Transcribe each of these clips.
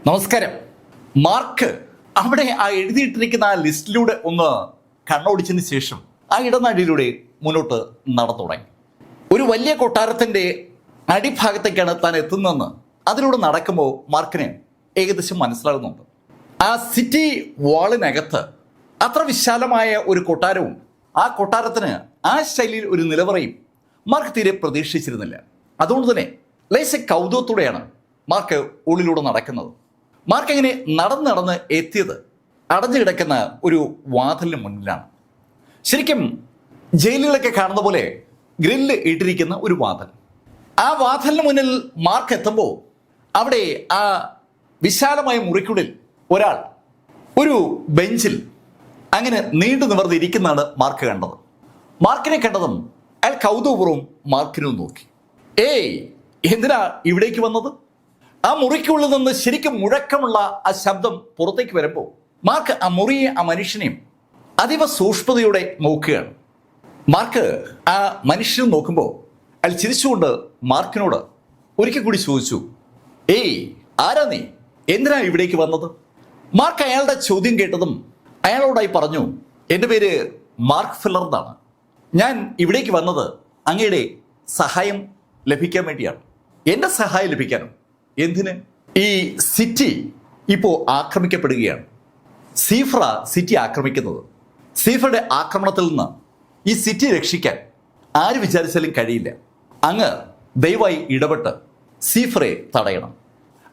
നമസ്കാരം. മാർക്ക് അവിടെ ആ എഴുതിയിട്ടിരിക്കുന്ന ആ ലിസ്റ്റിലൂടെ ഒന്ന് കണ്ണോടിച്ചതിന് ശേഷം ആ ഇടനാഴിയിലൂടെ മുന്നോട്ട് നടന്നു തുടങ്ങി. ഒരു വലിയ കൊട്ടാരത്തിന്റെ അടിഭാഗത്തേക്കാണ് താൻ എത്തുന്നതെന്ന് അതിലൂടെ നടക്കുമ്പോൾ മാർക്കിന് ഏകദേശം മനസ്സിലാകുന്നുണ്ട്. ആ സിറ്റി വാളിനകത്ത് അത്ര വിശാലമായ ഒരു കൊട്ടാരവും ആ കൊട്ടാരത്തിന് ആ ശൈലിയിൽ ഒരു നിലവറയും മാർക്ക് തീരെ പ്രതീക്ഷിച്ചിരുന്നില്ല. അതുകൊണ്ട് തന്നെ ലേശ കൗതുകത്തോടെയാണ് മാർക്ക് ഉള്ളിലൂടെ നടക്കുന്നത്. മാർക്ക് എങ്ങനെ നടന്ന് എത്തിയത് അടഞ്ഞു കിടക്കുന്ന ഒരു വാതിലിന് മുന്നിലാണ്. ശരിക്കും ജയിലുകളൊക്കെ കാണുന്ന പോലെ ഗ്രില്ല് ഇട്ടിരിക്കുന്ന ഒരു വാതിൽ. ആ വാതിലിന് മുന്നിൽ മാർക്ക് എത്തുമ്പോൾ അവിടെ ആ വിശാലമായ മുറിക്കുള്ളിൽ ഒരാൾ ഒരു ബെഞ്ചിൽ അങ്ങനെ നീണ്ടു നിവർന്നിരിക്കുന്നതാണ് മാർക്ക് കണ്ടത്. മാർക്കിനെ കണ്ടതും അയാൾ കൗതുകപൂർവ്വം മാർക്കിനെ നോക്കി. ഏയ്, എന്തിനാ ഇവിടേക്ക് വന്നത്? ആ മുറിക്കുള്ളിൽ നിന്ന് ശരിക്കും മുഴക്കമുള്ള ആ ശബ്ദം പുറത്തേക്ക് വരുമ്പോൾ മാർക്ക് ആ മുറിയെ ആ മനുഷ്യനെയും അതീവ സൂക്ഷ്മതയോടെ നോക്കുകയാണ്. മാർക്ക് ആ മനുഷ്യനെ നോക്കുമ്പോൾ അയാൾ ചിരിച്ചുകൊണ്ട് മാർക്കിനോട് ഒരിക്കൽ കൂടി ചോദിച്ചു, ഏയ്, ആരാ നീ? എന്തിനാ ഇവിടേക്ക് വന്നത്? മാർക്ക് അയാളുടെ ചോദ്യം കേട്ടതും അയാളോടായി പറഞ്ഞു, എൻ്റെ പേര് മാർക്ക് ഫില്ലർ എന്നാണ്. ഞാൻ ഇവിടേക്ക് വന്നത് അങ്ങയുടെ സഹായം ലഭിക്കാൻ വേണ്ടിയാണ്. എൻ്റെ സഹായം ലഭിക്കാനോ? എന്തിന്? ഈ സിറ്റി ഇപ്പോൾ ആക്രമിക്കപ്പെടുകയാണ്. സീഫ്ര സിറ്റി ആക്രമിക്കുന്നത്. സീഫറുടെ ആക്രമണത്തിൽ നിന്ന് ഈ സിറ്റി രക്ഷിക്കാൻ ആര് വിചാരിച്ചാലും കഴിയില്ല. അങ്ങ് ദയവായി ഇടപെട്ട് സീഫറെ തടയണം.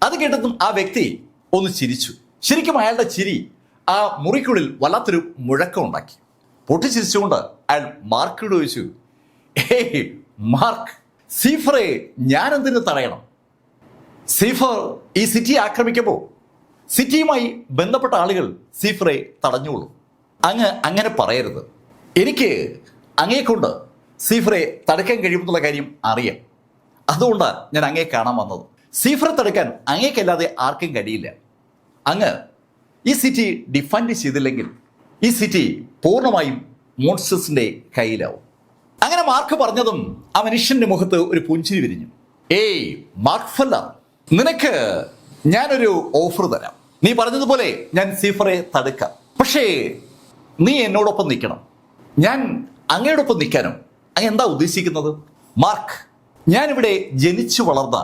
അത് കേട്ടതും ആ വ്യക്തി ഒന്ന് ചിരിച്ചു. ശരിക്കും അയാളുടെ ചിരി ആ മുറിക്കുള്ളിൽ വല്ലാത്തൊരു മുഴക്കം ഉണ്ടാക്കി. പൊട്ടിച്ചിരിച്ചുകൊണ്ട് അയാൾ മാർക്കിനോട് ചോദിച്ചു, ഏയ് മാർക്ക്, സീഫറെ ഞാൻ എന്തിനു തടയണം? സീഫർ ഈ സിറ്റി ആക്രമിക്കുമ്പോൾ സിറ്റിയുമായി ബന്ധപ്പെട്ട ആളുകൾ സീഫറെ തടഞ്ഞോളൂ. അങ്ങ് അങ്ങനെ പറയരുത്. എനിക്ക് അങ്ങയെക്കൊണ്ട് സീഫറെ തടുക്കാൻ കഴിയുമെന്നുള്ള കാര്യം അറിയാം. അതുകൊണ്ടാണ് ഞാൻ അങ്ങയെ കാണാൻ വന്നത്. സീഫറെ തടുക്കാൻ അങ്ങേക്കല്ലാതെ ആർക്കും കഴിയില്ല. അങ്ങ് ഈ സിറ്റി ഡിഫൻഡ് ചെയ്തില്ലെങ്കിൽ ഈ സിറ്റി പൂർണ്ണമായും മോൺസ്റ്റേഴ്സിന്റെ കയ്യിലാവും. അങ്ങനെ മാർക്ക് പറഞ്ഞതും ആ മനുഷ്യന്റെ മുഖത്ത് ഒരു പുഞ്ചിരി വിരിഞ്ഞു. ഏയ് മാർക്ക് ഫില്ലർ, നിനക്ക് ഞാനൊരു ഓഫർ തരാം. നീ പറഞ്ഞതുപോലെ ഞാൻ സീഫറെ തടുക്കാം. പക്ഷേ നീ എന്നോടൊപ്പം നിൽക്കണം. ഞാൻ അങ്ങയോടൊപ്പം നിൽക്കാനോ? അങ്ങ് എന്താ ഉദ്ദേശിക്കുന്നത്? മാർക്ക്, ഞാനിവിടെ ജനിച്ചു വളർന്ന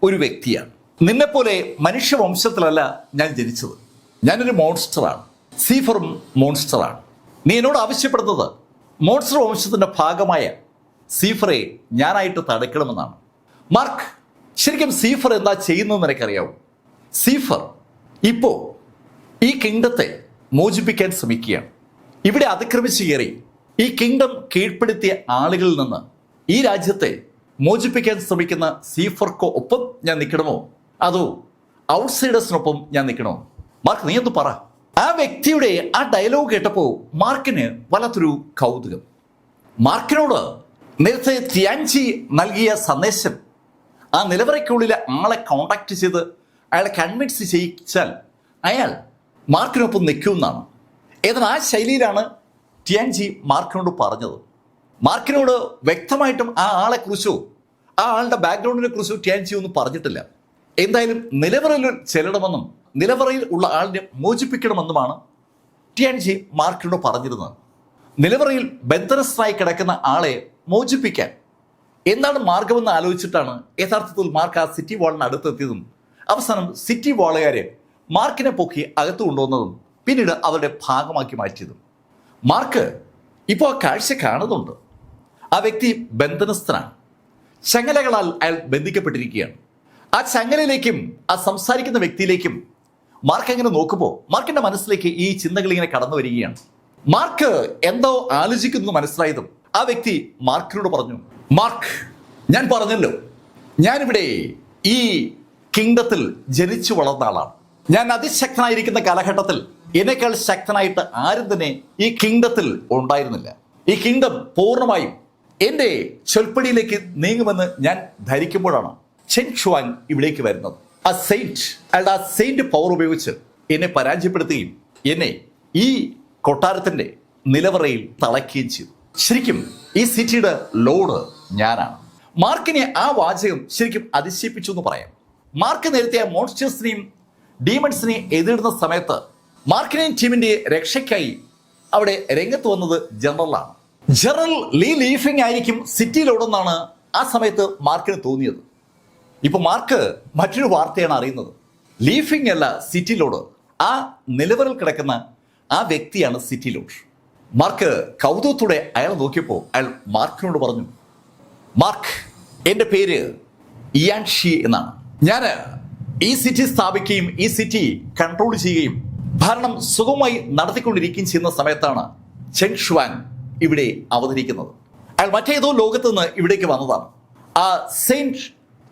ഒരു വ്യക്തിയാണ്. നിന്നെപ്പോലെ മനുഷ്യവംശത്തിലല്ല ഞാൻ ജനിച്ചത്. ഞാനൊരു മോൺസ്റ്ററാണ്. സീഫറും മോൺസ്റ്ററാണ്. നീ എന്നോട് ആവശ്യപ്പെടുന്നത് മോൺസ്റ്റർ വംശത്തിന്റെ ഭാഗമായ സീഫറെ ഞാനായിട്ട് തടുക്കണമെന്നാണ്. മാർക്ക്, ശരിക്കും സീഫർ എന്താ ചെയ്യുന്നതെന്ന് എനിക്കറിയാവും. സീഫർ ഇപ്പോൾ ഈ കിങ്ഡത്തെ മോചിപ്പിക്കാൻ ശ്രമിക്കുകയാണ്. ഇവിടെ അതിക്രമിച്ച് കയറി ഈ കിങ്ഡം കീഴ്പ്പെടുത്തിയ ആളുകളിൽ നിന്ന് ഈ രാജ്യത്തെ മോചിപ്പിക്കാൻ ശ്രമിക്കുന്ന സീഫർക്ക് ഒപ്പം ഞാൻ നിൽക്കണമോ, അതോ ഔട്ട്സൈഡേഴ്സിനൊപ്പം ഞാൻ നിൽക്കണമോ? മാർക്ക്, നീ ഒന്ന് പറ. ആ വ്യക്തിയുടെ ആ ഡയലോഗ് കേട്ടപ്പോൾ മാർക്കിന് വല്ലാത്തൊരു കൗതുകം. മാർക്കിനോട് നേരത്തെ ടിയാൻജി നൽകിയ സന്ദേശം ആ നിലവറയ്ക്കുള്ളിലെ ആളെ കോണ്ടാക്ട് ചെയ്ത് അയാളെ കൺവിൻസ് ചെയ്യിച്ചാൽ അയാൾ മാർക്കിനൊപ്പം നിൽക്കുമെന്നാണ്. ഏതാണ് ആ ശൈലിയിലാണ് ടിയാൻജി മാർക്കിനോട് പറഞ്ഞത്. മാർക്കിനോട് വ്യക്തമായിട്ടും ആ ആളെക്കുറിച്ചോ ആ ആളുടെ ബാക്ക്ഗ്രൗണ്ടിനെ കുറിച്ചോ ടിയാൻജി ഒന്നും പറഞ്ഞിട്ടില്ല. എന്തായാലും നിലവറയിൽ ചെല്ലണമെന്നും നിലവറയിൽ ഉള്ള ആളിനെ മോചിപ്പിക്കണമെന്നുമാണ് ടിയാൻജി മാർക്കിനോട് പറഞ്ഞിരുന്നത്. നിലവറയിൽ ബന്ധനസ്ഥനായി കിടക്കുന്ന ആളെ മോചിപ്പിക്കാൻ എന്താണ് മാർഗമെന്ന് ആലോചിച്ചിട്ടാണ് യഥാർത്ഥത്തിൽ മാർക്ക് ആ സിറ്റി വാളിന് അടുത്തെത്തിയതും അവസാനം സിറ്റി വാളുകാരെ മാർക്കിനെ പൊക്കി അകത്തു കൊണ്ടുവന്നതും പിന്നീട് അവരുടെ ഭാഗമാക്കി മാറ്റിയതും. മാർക്ക് ഇപ്പോൾ ആ കാഴ്ച കാണുന്നുണ്ട്. ആ വ്യക്തി ബന്ധനസ്ഥനാണ്. ചങ്ങലകളാൽ അയാൾ ബന്ധിക്കപ്പെട്ടിരിക്കുകയാണ്. ആ ചങ്ങലയിലേക്കും ആ സംസാരിക്കുന്ന വ്യക്തിയിലേക്കും മാർക്ക് എങ്ങനെ നോക്കുമ്പോൾ മാർക്കിന്റെ മനസ്സിലേക്ക് ഈ ചിന്തകൾ ഇങ്ങനെ കടന്നു വരികയാണ്. മാർക്ക് എന്തോ ആലോചിക്കുന്നു മനസ്സിലായതും ആ വ്യക്തി മാർക്കിനോട് പറഞ്ഞു, മാർക്ക്, ഞാൻ പറഞ്ഞല്ലോ, ഞാനിവിടെ ഈ കിങ്ഡത്തിൽ ജനിച്ചു വളർന്ന ആളാണ്. ഞാൻ അതിശക്തനായിരിക്കുന്ന കാലഘട്ടത്തിൽ എന്നെക്കാൾ ശക്തനായിട്ട് ആരും തന്നെ ഈ കിങ്ഡത്തിൽ ഉണ്ടായിരുന്നില്ല. ഈ കിങ്ഡം പൂർണ്ണമായും എൻ്റെ ചൊൽപ്പടിയിലേക്ക് നീങ്ങുമെന്ന് ഞാൻ ധരിക്കുമ്പോഴാണ് ചെൻ ഷുവാൻ ഇവിടേക്ക് വരുന്നത്. ആ സെയിന്റ്, അയാളുടെ ആ സെയിന്റ് പവർ ഉപയോഗിച്ച് എന്നെ പരാജയപ്പെടുത്തുകയും എന്നെ ഈ കൊട്ടാരത്തിന്റെ നിലവറയിൽ തളയ്ക്കുകയും ചെയ്തു. ശരിക്കും ഈ സിറ്റിയുടെ ലോഡ് ഞാനാണ്. മാർക്കിനെ ആ വാചകം ശരിക്കും അതിശയിപ്പിച്ചു എന്ന് പറയാം. മാർക്ക് നേരത്തെ ആ മോൺസ്റ്റേഴ്സിനെയും ഡീമൺസിനെ എതിരിടുന്ന സമയത്ത് മാർക്കിനെയും ടീമിന്റെ രക്ഷയ്ക്കായി അവിടെ രംഗത്ത് വന്നത് ജനറലാണ്. ജനറൽ ലീ ലീഫിംഗ് ആയിരിക്കും സിറ്റിയിലോടെന്നാണ് ആ സമയത്ത് മാർക്കിന് തോന്നിയത്. ഇപ്പൊ മാർക്ക് മറ്റൊരു വാർത്തയാണ് അറിയുന്നത്. ലീഫിംഗ് അല്ല സിറ്റിയിലോട്, ആ നിലവറിൽ കിടക്കുന്ന ആ വ്യക്തിയാണ് സിറ്റിയിലോട്. മാർക്ക് കൗതുകത്തോടെ അയാൾ നോക്കിയപ്പോൾ അയാൾ മാർക്കിനോട് പറഞ്ഞു, മാർക്ക്, എൻ്റെ പേര് ഇയാൻ ഷി എന്നാണ്. ഞാൻ ഈ സിറ്റി സ്ഥാപിക്കുകയും ഈ സിറ്റി കൺട്രോൾ ചെയ്യുകയും ഭരണം സുഗമമായി നടത്തിക്കൊണ്ടിരിക്കുകയും ചെയ്യുന്ന സമയത്താണ് ചെൻ ഷുവാങ് ഇവിടെ അവതരിക്കുന്നത്. അയാൾ മറ്റേതോ ലോകത്ത് നിന്ന് ഇവിടേക്ക് വന്നതാണ്. ആ സെയിന്റ്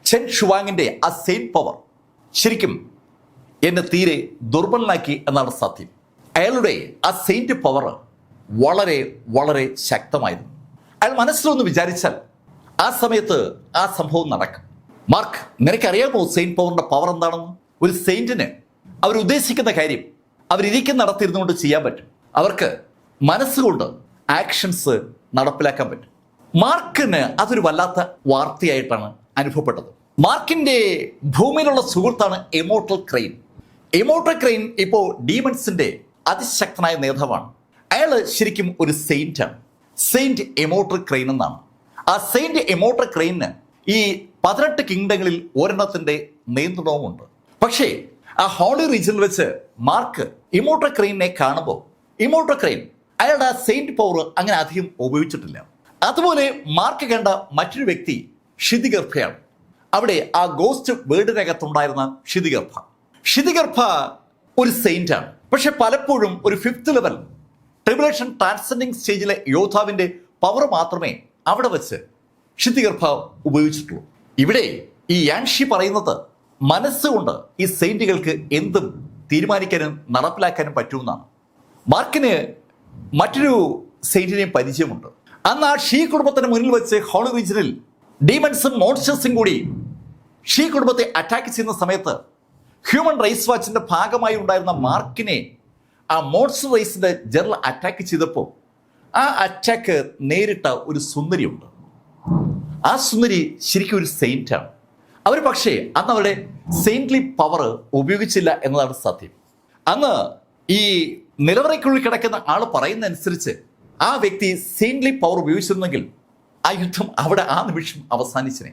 ചെൻ ഷുവാങ്ങിന്റെ ആ സെയിന്റ് പവർ ശരിക്കും എന്നെ തീരെ ദുർബലനാക്കി എന്നാണ് സത്യം. അയാളുടെ ആ സെയിന്റ് പവർ വളരെ വളരെ ശക്തമായിരുന്നു. അയാൾ മനസ്സിലൊന്ന് വിചാരിച്ചാൽ ആ സമയത്ത് ആ സംഭവം നടക്കും. മാർക്ക്, നിനക്കറിയാമോ സെയിന്റ് പവറിന്റെ പവർ എന്താണെന്ന്? ഒരു സെയിന്റിന് അവരുദ്ദേശിക്കുന്ന കാര്യം അവരിയ്ക്കുന്നിടത്തിരുന്നുകൊണ്ട് ചെയ്യാൻ പറ്റും. അവർക്ക് മനസ്സുകൊണ്ട് ആക്ഷൻസ് നടപ്പിലാക്കാൻ പറ്റും. മാർക്കിന് അതൊരു വല്ലാത്ത വാർത്തയായിട്ടാണ് അനുഭവപ്പെട്ടത്. മാർക്കിന്റെ ഭൂമിയിലുള്ള സുഹൃത്താണ് എമോർട്ടൽ ക്രെയിൻ. എമോർട്ടൽ ക്രെയിൻ ഇപ്പോൾ ഡീമൺസിന്റെ അതിശക്തനായ നേതാവാണ്. അയാൾ ശരിക്കും ഒരു സെയിന്റ് ആണ്. സെയിന്റ് എമോർട്ടൽ ക്രെയിൻ എന്നാണ്. ആ സെയിന്റ് എമോർട്ടൽ ക്രെയിന് ഈ 18 കിങ്ഡങ്ങളിൽ ഒരെണ്ണത്തിന്റെ നിയന്ത്രണവുമുണ്ട്. പക്ഷേ ആ ഹോളി റീജിയനിൽ വെച്ച് മാർക്ക് ഇമോർട്ടൽ ക്രെയിനെ കാണുമ്പോൾ ഇമോർട്ടൽ ക്രെയിൻ അയാളുടെ ആ സെയിന്റ് പവർ അങ്ങനെ അധികം ഉപയോഗിച്ചിട്ടില്ല. അതുപോലെ മാർക്ക് കണ്ട മറ്റൊരു വ്യക്തി ക്ഷിതിഗർഭയാണ്. അവിടെ ആ ഗോസ്റ്റ് വേർഡിനകത്തുണ്ടായിരുന്ന ക്ഷിതിഗർഭ. ക്ഷിതിഗർഭ ഒരു സെയിന്റ് ആണ്. പക്ഷെ പലപ്പോഴും ഒരു 5th ലെവൽ ട്രിബുലേഷൻ ട്രാൻസെൻഡിങ് സ്റ്റേജിലെ യോദ്ധാവിന്റെ പവർ മാത്രമേ അവിടെ വെച്ച് ക്ഷിതിഗർഭ ഉപയോഗിച്ചിട്ടുള്ളൂ. ഇവിടെ ഈ യാൻഷി പറയുന്നത് മനസ്സുകൊണ്ട് ഈ സെയിന്റുകൾക്ക് എന്തും തീരുമാനിക്കാനും നടപ്പിലാക്കാനും പറ്റുമെന്നാണ്. മാർക്കിന് മറ്റൊരു സെയിന്റിനെയും പരിചയമുണ്ട്. അന്ന് ആ ഷീ കുടുംബത്തിന് മുന്നിൽ വെച്ച് ഹോളി റീജിയനിൽ ഡീമൺസും മോൺസ്റ്റേഴ്സും കൂടി ഷീ കുടുംബത്തെ അറ്റാക്ക് ചെയ്യുന്ന സമയത്ത് ഹ്യൂമൻ റൈസ് വാച്ചിന്റെ ഭാഗമായി ഉണ്ടായിരുന്ന മാർക്കിനെ ആ മോൺസ്റ്റർ റൈസിന്റെ ജനറൽ അറ്റാക്ക് ചെയ്തപ്പോൾ ആ അറ്റാക്ക് നേരിട്ട ഒരു സുന്ദരിയുണ്ട്. ആ സുന്ദരി ശരിക്കും ഒരു സെയിന്റ് ആണ്. അവർ പക്ഷേ അന്ന് അവരുടെ സെയിന്റ്ലി പവർ ഉപയോഗിച്ചില്ല എന്നതാണ് സത്യം. അന്ന് ഈ നിലവറയ്ക്കുള്ളിൽ കിടക്കുന്ന ആൾ പറയുന്ന അനുസരിച്ച് ആ വ്യക്തി സെയിന്റ്ലി പവർ ഉപയോഗിച്ചിരുന്നെങ്കിൽ ആ യുദ്ധം അവിടെ ആ നിമിഷം അവസാനിച്ചിനെ.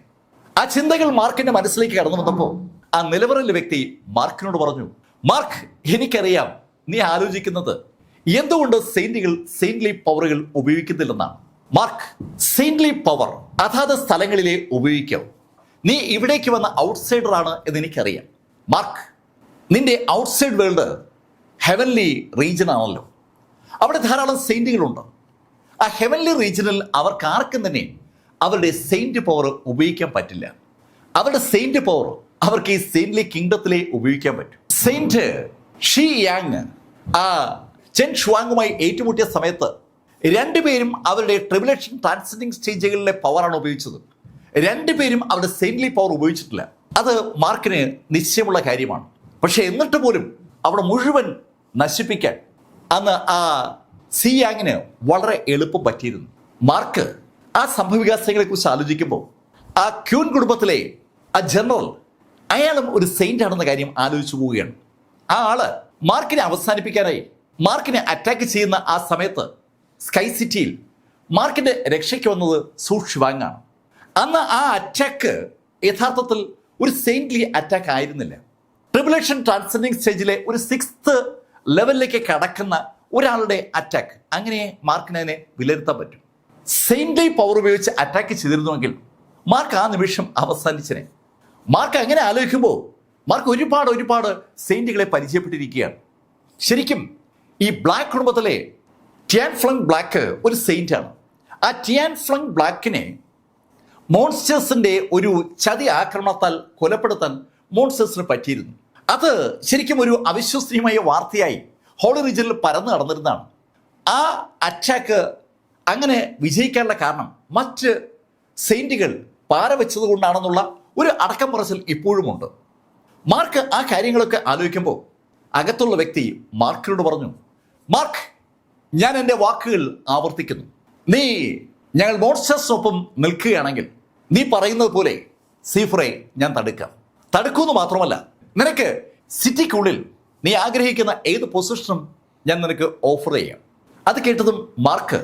ആ ചിന്തകൾ മാർക്കിന്റെ മനസ്സിലേക്ക് കടന്നു വന്നപ്പോൾ ആ നിലവറയിലെ വ്യക്തി മാർക്കിനോട് പറഞ്ഞു, മാർക്ക്, എനിക്കറിയാം നീ ആലോചിക്കുന്നത് എന്തുകൊണ്ട് സെയിന്റുകൾ സെയിന്റ്ലി പവറുകൾ ഉപയോഗിക്കുന്നില്ലെന്നാണ്. മാർക്ക്, സെയിന്റ്ലി പവർ അതാത് സ്ഥലങ്ങളിലെ ഉപയോഗിക്കാവൂ. നീ ഇവിടേക്ക് വന്ന ഔട്ട്സൈഡർ ആണ് എന്ന് എനിക്കറിയാം. മാർക്ക്, നിന്റെ ഔട്ട്സൈഡ് വേൾഡ് ഹെവൻലി റീജിയൻ ആണല്ലോ. അവിടെ ധാരാളം സെയിന്റുകളുണ്ട്. ആ ഹെവൻലി റീജിയനിൽ അവർക്ക് ആർക്കും തന്നെ അവരുടെ സെയിന്റ് പവർ ഉപയോഗിക്കാൻ പറ്റില്ല. അവരുടെ സെയിന്റ് പവർ അവർക്ക് ഈ സെയിന്റ്ലി കിങ്ഡത്തിലെ ഉപയോഗിക്കാൻ പറ്റും. സെയിന്റ് ഷീ യാങ് ആ ചെൻ ഷുവാങ്ങുമായി ഏറ്റുമുട്ടിയ സമയത്ത് രണ്ടുപേരും അവരുടെ ട്രിബുലേഷൻ ട്രാൻസെൻഡിങ് സ്റ്റേജുകളിലെ പവറാണ് ഉപയോഗിച്ചത്. രണ്ടുപേരും അവരുടെ സെയിന്റ്ലി പവർ ഉപയോഗിച്ചിട്ടില്ല. അത് മാർക്കിന് നിശ്ചയമുള്ള കാര്യമാണ്. പക്ഷെ എന്നിട്ട് പോലും അവിടെ മുഴുവൻ നശിപ്പിക്കാൻ അന്ന് ആ സി യാങ്ങിന് വളരെ എളുപ്പം പറ്റിയിരുന്നു. മാർക്ക് ആ സംഭവവികാസങ്ങളെ കുറിച്ച് ആലോചിക്കുമ്പോൾ ആ ക്യൂൻ കുടുംബത്തിലെ ആ ജനറൽ അയാളും ഒരു സെയിന്റ് ആണെന്ന കാര്യം ആലോചിച്ചു പോവുകയാണ്. ആ ആള് മാർക്കിനെ അവസാനിപ്പിക്കാനായി മാർക്കിനെ അറ്റാക്ക് ചെയ്യുന്ന ആ സമയത്ത് സ്കൈ സിറ്റിയിൽ മാർക്കിന്റെ രക്ഷയ്ക്ക് വന്നത് സു ഷിവാങ് ആണ്. അന്ന് ആ അറ്റാക്ക് യഥാർത്ഥത്തിൽ ഒരു സെയിന്റ്ലി അറ്റാക്ക് ആയിരുന്നില്ല. ട്രിബുലേഷൻ ട്രാൻസെൻഡിങ് സ്റ്റേജിലെ ഒരു 6th ലെവലിലേക്ക് കടക്കുന്ന ഒരാളുടെ അറ്റാക്ക്, അങ്ങനെ മാർക്കിനെ അതിനെ വിലയിരുത്താൻ പറ്റും. സെയിന്റ്ലി പവർ ഉപയോഗിച്ച് അറ്റാക്ക് ചെയ്തിരുന്നുവെങ്കിൽ മാർക്ക് ആ നിമിഷം അവസാനിച്ചനെ. മാർക്ക് അങ്ങനെ ആലോചിക്കുമ്പോൾ മാർക്ക് ഒരുപാട് സെയിന്റുകളെ പരിചയപ്പെട്ടിരിക്കുകയാണ്. ശരിക്കും ഈ ബ്ലാക്ക് കുടുംബത്തിലെ ടിയാൻ ഫ്ലങ് ബ്ലാക്ക് ഒരു സെയിന്റ് ആണ്. ആ ടിയാൻ ഫ്ലങ് ബ്ലാക്കിനെ മോൺസ്റ്റേഴ്സിന്റെ ഒരു ചതി ആക്രമണത്താൽ കൊലപ്പെടുത്താൻ മോൺസ്റ്റേഴ്സിന് പറ്റിയിരുന്നു. അത് ശരിക്കും ഒരു അവിശ്വസനീയമായ വാർത്തയായി ഹോളി റീജിയനിൽ പരന്നു നടന്നിരുന്നതാണ്. ആ അറ്റാക്ക് അങ്ങനെ വിജയിക്കാനുള്ള കാരണം മറ്റ് സെയിന്റുകൾ പാരവെച്ചത് കൊണ്ടാണെന്നുള്ള ഒരു അടക്കം പറച്ചിൽ ഇപ്പോഴുമുണ്ട്. മാർക്ക് ആ കാര്യങ്ങളൊക്കെ ആലോചിക്കുമ്പോൾ അകത്തുള്ള വ്യക്തി മാർക്കിനോട് പറഞ്ഞു, മാർക്ക്, ഞാൻ എൻ്റെ വാക്കുകൾ ആവർത്തിക്കുന്നു. നീ ഞങ്ങൾ മോൺസ്റ്റേഴ്സിനൊപ്പം നിൽക്കുകയാണെങ്കിൽ നീ പറയുന്നത് പോലെ സീഫറെ ഞാൻ തടുക്കൂന്ന് മാത്രമല്ല, നിനക്ക് സിറ്റിക്കുള്ളിൽ നീ ആഗ്രഹിക്കുന്ന ഏത് പൊസിഷനും ഞാൻ നിനക്ക് ഓഫർ ചെയ്യാം. അത് കേട്ടതും മാർക്ക്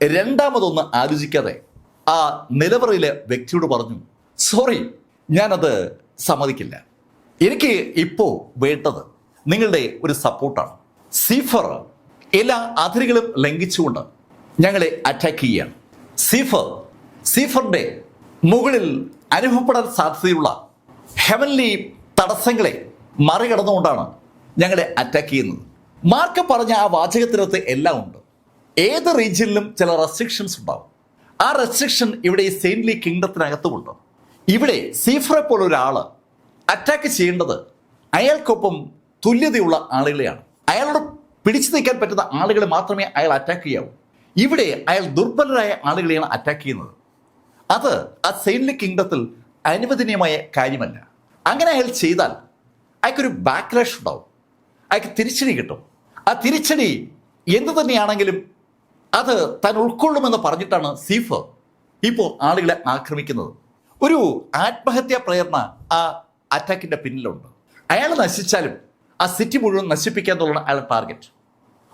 രണ്ടാമതൊന്ന് ആലോചിക്കാതെ ആ നിലവറയിലെ വ്യക്തിയോട് പറഞ്ഞു, സോറി, ഞാനത് സമ്മതിക്കില്ല. എനിക്ക് ഇപ്പോൾ വേണ്ടത് നിങ്ങളുടെ ഒരു സപ്പോർട്ടാണ്. സീഫർ എല്ലാ അതിരുകളും ലംഘിച്ചുകൊണ്ട് ഞങ്ങളെ അറ്റാക്ക് ചെയ്യുകയാണ്. സീഫറിന്റെ മുകളിൽ അനുഭവപ്പെടാൻ സാധ്യതയുള്ള ഹെവൻലി തടസ്സങ്ങളെ മറികടന്നുകൊണ്ടാണ് ഞങ്ങളെ അറ്റാക്ക് ചെയ്യുന്നത്. മാർക്ക് പറഞ്ഞ ആ വാചകത്തിനകത്ത് എല്ലാം ഉണ്ട്. ഏത് റീജിയനിലും ചില റെസ്ട്രിക്ഷൻസ് ഉണ്ടാവും. ആ റെസ്ട്രിക്ഷൻ ഇവിടെ ഈ സെയിൻറ്റ്ലി കിങ്ഡത്തിനകത്തുമുണ്ട്. ഇവിടെ സീഫറെ പോലെ ഒരാള് അറ്റാക്ക് ചെയ്യേണ്ടത് അയാൾക്കൊപ്പം തുല്യതയുള്ള ആളുകളെയാണ്. അയാളോട് പിടിച്ചു നിൽക്കാൻ പറ്റുന്ന ആളുകളെ മാത്രമേ അയാൾ അറ്റാക്ക് ചെയ്യാവൂ. ഇവിടെ അയാൾ ദുർബലരായ ആളുകളെയാണ് അറ്റാക്ക് ചെയ്യുന്നത്. അത് ആ സെയിൻറ്റ്ലി കിങ്ഡത്തിൽ അനുവദനീയമായ കാര്യമല്ല. അങ്ങനെ അയാൾ ചെയ്താൽ അയാൾക്കൊരു ബാക്ക്ലാഷ് ഉണ്ടാവും. അയാൾക്ക് തിരിച്ചടി കിട്ടും. ആ തിരിച്ചടി എന്തു തന്നെയാണെങ്കിലും അത് താൻ ഉൾക്കൊള്ളുമെന്ന് പറഞ്ഞിട്ടാണ് സീഫർ ഇപ്പോൾ ആളുകളെ ആക്രമിക്കുന്നത്. ഒരു ആത്മഹത്യാ പ്രേരണ ആ അറ്റാക്കിന്റെ പിന്നിലുണ്ട്. അയാൾ നശിച്ചാലും ആ സിറ്റി മുഴുവൻ നശിപ്പിക്കുക എന്നുള്ളതാണ് അയാളുടെ ടാർഗറ്റ്.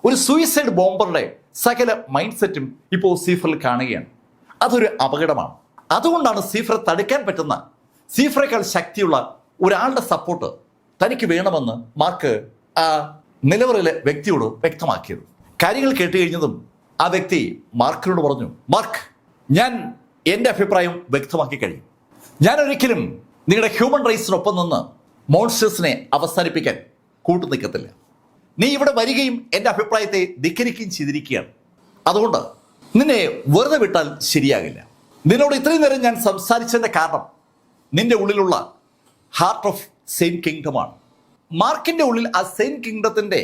ഒരു സൂയിസൈഡ് ബോംബറുടെ സകല മൈൻഡ് സെറ്റും ഇപ്പോൾ സീഫറിൽ കാണുകയാണ്. അതൊരു അപകടമാണ്. അതുകൊണ്ടാണ് സീഫറെ തടുക്കാൻ പറ്റുന്ന, സീഫറേക്കാൾ ശക്തിയുള്ള ഒരാളുടെ സപ്പോർട്ട് തനിക്ക് വേണമെന്ന് മാർക്ക് ആ നിലവറയിലെ വ്യക്തിയോട് വ്യക്തമാക്കിയത്. കാര്യങ്ങൾ കേട്ട് കഴിഞ്ഞതും ആ വ്യക്തി മാർക്കിനോട് പറഞ്ഞു, മാർക്ക്, ഞാൻ എൻ്റെ അഭിപ്രായം വ്യക്തമാക്കി കഴിഞ്ഞു. ഞാൻ ഒരിക്കലും നിങ്ങളുടെ ഹ്യൂമൻ റൈസിനൊപ്പം നിന്ന് മോൺസ്റ്റേഴ്സിനെ അവസാനിപ്പിക്കാൻ കൂട്ടു നിൽക്കത്തില്ല. നീ ഇവിടെ വരികയും എൻ്റെ അഭിപ്രായത്തെ ധിക്കരിക്കുകയും ചെയ്തിരിക്കുകയാണ്. അതുകൊണ്ട് നിന്നെ വെറുതെ വിട്ടാൽ ശരിയാകില്ല. നിന്നോട് ഇത്രയും നേരം ഞാൻ സംസാരിച്ചതിൻ്റെ കാരണം നിന്റെ ഉള്ളിലുള്ള ഹാർട്ട് ഓഫ് സെയിൻറ്റ് കിങ്ഡമാണ്. മാർക്കിന്റെ ഉള്ളിൽ ആ സെയിൻറ്റ് കിങ്ഡത്തിന്റെ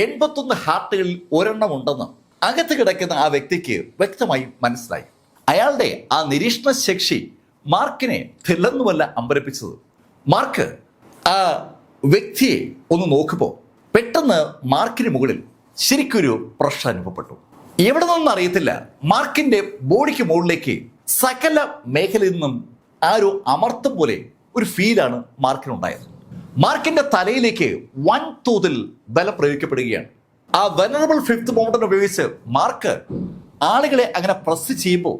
81 ഹാർട്ടുകളിൽ ഒരെണ്ണം ഉണ്ടെന്ന് അകത്ത് കിടക്കുന്ന ആ വ്യക്തിക്ക് വ്യക്തമായി മനസ്സിലായി. അയാളുടെ ആ നിരീക്ഷണ ശേഷി മാർക്കിനെ തെല്ലെന്നുമല്ല അമ്പരപ്പിച്ചത്. മാർക്ക് ആ വ്യക്തിയെ ഒന്ന് നോക്കുമ്പോൾ പെട്ടെന്ന് മാർക്കിന് മുകളിൽ ശരിക്കൊരു പ്രശ്നം അനുഭവപ്പെട്ടു. എവിടെ നിന്നും അറിയത്തില്ല, മാർക്കിന്റെ ബോഡിക്ക് മുകളിലേക്ക് സകല മേഖലയിൽ നിന്നും ആ ഒരു അമർത്തം പോലെ ഒരു ഫീലാണ് മാർക്കിനുണ്ടായത്. മാർക്കിന്റെ തലയിലേക്ക് വൻതോതിൽ ബലം പ്രയോഗിക്കപ്പെടുകയാണ്. ആ വെനറബിൾ ഫിഫ്ത്ത് മൗണ്ടൻ ഉപയോഗിച്ച് മാർക്ക് ആളുകളെ അങ്ങനെ പ്രസ് ചെയ്യുമ്പോൾ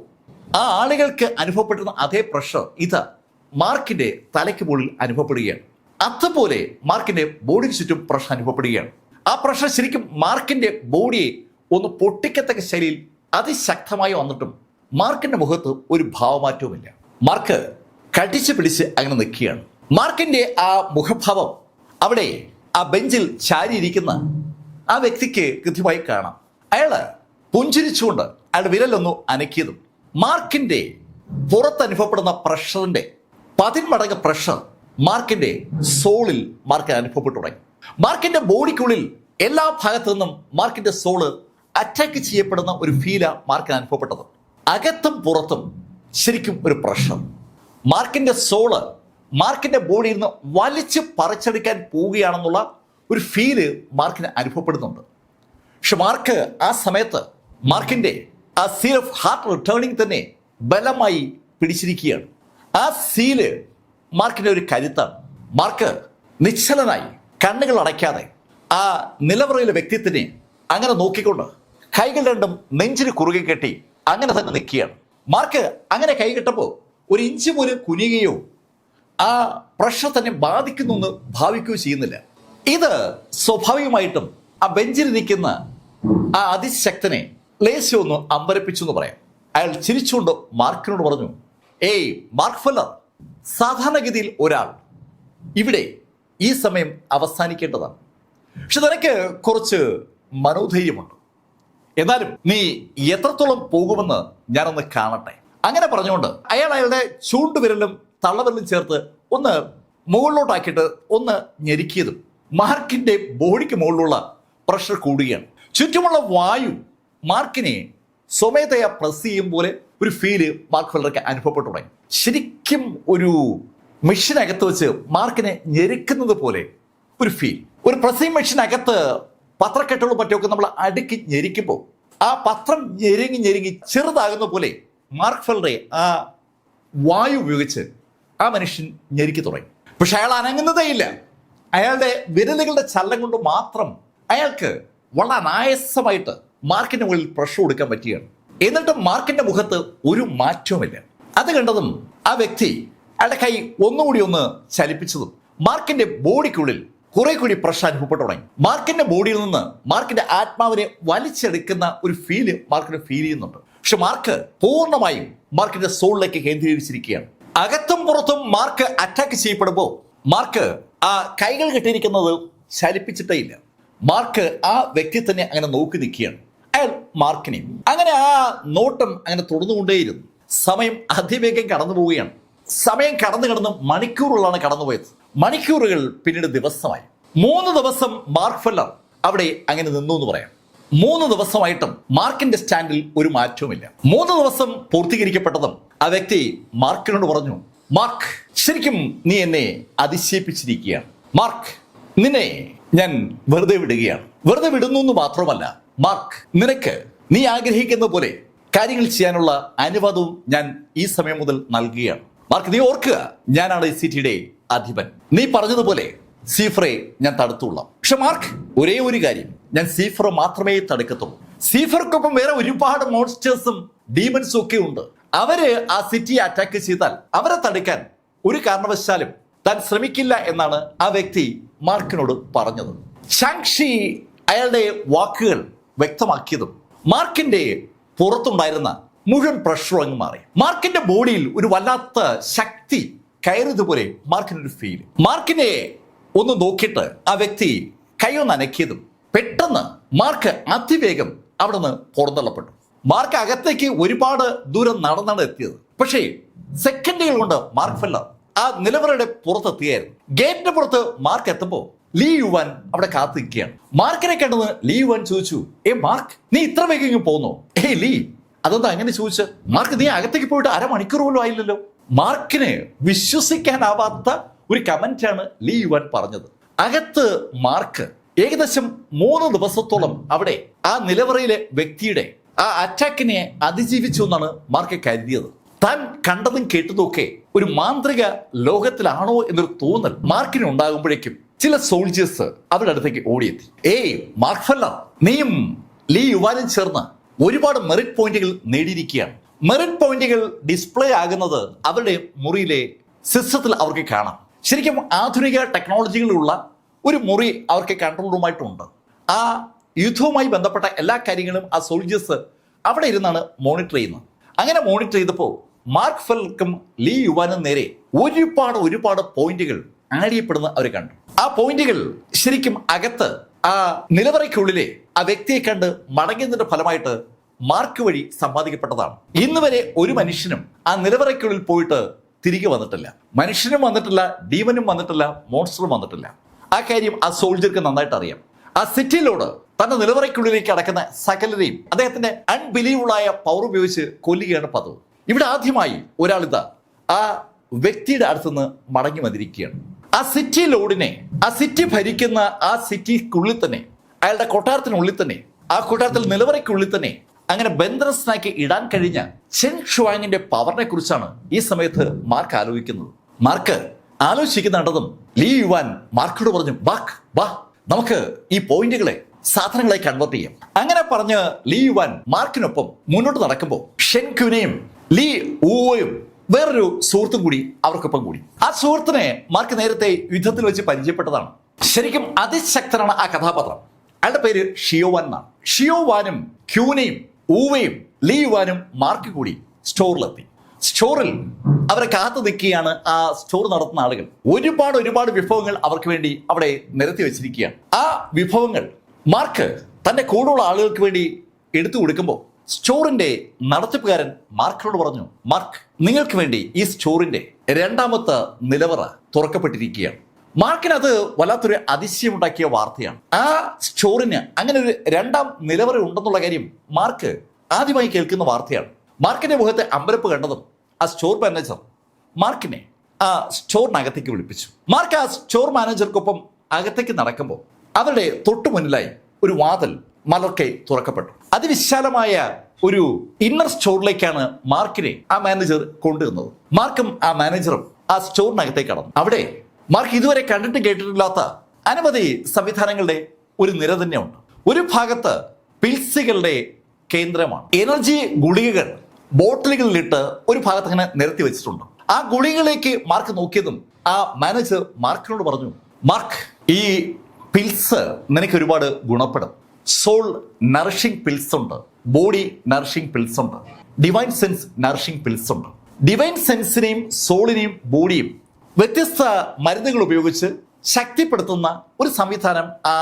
ആ ആളുകൾക്ക് അനുഭവപ്പെടുന്ന അതേ പ്രഷർ ഇത് മാർക്കിന്റെ തലയ്ക്ക് മുകളിൽ അനുഭവപ്പെടുകയാണ്. അതുപോലെ മാർക്കിന്റെ ബോഡിക്ക് ചുറ്റും പ്രഷർ അനുഭവപ്പെടുകയാണ്. ആ പ്രഷർ ശരിക്കും മാർക്കിന്റെ ബോഡിയെ ഒന്ന് പൊട്ടിക്കത്തക്ക ശൈലിയിൽ അതിശക്തമായി വന്നിട്ടും മാർക്കിന്റെ മുഖത്ത് ഒരു ഭാവമാറ്റവുമില്ല. മാർക്ക് കടിച്ചു പിടിച്ച് അങ്ങനെ നിൽക്കുകയാണ്. മാർക്കിന്റെ ആ മുഖഭാവം അവിടെ ആ ബെഞ്ചിൽ ചാരിയിരിക്കുന്ന ആ വ്യക്തിക്ക് കൃത്യമായി കാണാം. അയാള് പുഞ്ചിരിച്ചുകൊണ്ട് അയാളുടെ വിരലൊന്നു അനക്കിയതും മാർക്കിന്റെ പുറത്ത് അനുഭവപ്പെടുന്ന പ്രഷറിന്റെ 10 മടങ്ങ് പ്രഷർ മാർക്കിന്റെ സോളിൽ മാർക്ക് അനുഭവപ്പെട്ടു തുടങ്ങി. മാർക്കിന്റെ ബോഡിക്കുള്ളിൽ എല്ലാ ഭാഗത്തു നിന്നും മാർക്കിന്റെ സോള് അറ്റാക്ക് ചെയ്യപ്പെടുന്ന ഒരു ഫീല മാർക്കിന് അനുഭവപ്പെട്ടത്. അകത്തും പുറത്തും ശരിക്കും ഒരു പ്രഷർ. മാർക്കിന്റെ സോള് മാർക്കിന്റെ ബോഡിയിൽ നിന്ന് വലിച്ച് പറിച്ചെടുക്കാൻ പോവുകയാണെന്നുള്ള ഒരു ഫീല് മാർക്കിന് അനുഭവപ്പെടുന്നുണ്ട്. പക്ഷെ മാർക്ക് ആ സമയത്ത് മാർക്കിന്റെ ആ സീൽ ഓഫ് ഹാർട്ട് റിട്ടേണിംഗ് തന്നെ ബലമായി പിടിച്ചിരിക്കുകയാണ്. ആ സീല് മാർക്കിന്റെ ഒരു കരുത്താണ്. മാർക്ക് നിശ്ചലനായി കണ്ണുകൾ അടയ്ക്കാതെ ആ നിലവറയിലെ വ്യക്തിത്വനെ അങ്ങനെ നോക്കിക്കൊണ്ട് കൈകൾ രണ്ടും നെഞ്ചിന് കുറുകെ കെട്ടി അങ്ങനെ തന്നെ നിൽക്കുകയാണ്. മാർക്ക് അങ്ങനെ കൈ കെട്ടപ്പോൾ ഒരു ഇഞ്ച് പോലും കുനിയുകയോ ആ പ്രഷർ തന്നെ ബാധിക്കുന്നു എന്ന് ഭാവിക്കുകയോ ചെയ്യുന്നില്ല. ഇത് സ്വാഭാവികമായിട്ടും ആ ബെഞ്ചിലിരിക്കുന്ന ആ അതിശക്തനെ ലേശമൊന്ന് അമ്പരപ്പിച്ചു എന്ന് പറയാം. അയാൾ ചിരിച്ചുകൊണ്ട് മാർക്കിനോട് പറഞ്ഞു, ഏയ് മാർക്ക് ഫെല്ലർ, സാധാരണഗതിയിൽ ഒരാൾ ഇവിടെ ഈ സമയം അവസാനിക്കേണ്ടതാണ്. പക്ഷെ നിനക്ക് കുറച്ച് മനോധൈര്യമുണ്ട്. എന്നാലും നീ എത്രത്തോളം പോകുമെന്ന് ഞാനൊന്ന് കാണട്ടെ. അങ്ങനെ പറഞ്ഞുകൊണ്ട് അയാൾ അയാളുടെ ചൂണ്ടുവിരലും തള്ളവിരലും ചേർത്ത് ഒന്ന് മുകളിലോട്ടാക്കിയിട്ട് ഒന്ന് ഞെരുക്കിയതും മാർക്കിന്റെ ബോഡിക്ക് മുകളിലുള്ള പ്രഷർ കൂടുകയാണ്. ചുറ്റുമുള്ള വായു മാർക്കിനെ സ്വമേധയാ പ്രസ് ചെയ്യും പോലെ ഒരു ഫീല് മാർക്ക് ഫെല്ലർക്ക് അനുഭവപ്പെട്ടു തുടങ്ങി. ശരിക്കും ഒരു മെഷീനകത്ത് വെച്ച് മാർക്കിനെ ഞെരുക്കുന്നത് പോലെ ഒരു ഫീൽ. ഒരു പ്രസ്സിംഗ് മെഷീനകത്ത് പത്രക്കെട്ടുകളും മറ്റുമൊക്കെ നമ്മൾ അടുക്കി ഞെരിക്കുമ്പോൾ ആ പത്രം ഞെരുങ്ങി ചെറുതാകുന്ന പോലെ മാർക്ക് ഫെല്ലറെ ആ വായു ഉപയോഗിച്ച് ആ മനുഷ്യൻ ഞെരുക്കി തുടങ്ങി. പക്ഷെ അയാൾ അനങ്ങുന്നതേ ഇല്ല. അയാളുടെ വിരലുകളുടെ ചലനം കൊണ്ട് മാത്രം അയാൾക്ക് വളരെ അനായാസമായിട്ട് മാർക്കിന്റെ മുകളിൽ പ്രഷർ കൊടുക്കാൻ പറ്റുകയാണ്. എന്നിട്ട് മാർക്കിന്റെ മുഖത്ത് ഒരു മാറ്റവുമില്ല. അത് കണ്ടതും ആ വ്യക്തി അയാളുടെ കൈ ഒന്നുകൂടി ഒന്ന് ചലിപ്പിച്ചതും മാർക്കിന്റെ ബോഡിക്കുള്ളിൽ കുറെ കൂടി പ്രഷർ അനുഭവപ്പെട്ടു തുടങ്ങി. മാർക്കിന്റെ ബോഡിയിൽ നിന്ന് മാർക്കിന്റെ ആത്മാവിനെ വലിച്ചെടുക്കുന്ന ഒരു ഫീല് മാർക്കിന് ഫീൽ ചെയ്യുന്നുണ്ട്. പക്ഷെ മാർക്ക് പൂർണ്ണമായും മാർക്കിന്റെ സോളിലേക്ക് കേന്ദ്രീകരിച്ചിരിക്കുകയാണ്. അകത്തും പുറത്തും മാർക്ക് അറ്റാക്ക് ചെയ്യപ്പെടുമ്പോൾ മാർക്ക് ആ കൈകൾ കെട്ടിയിരിക്കുന്നത് ചലിപ്പിച്ചിട്ടേ ഇല്ല. മാർക്ക് ആ വ്യക്തി തന്നെ അങ്ങനെ നോക്കി നിൽക്കുകയാണ്. അയാൾ മാർക്കിനെ അങ്ങനെ ആ നോട്ടം അങ്ങനെ തുടർന്നുകൊണ്ടേയിരുന്നു. സമയം അതിവേഗം കടന്നു പോവുകയാണ്. സമയം കടന്ന് മണിക്കൂറുകളാണ് കടന്നുപോയത്. മണിക്കൂറുകൾ പിന്നീട് ദിവസമായി. 3 ദിവസം മാർക്ക് ഫെല്ലർ അവിടെ അങ്ങനെ നിന്നു എന്ന് പറയാം. 3 ദിവസമായിട്ടും മാർക്കിന്റെ സ്റ്റാൻഡിൽ ഒരു മാറ്റവുമില്ല. 3 ദിവസം പൂർത്തീകരിക്കപ്പെട്ടതും ആ വ്യക്തി മാർക്കിനോട് പറഞ്ഞു, മാർക്ക്, ശരിക്കും നീ എന്നെ അതിശയിപ്പിച്ചിരിക്കുകയാണ്. മാർക്ക്, നിന്നെ ഞാൻ വെറുതെ വിടുകയാണ്. വെറുതെ വിടുന്നു എന്ന് മാത്രമല്ല മാർക്ക്, നിനക്ക് നീ ആഗ്രഹിക്കുന്ന പോലെ കാര്യങ്ങൾ ചെയ്യാനുള്ള അനുവാദവും ഞാൻ ഈ സമയം മുതൽ നൽകുകയാണ്. മാർക്ക്, നീ ഓർക്കുക, ഞാനാണ് ഈ സിറ്റിയുടെ അധിപൻ. നീ പറഞ്ഞതുപോലെ സീഫറെ ഞാൻ തടുത്തുള്ളാം. പക്ഷെ മാർക്ക്, ഒരേ ഒരു കാര്യം, ഞാൻ സീഫറെ മാത്രമേ തടുക്കത്തുള്ളൂ. സീഫർക്കൊപ്പം വേറെ ഒരുപാട് മോൺസ്റ്റേഴ്സും ഡീമൻസും ഒക്കെ ഉണ്ട്. അവര് ആ സിറ്റിയെ അറ്റാക്ക് ചെയ്താൽ അവരെ തടുക്കാൻ ഒരു കാരണവശാലും താൻ ശ്രമിക്കില്ല എന്നാണ് ആ വ്യക്തി മാർക്കിനോട് പറഞ്ഞത്. ഷാങ്ഷി അയാളുടെ വാക്കുകൾ വ്യക്തമാക്കിയതും മാർക്കിന്റെ പുറത്തുണ്ടായിരുന്ന മുഴുവൻ പ്രഷറും അങ്ങ് മാറി. മാർക്കിന്റെ ബോഡിയിൽ ഒരു വല്ലാത്ത ശക്തി കയറിയതുപോലെ മാർക്കിനൊരു ഫീൽ. മാർക്കിനെ ഒന്ന് നോക്കിയിട്ട് ആ വ്യക്തി കൈയൊന്ന് അനക്കിയതും പെട്ടെന്ന് മാർക്ക് അതിവേഗം അവിടെ നിന്ന് പുറന്തള്ളപ്പെട്ടു. മാർക്ക് അകത്തേക്ക് ഒരുപാട് ദൂരം നടന്നാണ് എത്തിയത്. പക്ഷേ സെക്കൻഡുകൾ കൊണ്ട് മാർക്ക് ഫെല്ലർ ആ നിലവറയുടെ പുറത്തെത്തിയായിരുന്നു. ഗേറ്റിന്റെ പുറത്ത് മാർക്ക് എത്തുമ്പോൾ ലീ യുവാൻ അവിടെ കാത്തു നിൽക്കുകയാണ്. മാർക്കിനെ കണ്ടത് ലീ യുവാൻ ചോദിച്ചു, മാർക്ക്, നീ ഇത്ര വേഗം ഇങ്ങ് പോന്നോ? ലീ, അതെന്താ അങ്ങനെ ചോദിച്ചു? മാർക്ക്, നീ അകത്തേക്ക് പോയിട്ട് അരമണിക്കൂർ പോലും ആയില്ലല്ലോ. മാർക്കിന് വിശ്വസിക്കാനാവാത്ത ഒരു കമന്റാണ് ലീ യുവാൻ പറഞ്ഞത്. അകത്ത് മാർക്ക് ഏകദേശം 3 ദിവസത്തോളം അവിടെ ആ നിലവറയിലെ വ്യക്തിയുടെ ആ അറ്റാക്കിനെ അതിജീവിച്ചു എന്നാണ് മാർക്ക് കരുതിയത്. താൻ കണ്ടതും കേട്ടതുമൊക്കെ ഒരു മാന്ത്രിക ലോകത്തിലാണോ എന്നൊരു തോന്നൽ മാർക്കിന് ഉണ്ടാകുമ്പോഴേക്കും ചില സോൾജേഴ്സ് അവരുടെ അടുത്തേക്ക് ഓടിയെത്തി. മാർക്ക് ഫെല്ലർ, നീയും ലീ യുവാനും ചേർന്ന് ഒരുപാട് മെറിറ്റ് പോയിന്റുകൾ നേടിയിരിക്കുകയാണ്. മെറിറ്റ് പോയിന്റുകൾ ഡിസ്പ്ലേ ആകുന്നത് അവരുടെ മുറിയിലെ സിസ്റ്റത്തിൽ അവർക്ക് കാണാം. ശരിക്കും ആധുനിക ടെക്നോളജികളുള്ള ഒരു മുറി അവർക്ക് കൺട്രോൾ റൂമായിട്ടുണ്ട്. ആ യുദ്ധവുമായി ബന്ധപ്പെട്ട എല്ലാ കാര്യങ്ങളും ആ സോൾജേഴ്സ് അവിടെ ഇരുന്നാണ് മോണിറ്റർ ചെയ്യുന്നത്. അങ്ങനെ മോണിറ്റർ ചെയ്തപ്പോൾ മാർക്ക് ഫെല്ലർക്കും ലീ യുവാനും നേരെ ഒരുപാട് പോയിന്റുകൾ ആഡ് ചെയ്യപ്പെടുന്ന അവർ കണ്ടു. ആ പോയിന്റുകൾ ശരിക്കും അകത്ത് ആ നിലവറയ്ക്കുള്ളിലെ ആ വ്യക്തിയെ കണ്ട് മടങ്ങിയതിന്റെ ഫലമായിട്ട് മാർക്ക് വഴി സമ്പാദിക്കപ്പെട്ടതാണ്. ഇന്ന് വരെ ഒരു മനുഷ്യനും ആ നിലവറയ്ക്കുള്ളിൽ പോയിട്ട് തിരികെ വന്നിട്ടില്ല. മനുഷ്യനും വന്നിട്ടില്ല, ഡീമനും വന്നിട്ടില്ല, മോൺസ്റ്ററും വന്നിട്ടില്ല. ആ കാര്യം ആ സോൾജർക്ക് നന്നായിട്ട് അറിയാം. ആ സിറ്റിയിലോട് തന്റെ നിലവറയ്ക്കുള്ളിലേക്ക് അടക്കുന്ന സകലരെയും അദ്ദേഹത്തിന്റെ അൺബിലീവബിളായ പവർ ഉപയോഗിച്ച് കൊല്ലുകയാണ് പതിവ്. ഇവിടെ ആദ്യമായി ഒരാളിതാ ആ വ്യക്തിയുടെ അടുത്തുനിന്ന് മടങ്ങി വന്നിരിക്കുകയാണ്. ആ സിറ്റി ലോഡിനെ, ആ സിറ്റി ഭരിക്കുന്ന ആ സിറ്റിക്കുള്ളിൽ തന്നെ, അയാളുടെ കൊട്ടാരത്തിനുള്ളിൽ തന്നെ, ആ കൊട്ടാരത്തിൽ നിലവറയ്ക്കുള്ളിൽ തന്നെ അങ്ങനെ ബന്ധനസ്ഥനാക്കി ഇടാൻ കഴിഞ്ഞ ചെൻ ഷുവാങ്ങിന്റെ പവറിനെ കുറിച്ചാണ് ഈ സമയത്ത് മാർക്ക് ആലോചിക്കുന്നത്. മാർക്ക് ആലോചിക്കുന്നുണ്ടതും ലീ യുവാൻ മാർക്കോട് പറഞ്ഞു, വാ നമുക്ക് ഈ പോയിന്റുകളെ സാധനങ്ങളായി കൺവേർട്ട് ചെയ്യാം. അങ്ങനെ പറഞ്ഞ് ലീ യുവാൻ മാർക്കിനൊപ്പം മുന്നോട്ട് നടക്കുമ്പോൾ ഷെൻക്യുനെയും ലീ ഊവയും വേറൊരു സുഹൃത്തും കൂടി അവർക്കൊപ്പം കൂടി. ആ സുഹൃത്തിനെ മാർക്ക് നേരത്തെ യുദ്ധത്തിൽ വെച്ച് പരിചയപ്പെട്ടതാണ്. ശരിക്കും അതിശക്തനാണ് ആ കഥാപാത്രം. അയാളുടെ പേര് ഷിയോവാൻ എന്നാണ്. ഷിയോവാനും ക്യൂനയും ഊവയും ലീ യുവാനും മാർക്ക് കൂടി സ്റ്റോറിലെത്തി. സ്റ്റോറിൽ അവരെ കാത്തു നിൽക്കുകയാണ് ആ സ്റ്റോർ നടത്തുന്ന ആളുകൾ. ഒരുപാട് വിഭവങ്ങൾ അവർക്ക് വേണ്ടി അവിടെ നിരത്തി വെച്ചിരിക്കുകയാണ്. ആ വിഭവങ്ങൾ മാർക്ക് തന്റെ കൂടെയുള്ള ആളുകൾക്ക് വേണ്ടി എടുത്തു കൊടുക്കുമ്പോൾ സ്റ്റോറിന്റെ നടത്തിപ്പുകാരൻ മാർക്കിനോട് പറഞ്ഞു, മാർക്ക്, നിങ്ങൾക്ക് വേണ്ടി ഈ സ്റ്റോറിന്റെ 2ാമത്തെ നിലവറ തുറക്കപ്പെട്ടിരിക്കുകയാണ്. മാർക്കിന് അത് വല്ലാത്തൊരു അതിശയമുണ്ടാക്കിയ വാർത്തയാണ്. ആ സ്റ്റോറിന് അങ്ങനെ ഒരു 2ാം നിലവറ ഉണ്ടെന്നുള്ള കാര്യം മാർക്ക് ആദ്യമായി കേൾക്കുന്ന വാർത്തയാണ്. മാർക്കിന്റെ മുഖത്തെ അമ്പരപ്പ് കണ്ടതും ആ സ്റ്റോർ മാനേജർ മാർക്കിനെ ആ സ്റ്റോറിനകത്തേക്ക് വിളിപ്പിച്ചു. മാർക്ക് ആ സ്റ്റോർ മാനേജർക്കൊപ്പം അകത്തേക്ക് നടക്കുമ്പോൾ അവരുടെ തൊട്ടു മുന്നിലായി ഒരു വാതിൽ മലർക്കെ തുറക്കപ്പെട്ടു. അതിവിശാലമായ ഒരു ഇന്നർ സ്റ്റോറിലേക്കാണ് മാർക്കിനെ ആ മാനേജർ കൊണ്ടുവന്നത്. മാർക്കും ആ മാനേജറും ആ സ്റ്റോറിനകത്തേക്ക് കടന്നു. അവിടെ മാർക്ക് ഇതുവരെ കണ്ടിട്ട് കേട്ടിട്ടില്ലാത്ത അനവധി സംവിധാനങ്ങളുടെ ഒരു നിര തന്നെയുണ്ട്. ഒരു ഭാഗത്ത് പിൽസുകളുടെ കേന്ദ്രമാണ്. എനർജി ഗുളികകൾ ബോട്ടിലുകളിലിട്ട് ഒരു ഭാഗത്ത് അങ്ങനെ നിരത്തി വെച്ചിട്ടുണ്ട്. ആ ഗുളികകളിലേക്ക് മാർക്ക് നോക്കിയതും ആ മാനേജർ മാർക്കിനോട് പറഞ്ഞു, മാർക്ക്, ഈ പിൽസ് നിനക്ക് ഒരുപാട് ഗുണപ്പെടും. സോൾ നറിഷിംഗ് പിൽസ് ഉണ്ട്, ബോഡി നറിഷിംഗ് പിൽസ് ഉണ്ട്, ഡിവൈൻ സെൻസ് നറിഷിംഗ് പിൽസ് ഉണ്ട്. ഡിവൈൻ സെൻസിനെയും സോളിനെയും ബോഡിയും വ്യത്യസ്ത മരുന്നുകൾ ഉപയോഗിച്ച് ശക്തിപ്പെടുത്തുന്ന ഒരു സംവിധാനം ആ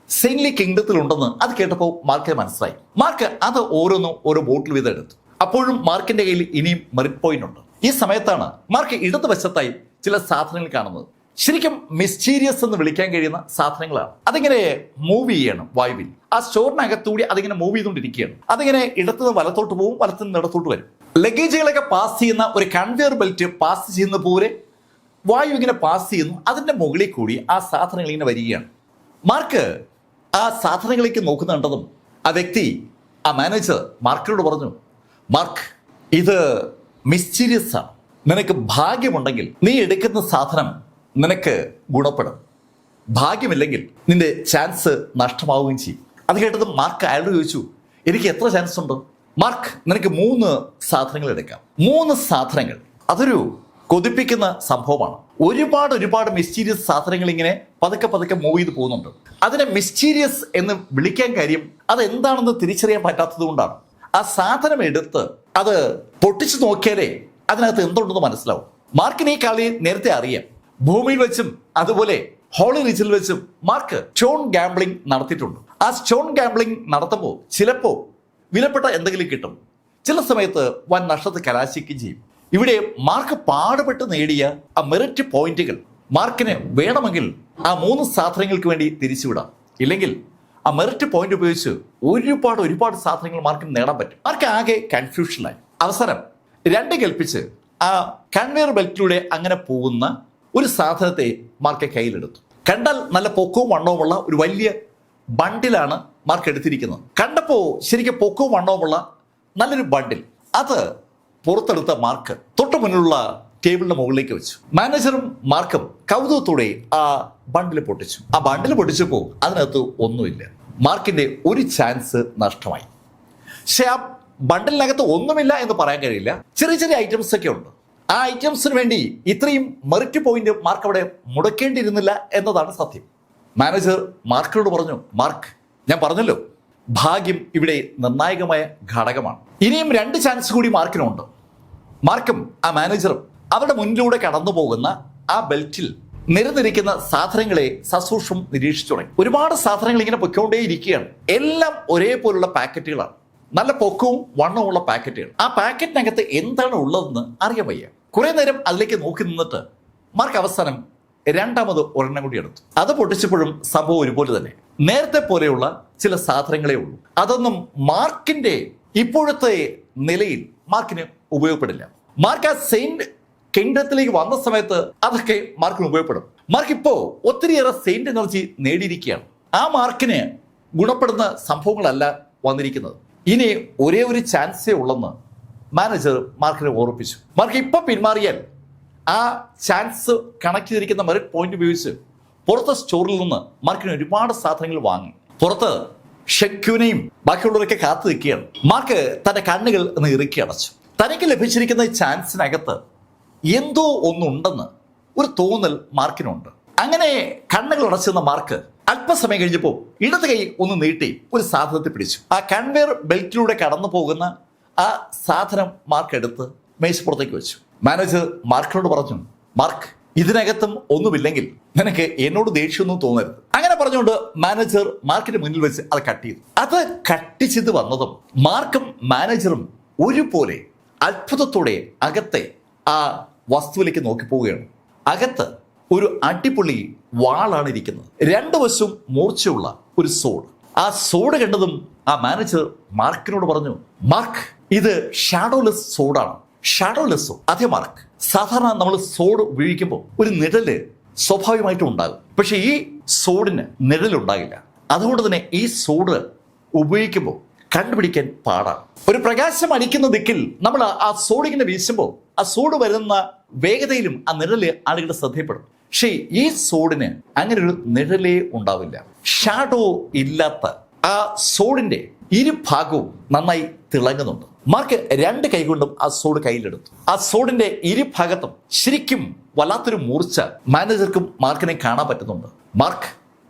സെയിൻലി കിങ്ഡത്തിൽ ഉണ്ടെന്ന് അത് കേട്ടപ്പോൾ മാർക്കിന് മനസ്സിലായി. മാർക്ക് അത് ഓരോന്നും ഓരോ ബോട്ടിൽ വീതം എടുത്തു. അപ്പോഴും മാർക്കിന്റെ കയ്യിൽ ഇനിയും മെറിറ്റ് പോയിന്റ് ഉണ്ട്. ഈ സമയത്താണ് മാർക്ക് ഇടതുവശത്തായി ചില സാധനങ്ങൾ കാണുന്നത്. ശരിക്കും മിസ്റ്റീരിയസ് എന്ന് വിളിക്കാൻ കഴിയുന്ന സാധനങ്ങളാണ്. അതിങ്ങനെ മൂവ് ചെയ്യണം വായുവിൽ. ആ സ്റ്റോറിനകത്തൂടി അതിങ്ങനെ മൂവ് ചെയ്തുകൊണ്ടിരിക്കുകയാണ്. അതിങ്ങനെ ഇടത്തുനിന്ന് വലത്തോട്ട് പോകും, വലത്തുനിന്ന് ഇടത്തോട്ട് വരും. ലഗേജുകളൊക്കെ പാസ് ചെയ്യുന്ന ഒരു കൺവെയർ ബെൽറ്റ് പാസ് ചെയ്യുന്ന പോലെ വായു ഇങ്ങനെ പാസ് ചെയ്യുന്നു. അതിന്റെ മുകളിൽ കൂടി ആ സാധനങ്ങൾ ഇങ്ങനെ വരികയാണ്. മാർക്ക് ആ സാധനങ്ങളിലേക്ക് നോക്കുന്നുണ്ടതും ആ വ്യക്തി, ആ മാനേജർ മാർക്കിനോട് പറഞ്ഞു, മാർക്ക്, ഇത് മിസ്റ്റീരിയസ് ആണ്. നിനക്ക് ഭാഗ്യമുണ്ടെങ്കിൽ നീ എടുക്കുന്ന സാധനം നിനക്ക് ഗുണപ്പെടും. ഭാഗ്യമില്ലെങ്കിൽ നിന്റെ ചാൻസ് നഷ്ടമാവുകയും ചെയ്യും. അത് കേട്ടത് മാർക്ക് അയാളോട് ചോദിച്ചു, എനിക്ക് എത്ര ചാൻസ് ഉണ്ട്? മാർക്ക്, നിനക്ക് 3 സാധനങ്ങൾ എടുക്കാം. 3 സാധനങ്ങൾ. അതൊരു കൊതിപ്പിക്കുന്ന സംഭവമാണ്. ഒരുപാട് മിസ്റ്റീരിയസ് സാധനങ്ങൾ ഇങ്ങനെ പതുക്കെ മൂവ് ചെയ്ത് പോകുന്നുണ്ട്. അതിനെ മിസ്റ്റീരിയസ് എന്ന് വിളിക്കാൻ കാര്യം അതെന്താണെന്ന് തിരിച്ചറിയാൻ പറ്റാത്തത് കൊണ്ടാണ്. ആ സാധനം എടുത്ത് അത് പൊട്ടിച്ചു നോക്കിയാലേ അതിനകത്ത് എന്തുണ്ടെന്ന് മനസ്സിലാവും. മാർക്കിന് ഈ കളി നേരത്തെ അറിയാം. ഭൂമിയിൽ വെച്ചും അതുപോലെ ഹോളി റിച്ചിൽ വെച്ചും മാർക്ക് സ്റ്റോൺ ഗാംബ്ലിംഗ് നടത്തിയിട്ടുണ്ട്. ആ സ്റ്റോൺ ഗാംബ്ലിംഗ് നടത്തുമ്പോൾ ചിലപ്പോൾ വിലപ്പെട്ട എന്തെങ്കിലും കിട്ടും, ചില സമയത്ത് വൻ നഷ്ടത്തെ കലാശിക്കുകയും ചെയ്യും. ഇവിടെ മാർക്ക് പാടുപെട്ട് നേടിയ ആ മെറിറ്റ് പോയിന്റുകൾ മാർക്കിന് വേണമെങ്കിൽ ആ 3 സാധനങ്ങൾക്ക് വേണ്ടി തിരിച്ചുവിടാം. ഇല്ലെങ്കിൽ ആ മെറിറ്റ് പോയിന്റ് ഉപയോഗിച്ച് ഒരുപാട് സാധനങ്ങൾ മാർക്കിന് നേടാൻ പറ്റും. മാർക്ക് ആകെ കൺഫ്യൂഷനായി. അവസാനം 2 കൽപ്പിച്ച് ആ കൺവെയർ ബെൽറ്റിലൂടെ അങ്ങനെ പോകുന്ന ഒരു സാധനത്തെ മാർക്ക് കയ്യിലെടുത്തു. കണ്ടാൽ നല്ല പൊക്കവും വണ്ണവുമുള്ള ഒരു വലിയ ബണ്ടിലാണ് മാർക്ക് എടുത്തിരിക്കുന്നത്. കണ്ടപ്പോൾ ശരിക്കും പൊക്കവും വണ്ണവുമുള്ള നല്ലൊരു ബണ്ടിൽ. അത് പുറത്തെടുത്ത മാർക്ക് തൊട്ട് മുന്നിലുള്ള ടേബിളിന്റെ മുകളിലേക്ക് വെച്ചു. മാനേജറും മാർക്കും കൗതുകത്തോടെ ആ ബണ്ടിൽ പൊട്ടിച്ചു. ആ ബണ്ടിൽ പൊട്ടിച്ചപ്പോൾ അതിനകത്ത് ഒന്നുമില്ല. മാർക്കിന്റെ ഒരു ചാൻസ് നഷ്ടമായി. പക്ഷെ ആ ബണ്ടിലിനകത്ത് ഒന്നുമില്ല എന്ന് പറയാൻ കഴിയില്ല. ചെറിയ ഐറ്റംസ് ഒക്കെ ഉണ്ട്. ആ ഐറ്റംസിന് വേണ്ടി ഇത്രയും മെറിറ്റ് പോയിന്റ് മാർക്ക് അവിടെ മുടക്കേണ്ടിയിരുന്നില്ല എന്നതാണ് സത്യം. മാനേജർ മാർക്കിനോട് പറഞ്ഞു, മാർക്ക്, ഞാൻ പറഞ്ഞല്ലോ, ഭാഗ്യം ഇവിടെ നിർണായകമായ ഘടകമാണ്. ഇനിയും 2 ചാൻസ് കൂടി മാർക്കിനുണ്ട്. മാർക്കും ആ മാനേജറും അവരുടെ മുന്നിലൂടെ കടന്നു പോകുന്ന ആ ബെൽറ്റിൽ നിരന്നിരിക്കുന്ന സാധനങ്ങളെ സസൂക്ഷ്മം നിരീക്ഷിച്ചു തുടങ്ങി. ഒരുപാട് സാധനങ്ങൾ ഇങ്ങനെ പൊയ്ക്കൊണ്ടേ ഇരിക്കുകയാണ്. എല്ലാം ഒരേപോലുള്ള പാക്കറ്റുകളാണ്. നല്ല പൊക്കവും വണ്ണവുമുള്ള പാക്കറ്റുകൾ. ആ പാക്കറ്റിനകത്ത് എന്താണ് ഉള്ളതെന്ന് അറിയാൻ വയ്യ. കുറെ നേരം അതിലേക്ക് നോക്കി നിന്നിട്ട് മാർക്ക് അവസാനം 2ാമത് ഒരെണ്ണം കൂടി എടുത്തു. അത് പൊട്ടിച്ചപ്പോഴും സംഭവം ഒരുപോലെ തന്നെ. നേരത്തെ പോലെയുള്ള ചില സാധനങ്ങളേ ഉള്ളൂ. അതൊന്നും മാർക്കിന്റെ ഇപ്പോഴത്തെ നിലയിൽ മാർക്കിന് ഉപയോഗപ്പെടില്ല. മാർക്ക് ആ സെയിന്റ് കിങ്ഡത്തിലേക്ക് വന്ന സമയത്ത് അതൊക്കെ മാർക്കിന് ഉപയോഗപ്പെടും. മാർക്ക് ഇപ്പോ ഒത്തിരിയേറെ സെയിന്റ് എനർജി നേടിയിരിക്കുകയാണ്. ആ മാർക്കിന് ഗുണപ്പെടുന്ന സംഭവങ്ങളല്ല വന്നിരിക്കുന്നത്. ഇനി ഒരേ ഒരു ചാൻസേ ഉള്ളെന്ന് മാനേജർ മാർക്കിനെ ഓർമ്മിപ്പിച്ചു. മാർക്ക് ഇപ്പൊ പിന്മാറിയാൽ ആ ചാൻസ് കണക്ട് ചെയ്തിരിക്കുന്ന മെറിറ്റ് പോയിന്റ് ഉപയോഗിച്ച് പുറത്തെ സ്റ്റോറിൽ നിന്ന് മാർക്കിന് ഒരുപാട് സാധനങ്ങൾ വാങ്ങി. പുറത്ത് ഷെക്യുനെയും ബാക്കിയുള്ളവരൊക്കെ കാത്തു നിൽക്കുകയാണ്. മാർക്ക് തന്റെ കണ്ണുകൾ ഒന്ന് ഇറുക്കി അടച്ചു. തനിക്ക് ലഭിച്ചിരിക്കുന്ന ചാൻസിനകത്ത് എന്തോ ഒന്നുണ്ടെന്ന് ഒരു തോന്നൽ മാർക്കിനുണ്ട്. അങ്ങനെ കണ്ണുകൾ അടച്ചുന്ന മാർക്ക് അല്പസമയം കഴിഞ്ഞപ്പോൾ ഇടത് കൈ ഒന്ന് നീട്ടി ഒരു സാധനത്തെ പിടിച്ചു. ആ കൺവെയർ ബെൽറ്റിലൂടെ കടന്നു പോകുന്ന ആ സാധനം മാർക്ക് എടുത്ത് മേശപ്പുറത്തേക്ക് വെച്ചു. മാനേജർ മാർക്കിനോട് പറഞ്ഞു, മാർക്ക്, ഇതിനകത്തും ഒന്നുമില്ലെങ്കിൽ നിനക്ക് എന്നോട് ദേഷ്യമൊന്നും തോന്നരുത്. അങ്ങനെ പറഞ്ഞുകൊണ്ട് മാനേജർ മാർക്കിന്റെ മുന്നിൽ വെച്ച് അത് കട്ട് ചെയ്തു. അത് കട്ട് ചെയ്ത് വന്നതും മാർക്കും മാനേജറും ഒരുപോലെ അത്ഭുതത്തോടെ അകത്തെ ആ വസ്തുവിലേക്ക് നോക്കി പോവുകയാണ്. അകത്ത് ഒരു അടിപൊളി വാളാണ് ഇരിക്കുന്നത്. 2 വശവും മൂർച്ചയുള്ള ഒരു സോഡ്. ആ സോഡ് കണ്ടതും ആ മാനേജർ മാർക്കിനോട് പറഞ്ഞു, മാർക്ക്, ഇത് ഷാഡോലെസ് സോഡാണ്. ഷാഡോലെസ്സോ? അതേ മാർക്ക്. സാധാരണ നമ്മൾ സോഡ് ഉപയോഗിക്കുമ്പോൾ ഒരു നിഴല് സ്വാഭാവികമായിട്ടും ഉണ്ടാകും. പക്ഷെ ഈ സോഡിന് നിഴലുണ്ടാകില്ല. അതുകൊണ്ട് തന്നെ ഈ സോഡ് ഉപയോഗിക്കുമ്പോൾ കണ്ടുപിടിക്കാൻ പാടാണ്. ഒരു പ്രകാശം അടിക്കുന്ന ദിക്കിൽ നമ്മൾ ആ സോഡിങ്ങനെ വീശുമ്പോൾ ആ സോഡ് വരുന്ന വേഗതയിലും ആ നിഴല് ആളുകളുടെ ശ്രദ്ധയപ്പെടും. പക്ഷേ ഈ സോഡിന് അങ്ങനെ ഒരു നിഴലേ ഉണ്ടാവില്ല. ഷാഡോ ഇല്ലാത്ത ആ സോഡിന്റെ ഇരുഭാഗവും നന്നായി തിളങ്ങുന്നുണ്ട്. മാർക്ക് 2 കൈകൊണ്ടും ആ സോഡ് കയ്യിലെടുത്തു. ആ സോഡിന്റെ ഇരുഭാഗത്തും ശരിക്കും വല്ലാത്തൊരു മൂർച്ച മാനേജർക്കും മാർക്കിനെ കാണാൻ പറ്റുന്നുണ്ട്. മാർക്ക്,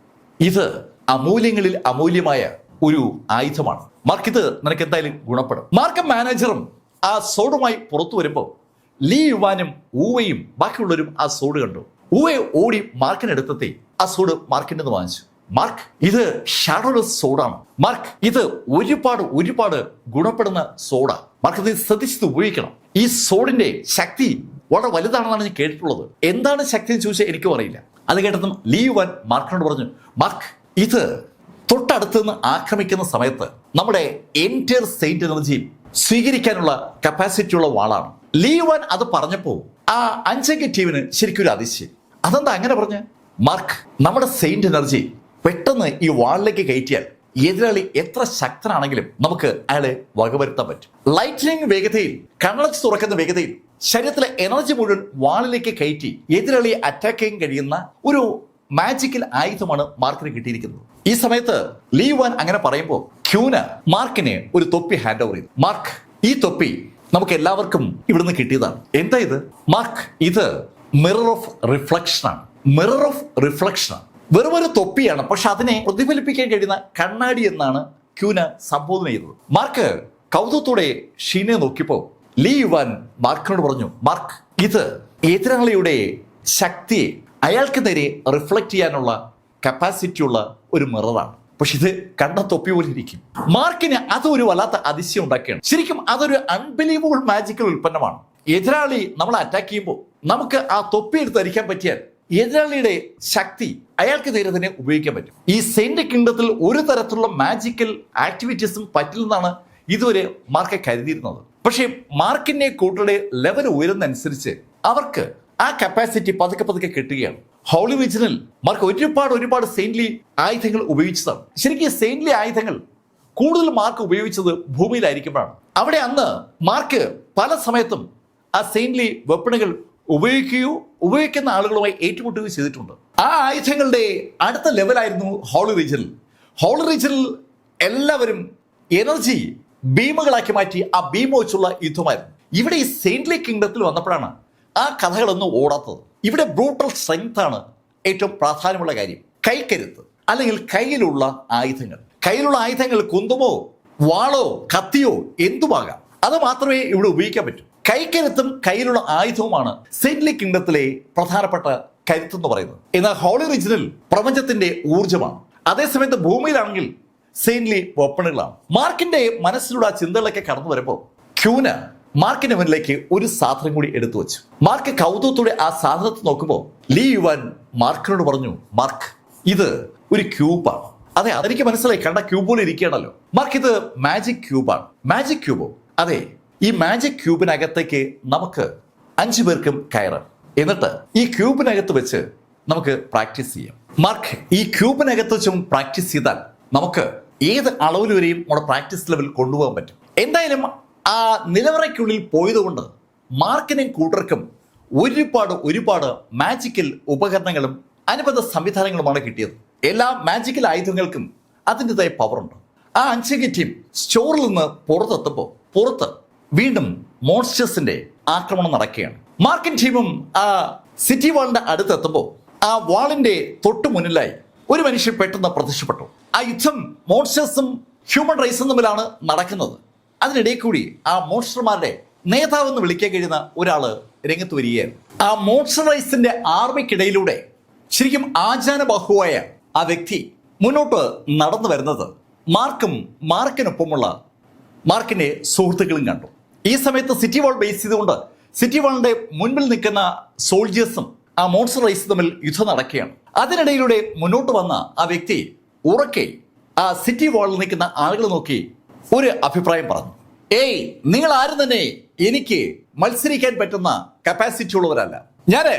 ഇത് അമൂല്യങ്ങളിൽ അമൂല്യമായ ഒരു ആയുധമാണ്. മാർക്ക്, ഇത് നിനക്ക് എന്തായാലും ഗുണപ്പെടും. മാർക്കും മാനേജറും ആ സോഡുമായി പുറത്തു വരുമ്പോൾ ലീ യുവാനും ഊവയും ബാക്കിയുള്ളവരും ആ സോഡ് കണ്ടു. ഊവെ ഓടി മാർക്കിനെടുത്തെത്തി ആ സോഡ് മാർക്കിൻ്റെ നിന്ന് വാങ്ങിച്ചു. മാർക്ക്, ഇത് ഷാഡോലെസ് സോഡാണ്. മാർക്ക്, ഇത് ഒരുപാട് ഗുണപ്പെടുന്ന സോഡാ. മാർക്ക്, ഇത് ശ്രദ്ധിച്ചത് ഉപയോഗിക്കണം. ഈ സോഡിന്റെ ശക്തി വളരെ വലുതാണെന്നാണ് ഞാൻ കേട്ടിട്ടുള്ളത്. എന്താണ് ശക്തി എന്ന് ചോദിച്ചാൽ എനിക്കും അറിയില്ല. അത് കേട്ടതും ലീ യുവാൻ മാർക്കിനോട് പറഞ്ഞു, മാർക്ക്, ഇത് തൊട്ടടുത്ത് നിന്ന് ആക്രമിക്കുന്ന സമയത്ത് നമ്മുടെ എൻറ്റയർ സെയിന്റ് എനർജിയും സ്വീകരിക്കാനുള്ള കപ്പാസിറ്റി ഉള്ള വാളാണ്. ലീ യുവാൻ അത് പറഞ്ഞപ്പോൾ ആ 5 ടീമിന് ശരിക്കും ഒരു അതിശയം. അതെന്താ അങ്ങനെ പറഞ്ഞ? മാർക്ക്, നമ്മുടെ സെയിന്റ് എനർജി പെട്ടെന്ന് ഈ വാളിലേക്ക് കയറ്റിയാൽ എതിരാളി എത്ര ശക്തനാണെങ്കിലും നമുക്ക് അയാളെ വകവരുത്താൻ പറ്റും. ലൈറ്റ്നിങ് വേഗതയിൽ, കണ്ണടച്ച് തുറക്കുന്ന വേഗതയിൽ ശരീരത്തിലെ എനർജി മുഴുവൻ വാളിലേക്ക് കയറ്റി എതിരാളിയെ അറ്റാക്ക് ചെയ്യാൻ കഴിയുന്ന ഒരു മാജിക്കൽ ആയുധമാണ് മാർക്കിന് കിട്ടിയിരിക്കുന്നത്. ഈ സമയത്ത് ലീ യുവാൻ അങ്ങനെ പറയുമ്പോൾ ക്യൂന മാർക്കിനെ ഒരു തൊപ്പി ഹാൻഡ് ഓവർ ചെയ്തു. മാർക്ക്, ഈ തൊപ്പി നമുക്ക് എല്ലാവർക്കും ഇവിടുന്ന് കിട്ടിയതാണ്. എന്താ ഇത്? മാർക്ക്, ഇത് മിറർ ഓഫ് റിഫ്ലക്ഷൻ ആണ്. മിറർ ഓഫ് റിഫ്ലക്ഷൻ ആണ്. വെറും ഒരു തൊപ്പിയാണ്, പക്ഷെ അതിനെ പ്രതിഫലിപ്പിക്കാൻ കഴിയുന്ന കണ്ണാടി എന്നാണ് ക്യൂന സംബോധന ചെയ്തത്. മാർക്ക് കൗതുകത്തോടെ ഷീനെ നോക്കിയപ്പോൾ ലീ യുവാൻ മാർക്കിനോട് പറഞ്ഞു, മാർക്ക്, ഇത് എതിരാളിയുടെ ശക്തിയെ അയാൾക്ക് നേരെ റിഫ്ലക്ട് ചെയ്യാനുള്ള കപ്പാസിറ്റി ഉള്ള ഒരു മിററാണ്. പക്ഷെ ഇത് കണ്ട തൊപ്പി പോലെ ഇരിക്കും. മാർക്കിന് അതൊരു വല്ലാത്ത അതിശയം ഉണ്ടാക്കുകയാണ്. ശരിക്കും അതൊരു അൺബിലീവബിൾ മാജിക്കൽ ഉൽപ്പന്നമാണ്. എതിരാളി നമ്മളെ അറ്റാക്ക് ചെയ്യുമ്പോൾ നമുക്ക് ആ തൊപ്പി എടുത്ത് ധരിക്കാൻ പറ്റിയാൽ എതിരാളിയുടെ ശക്തി അയാൾക്ക് നേരെ തന്നെ ഉപയോഗിക്കാൻ പറ്റും. ഈ സെയിന്റ് കിങ്ഡത്തിൽ ഒരു തരത്തിലുള്ള മാജിക്കൽ ആക്ടിവിറ്റീസും പറ്റില്ലെന്നാണ് ഇതുവരെ മാർക്ക് കരുതിയിരുന്നത്. പക്ഷേ മാർക്കിന്റെ കൂട്ടരുടെ ലെവൽ ഉയരുന്നതനുസരിച്ച് അവർക്ക് ആ കപ്പാസിറ്റി പതുക്കെ കിട്ടുകയാണ്. ഹോളി റീജിയനിൽ മാർക്ക് ഒരുപാട് സെയിന്റ്ലി ആയുധങ്ങൾ ഉപയോഗിച്ചതാണ്. ശരിക്കും സെയിന്റ്ലി ആയുധങ്ങൾ കൂടുതൽ മാർക്ക് ഉപയോഗിച്ചത് ഭൂമിയിലായിരിക്കുമ്പോഴാണ്. അവിടെ അന്ന് മാർക്ക് പല സമയത്തും ആ സെയിന്റ്ലി വെപ്പണുകൾ ഉപയോഗിക്കുന്ന ആളുകളുമായി ഏറ്റുമുട്ടുകയോ ചെയ്തിട്ടുണ്ട്. ആ ആയുധങ്ങളുടെ അടുത്ത ലെവലായിരുന്നു ഹോളി റീജിയനിൽ. ഹോളി റീജിയനിൽ എല്ലാവരും എനർജി ബീമുകളാക്കി മാറ്റി ആ ബീം വെച്ചുള്ള യുദ്ധമായിരുന്നു. ഇവിടെ ഈ സെയിന്റ്ലി കിങ്ഡത്തിൽ വന്നപ്പോഴാണ് ആ കഥകളൊന്നും ഓടാത്തത്. ഇവിടെ ബ്രൂട്ടൽ സ്ട്രെങ്ത് ആണ് ഏറ്റവും പ്രാധാന്യമുള്ള കാര്യം. കൈക്കരുത്ത്, അല്ലെങ്കിൽ കയ്യിലുള്ള ആയുധങ്ങൾ കുന്തമോ വാളോ കത്തിയോ എന്തുമാകാം, അത് മാത്രമേ ഇവിടെ ഉപയോഗിക്കാൻ പറ്റൂ. കൈക്കരുത്തും കയ്യിലുള്ള ആയുധവുമാണ് സെയിന്റ്ലി കിങ്ഡത്തിലെ പ്രധാനപ്പെട്ട കരുത്ത് എന്ന് പറയുന്നത്. എന്നാൽ ഹോളി റീജിയനിൽ പ്രപഞ്ചത്തിന്റെ ഊർജ്ജമാണ്. അതേസമയത്ത് ഭൂമിയിലാണെങ്കിൽ സെയിന്റ്ലി വെപ്പണുകളാണ്. മാർക്കിന്റെ മനസ്സിലൂടെ ആ ചിന്തകളൊക്കെ കടന്നു വരുമ്പോൾ ക്യൂന മാർക്കിന്റെ മുന്നിലേക്ക് ഒരു സാധനം കൂടി എടുത്തു വെച്ചു. മാർക്ക് കൗതുകത്തോടെ ആ സാധനത്തെ നോക്കുമ്പോൾ ലീ യുവാൻ മാർക്കിനോട് പറഞ്ഞു, മാർക്ക്, ഇത് ഒരു ക്യൂബാണ്. അതെ, അതെനിക്ക് മനസ്സിലായി, കണ്ട ക്യൂബ് പോലെ ഇരിക്കുകയാണല്ലോ. മാർക്ക്, ഇത് മാജിക് ക്യൂബാണ്. മാജിക് ക്യൂബോ? അതെ, ഈ മാജിക് ക്യൂബിനകത്തേക്ക് നമുക്ക് 5 പേർക്കും കയറാം. എന്നിട്ട് ഈ ക്യൂബിനകത്ത് വെച്ച് നമുക്ക് പ്രാക്ടീസ് ചെയ്യാം. മാർക്ക്, ഈ ക്യൂബിനകത്ത് വെച്ചും പ്രാക്ടീസ് ചെയ്താൽ നമുക്ക് ഏത് അളവിൽ വരെയും നമ്മുടെ പ്രാക്ടീസ് ലെവൽ കൊണ്ടുപോകാൻ പറ്റും. എന്തായാലും ആ നിലവറയ്ക്കുള്ളിൽ പോയതുകൊണ്ട് മാർക്കിനും കൂട്ടർക്കും ഒരുപാട് മാജിക്കൽ ഉപകരണങ്ങളും അനുബന്ധ സംവിധാനങ്ങളുമാണ് കിട്ടിയത്. എല്ലാ മാജിക്കൽ ആയുധങ്ങൾക്കും അതിൻ്റെതായ പവറുണ്ട്. ആ 5 ടീം സ്റ്റോറിൽ നിന്ന് പുറത്തെത്തുമ്പോൾ പുറത്ത് വീണ്ടും മോൺസ്റ്റേഴ്സിന്റെ ആക്രമണം നടക്കുകയാണ്. മാർക്കിൻ ടീമും ആ സിറ്റി വാളിന്റെ അടുത്തെത്തുമ്പോൾ ആ വാളിന്റെ തൊട്ടു മുന്നിലായി ഒരു മനുഷ്യൻ പെട്ടെന്ന് പ്രത്യക്ഷപ്പെട്ടു. ആ യുദ്ധം മോൺസ്റ്റേഴ്സും ഹ്യൂമൻ റൈസും തമ്മിലാണ് നടക്കുന്നത്. അതിനിടയിൽ കൂടി ആ മോൺസ്റ്റർമാരുടെ നേതാവെന്ന് വിളിക്കാൻ കഴിയുന്ന ഒരാള് രംഗത്ത് വരികയാണ്. ആ മോൺസ്റ്റർ റൈസിന്റെ ആർമിക്കിടയിലൂടെ ശരിക്കും ആചാരബാഹുവായ ആ വ്യക്തി മുന്നോട്ട് നടന്നു വരുന്നത് മാർക്കിനൊപ്പമുള്ള മാർക്കിന്റെ സുഹൃത്തുക്കളും കണ്ടു. ഈ സമയത്ത് സിറ്റി വാൾ ബേസ് ചെയ്തുകൊണ്ട് സിറ്റി വാളിന്റെ മുൻപിൽ നിൽക്കുന്ന സോൾജേഴ്സും ആ മോൺസ്റ്റർ റൈസ് തമ്മിൽ യുദ്ധം നടക്കുകയാണ്. അതിനിടയിലൂടെ മുന്നോട്ട് വന്ന ആ വ്യക്തി ഉറക്കെ ആ സിറ്റി വാളിൽ നിൽക്കുന്ന ആളുകൾ നോക്കി ഒരു അഭിപ്രായം പറഞ്ഞു. ഏയ്, നിങ്ങൾ ആരും തന്നെ എനിക്ക് മത്സരിക്കാൻ പറ്റുന്ന കപ്പാസിറ്റി ഉള്ളവരല്ല. ഞാന്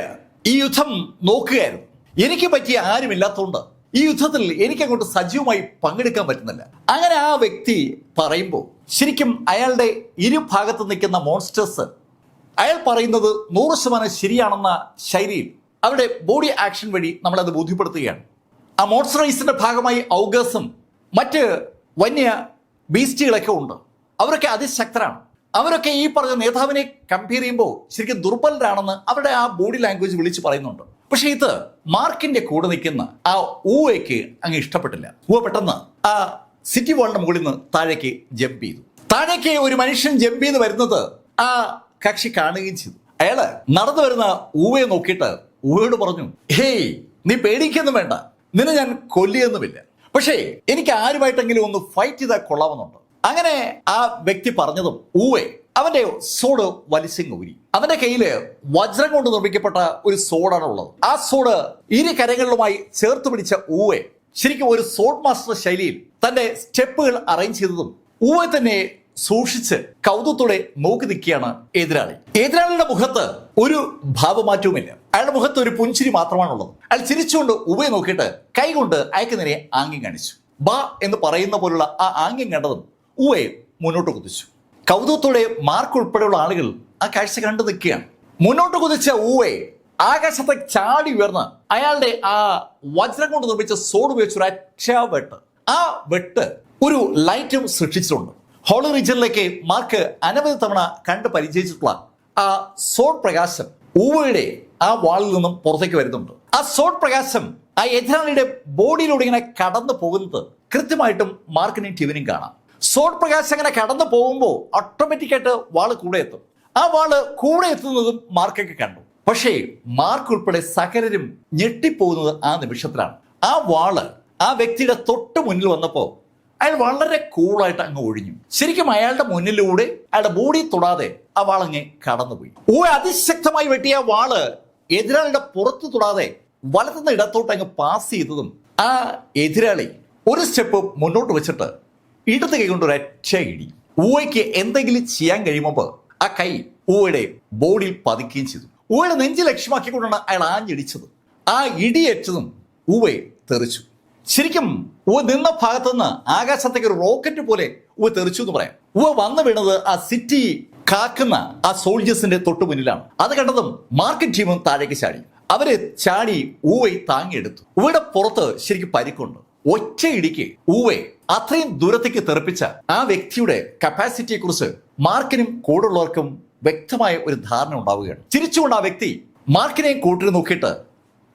ഈ യുദ്ധം നോക്കുകയായിരുന്നു. എനിക്ക് പറ്റിയ ആരുമില്ലാത്തതുകൊണ്ട് ഈ യുദ്ധത്തിൽ എനിക്ക് അങ്ങോട്ട് സജീവമായി പങ്കെടുക്കാൻ പറ്റുന്നില്ല. അങ്ങനെ ആ വ്യക്തി പറയുമ്പോൾ ശരിക്കും അയാളുടെ ഇരുഭാഗത്ത് നിൽക്കുന്ന മോൺസ്റ്റേഴ്സ് അയാൾ പറയുന്നത് 100% ശരിയാണെന്ന ശൈലിയിൽ അവരുടെ ബോഡി ആക്ഷൻ വഴി നമ്മളത് ബോധ്യപ്പെടുത്തുകയാണ്. ആ മോൺസ്റ്റർ റേസിന്റെ ഭാഗമായി ഔഗേഴ്സും മറ്റ് വന്യ ബീസ്റ്റുകളൊക്കെ ഉണ്ട്. അവരൊക്കെ അതിശക്തരാണ്. അവരൊക്കെ ഈ പറഞ്ഞ നേതാവിനെ കമ്പയർ ചെയ്യുമ്പോൾ ശരിക്കും ദുർബലരാണെന്ന് അവരുടെ ആ ബോഡി ലാംഗ്വേജ് വിളിച്ച് പറയുന്നുണ്ട്. പക്ഷെ ഇത് മാർക്കിന്റെ കൂടെ നിൽക്കുന്ന ആ ഊവയ്ക്ക് അങ്ങ് ഇഷ്ടപ്പെട്ടില്ല. ഊവ പെട്ടെന്ന് ആ സിറ്റി വാളിന്റെ മുകളിൽ നിന്ന് താഴേക്ക് ജമ്പ് ചെയ്തു. താഴേക്ക് ഒരു മനുഷ്യൻ ജമ്പ് ചെയ്ത് വരുന്നത് ആ കക്ഷി കാണുകയും ചെയ്തു. അയാള് നടന്നു വരുന്ന ഊവയെ നോക്കിയിട്ട് ഊവയോട് പറഞ്ഞു, ഹേയ്, നീ പേടിക്കൊന്നും വേണ്ട, നിന്നെ ഞാൻ കൊല്ലിയൊന്നുമില്ല, പക്ഷേ എനിക്ക് ആരുമായിട്ടെങ്കിലും ഒന്ന് ഫൈറ്റ് ചെയ്താൽ കൊള്ളാമെന്നുണ്ട്. അങ്ങനെ ആ വ്യക്തി പറഞ്ഞതും ഊവെ അവന്റെ സോഡ് വലിച്ചിങ് ഊരി. അവന്റെ കയ്യില് വജ്രം കൊണ്ട് നിർമ്മിക്കപ്പെട്ട ഒരു സോഡാണ് ഉള്ളത്. ആ സോഡ് ഇരു കരങ്ങളിലുമായി ചേർത്ത് പിടിച്ച ഊവെ ശരിക്കും ഒരു സോഡ് മാസ്റ്റർ ശൈലിയിൽ തന്റെ സ്റ്റെപ്പുകൾ അറേഞ്ച് ചെയ്തതും ഊവെ തന്നെ സൂക്ഷിച്ച് കൗതുകത്തോടെ നോക്കി നിൽക്കുകയാണ് എതിരാളി. എതിരാളിയുടെ മുഖത്ത് ഒരു ഭാവമാറ്റവുമില്ല. അയാളുടെ മുഖത്ത് ഒരു പുഞ്ചിരി മാത്രമാണുള്ളത്. അയാൾ ചിരിച്ചുകൊണ്ട് ഊവയെ നോക്കിയിട്ട് കൈകൊണ്ട് അയക്ക് നേരെ ആംഗ്യം കാണിച്ചു. ബാ എന്ന് പറയുന്ന പോലുള്ള ആ ആംഗ്യം കണ്ടതും ഊവയെ മുന്നോട്ട് കുതിച്ചു. കൗതുകത്തോടെ മാർക്ക് ഉൾപ്പെടെയുള്ള ആളുകൾ ആ കാഴ്ച കണ്ടു നിൽക്കുകയാണ്. മുന്നോട്ട് കുതിച്ച ഊവെ ആകാശത്തെ ചാടി ഉയർന്ന് അയാളുടെ ആ വജ്രം കൊണ്ട് നിർമ്മിച്ച സോഡ് ഉപയോഗിച്ച ഒരു അച്ഛ വെട്ട്, ആ വെട്ട് ഒരു ലൈറ്റും സൃഷ്ടിച്ചിട്ടുണ്ട്. ഹോളി റീജിയനിലേക്ക് മാർക്ക് അനവധി തവണ കണ്ട് പരിചയിച്ചിട്ടുള്ള ആ സോഡ് പ്രകാശം ഊവയുടെ ആ വാളിൽ നിന്നും പുറത്തേക്ക് വരുന്നുണ്ട്. ആ സോഡ് പ്രകാശം ആ എതിരാളിയുടെ ബോഡിയിലൂടെ ഇങ്ങനെ കടന്നു പോകുന്നത് കൃത്യമായിട്ടും മാർക്കിനെയും ടിവിനും കാണാം. സോഡ് പ്രകാശം അങ്ങനെ കടന്നു പോകുമ്പോൾ ഓട്ടോമാറ്റിക്കായിട്ട് വാള് കൂടെ എത്തും. ആ വാള് കൂടെ എത്തുന്നതും മാർക്കൊക്കെ കണ്ടു. പക്ഷേ മാർക്ക് ഉൾപ്പെടെ സകലരും ഞെട്ടിപ്പോകുന്നത് ആ നിമിഷത്തിലാണ്. ആ വാള് ആ വ്യക്തിയുടെ തൊട്ട് മുന്നിൽ വന്നപ്പോൾ അയാൾ വളരെ കൂളായിട്ട് അങ്ങ് ഒഴിഞ്ഞു. ശരിക്കും അയാളുടെ മുന്നിലൂടെ അയാളുടെ ബോഡി തൊടാതെ ആ വാളങ്ങ് കടന്നുപോയി. അതിശക്തമായി വെട്ടിയ വാള് എതിരാളിയുടെ പുറത്ത് തൊടാതെ വലത്തുനിന്ന് ഇടത്തോട്ട് അങ്ങ് പാസ് ചെയ്തതും ആ എതിരാളി ഒരു സ്റ്റെപ്പ് മുന്നോട്ട് വെച്ചിട്ട് ഇടത് കൈ കൊണ്ട് ഒരൊറ്റ ഇടി. ഊവയ്ക്ക് എന്തെങ്കിലും ചെയ്യാൻ കഴിയുമ്പോൾ ആ കൈ ഊവയുടെ ബോഡിയിൽ പതിക്കുകയും ചെയ്തു. ഊവയുടെ നെഞ്ച് ലക്ഷ്യമാക്കിക്കൊണ്ടാണ് അയാൾ ആഞ്ഞിടിച്ചത്. ആ ഇടിയേറ്റതും ഊവയെ തെറിച്ചു. ശരിക്കും ഊവ നിന്ന ഭാഗത്തുനിന്ന് ആകാശത്തേക്ക് ഒരു റോക്കറ്റ് പോലെ ഊവ തെറിച്ചു എന്ന് പറയാം. ഊവ വന്നു വീണത് ആ സിറ്റി കാക്കുന്ന ആ സോൾജേഴ്സിന്റെ തൊട്ടു മുന്നിലാണ്. അത് കണ്ടതും മാർക്കറ്റ് ടീമും താഴേക്ക് ചാടി. അവര് ചാടി ഊവയെ താങ്ങിയെടുത്തു. ഊവയുടെ പുറത്ത് ശരിക്കും പരിക്കുണ്ട്. ഒറ്റ ഇടിക്ക് ഊവെ അത്രയും ദൂരത്തേക്ക് തെറിപ്പിച്ച ആ വ്യക്തിയുടെ കപ്പാസിറ്റിയെ കുറിച്ച് മാർക്കിനും കൂടുള്ളവർക്കും വ്യക്തമായ ഒരു ധാരണ ഉണ്ടാവുകയാണ്. ചിരിച്ചുകൊണ്ട് ആ വ്യക്തി മാർക്കിനെയും കൂട്ടിന് നോക്കിയിട്ട്